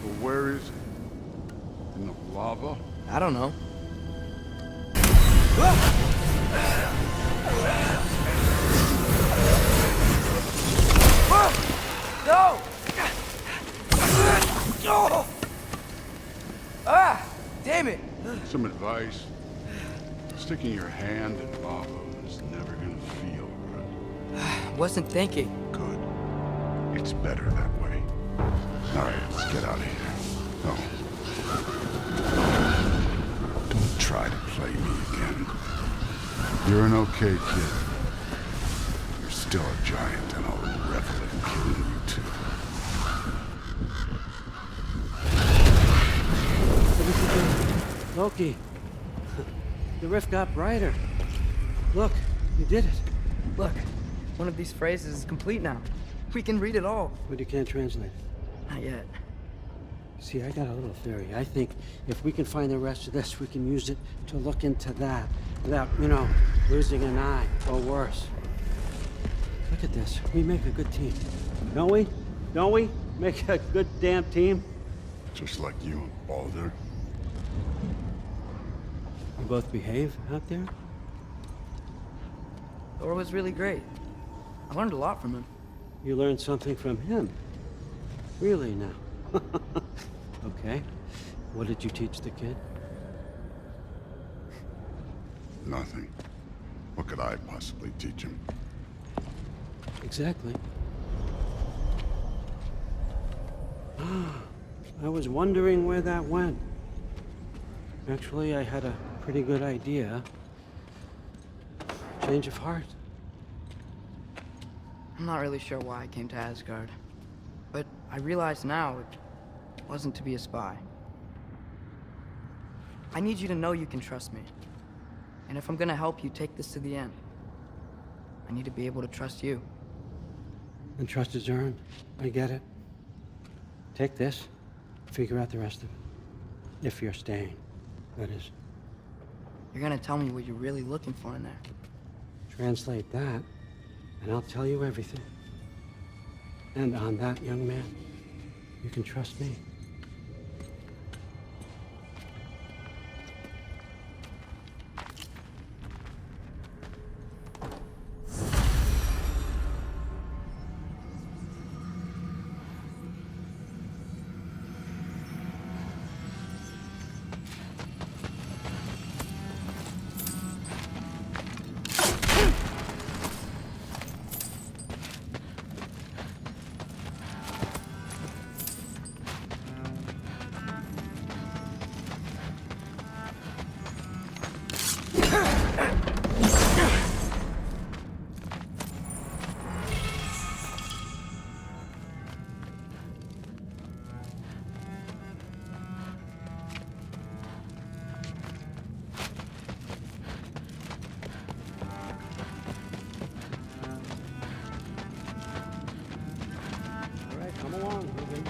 But where is it? In the lava? I don't know. No! Ah! Damn it! Some advice. Sticking your hand in lava is never gonna feel good. Wasn't thinking. Good. It's better that way. Alright, let's get out of here. Oh. Don't try to play me again. You're an okay kid. You're still a giant, and I'll revel in killing you too. Loki, the rift got brighter. Look, you did it. Look, one of these phrases is complete now. We can read it all. But you can't translate it. Not yet. See, I got a little theory. I think if we can find the rest of this, we can use it to look into that without, losing an eye or worse. Look at this. We make a good team. Don't we? Don't we? Make a good damn team? Just like you and Baldur. You both behave out there? Thor was really great. I learned a lot from him. You learned something from him? Really now? Okay. What did you teach the kid? Nothing. What could I possibly teach him? Exactly. I was wondering where that went. Actually, I had a pretty good idea. Change of heart. I'm not really sure why I came to Asgard. But I realize now it wasn't to be a spy. I need you to know you can trust me. And if I'm gonna help you take this to the end, I need to be able to trust you. And trust is earned. I get it. Take this. Figure out the rest of it. If you're staying, that is. You're gonna tell me what you're really looking for in there. Translate that, and I'll tell you everything. And on that, young man, you can trust me. Come along, Ruben.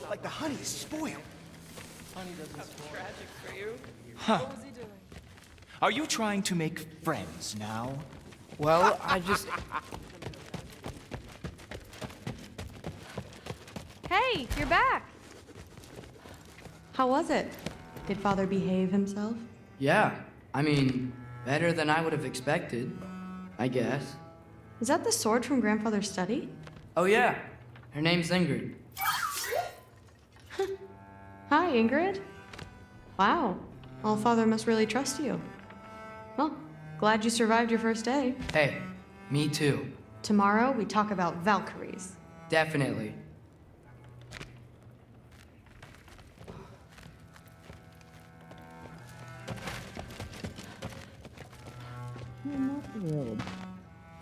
Like the honey is spoiled. Honey doesn't spoil. Tragic for you. Huh. What was he doing? Are you trying to make friends now? Well, I just... Hey, you're back. How was it? Did Father behave himself? Yeah. I mean, better than I would have expected, I guess. Is that the sword from Grandfather's study? Oh yeah. Her name's Ingrid. Hi, Ingrid. Wow. Allfather must really trust you. Well, glad you survived your first day. Hey, me too. Tomorrow, we talk about Valkyries. Definitely.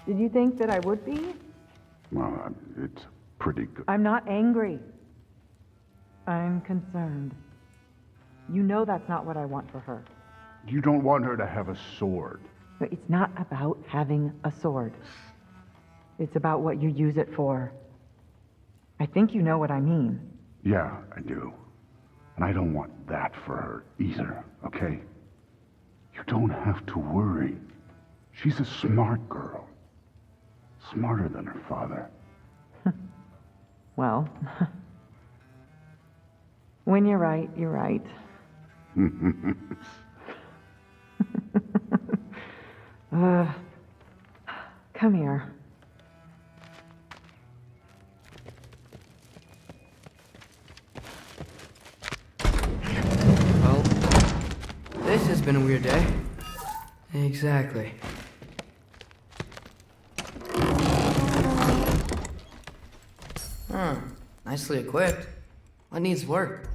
Did you think that I would be? Well, it's pretty good. I'm not angry. I'm concerned. You know that's not what I want for her. You don't want her to have a sword. But it's not about having a sword. It's about what you use it for. I think you know what I mean. Yeah, I do. And I don't want that for her either, okay? You don't have to worry. She's a smart girl. Smarter than her father. Well, when you're right, you're right. Come here. Well, this has been a weird day. Exactly. Nicely equipped. What needs work?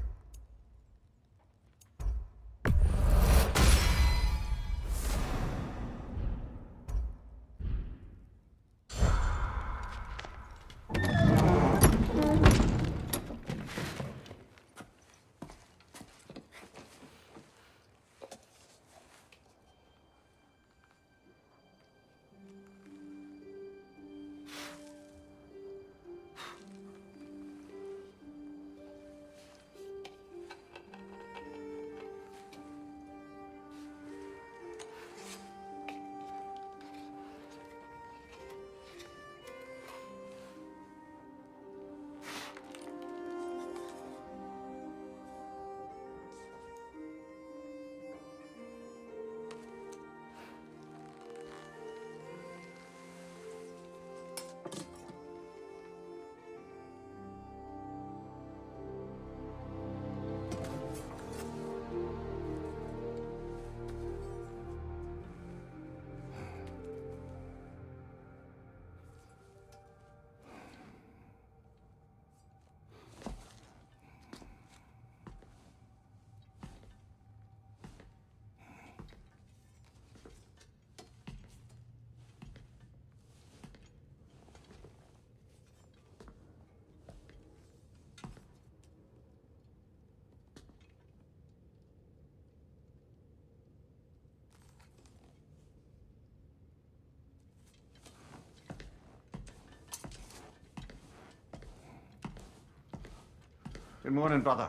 Good morning, brother.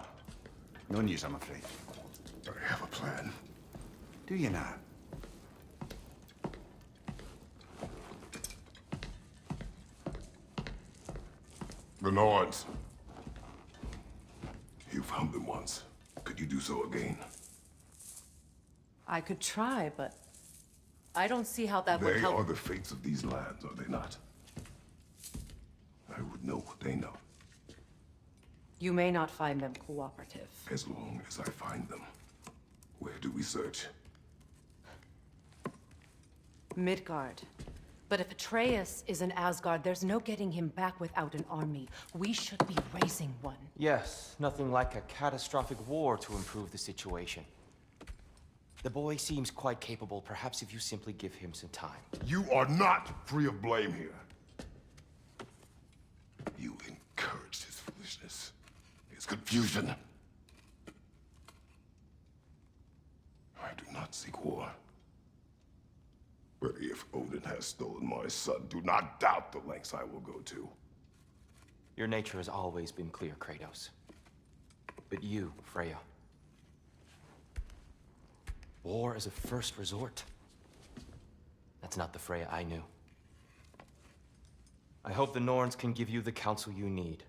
No news, I'm afraid. I have a plan. Do you now? The Norns. You found them once. Could you do so again? I could try, but I don't see how that would They help. are the fates of these lands, are they not? I would know what they know, You may not find them cooperative. as long as I find them. Where do we search? Midgard. But if Atreus is in Asgard, there's no getting him back without an army. We should be raising one. Yes, nothing like a catastrophic war to improve the situation. The boy seems quite capable. Perhaps if you simply give him some time. You are not free of blame here. You encouraged his foolishness, his confusion. I do not seek war. But if Odin has stolen my son, do not doubt the lengths I will go to. Your nature has always been clear, Kratos. But you, Freya. War as a first resort. That's not the Freya I knew. I hope the Norns can give you the counsel you need.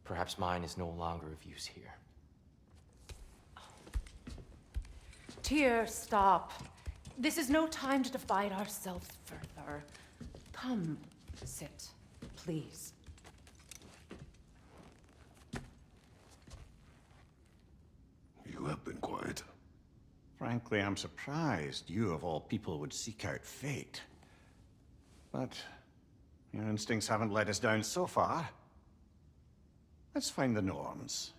Perhaps mine is no longer of use here. Tyr, stop. This is no time to divide ourselves further. Come, sit, please. You have been quiet. Frankly, I'm surprised you, of all people, would seek out fate. But your instincts haven't let us down so far. Let's find the Norns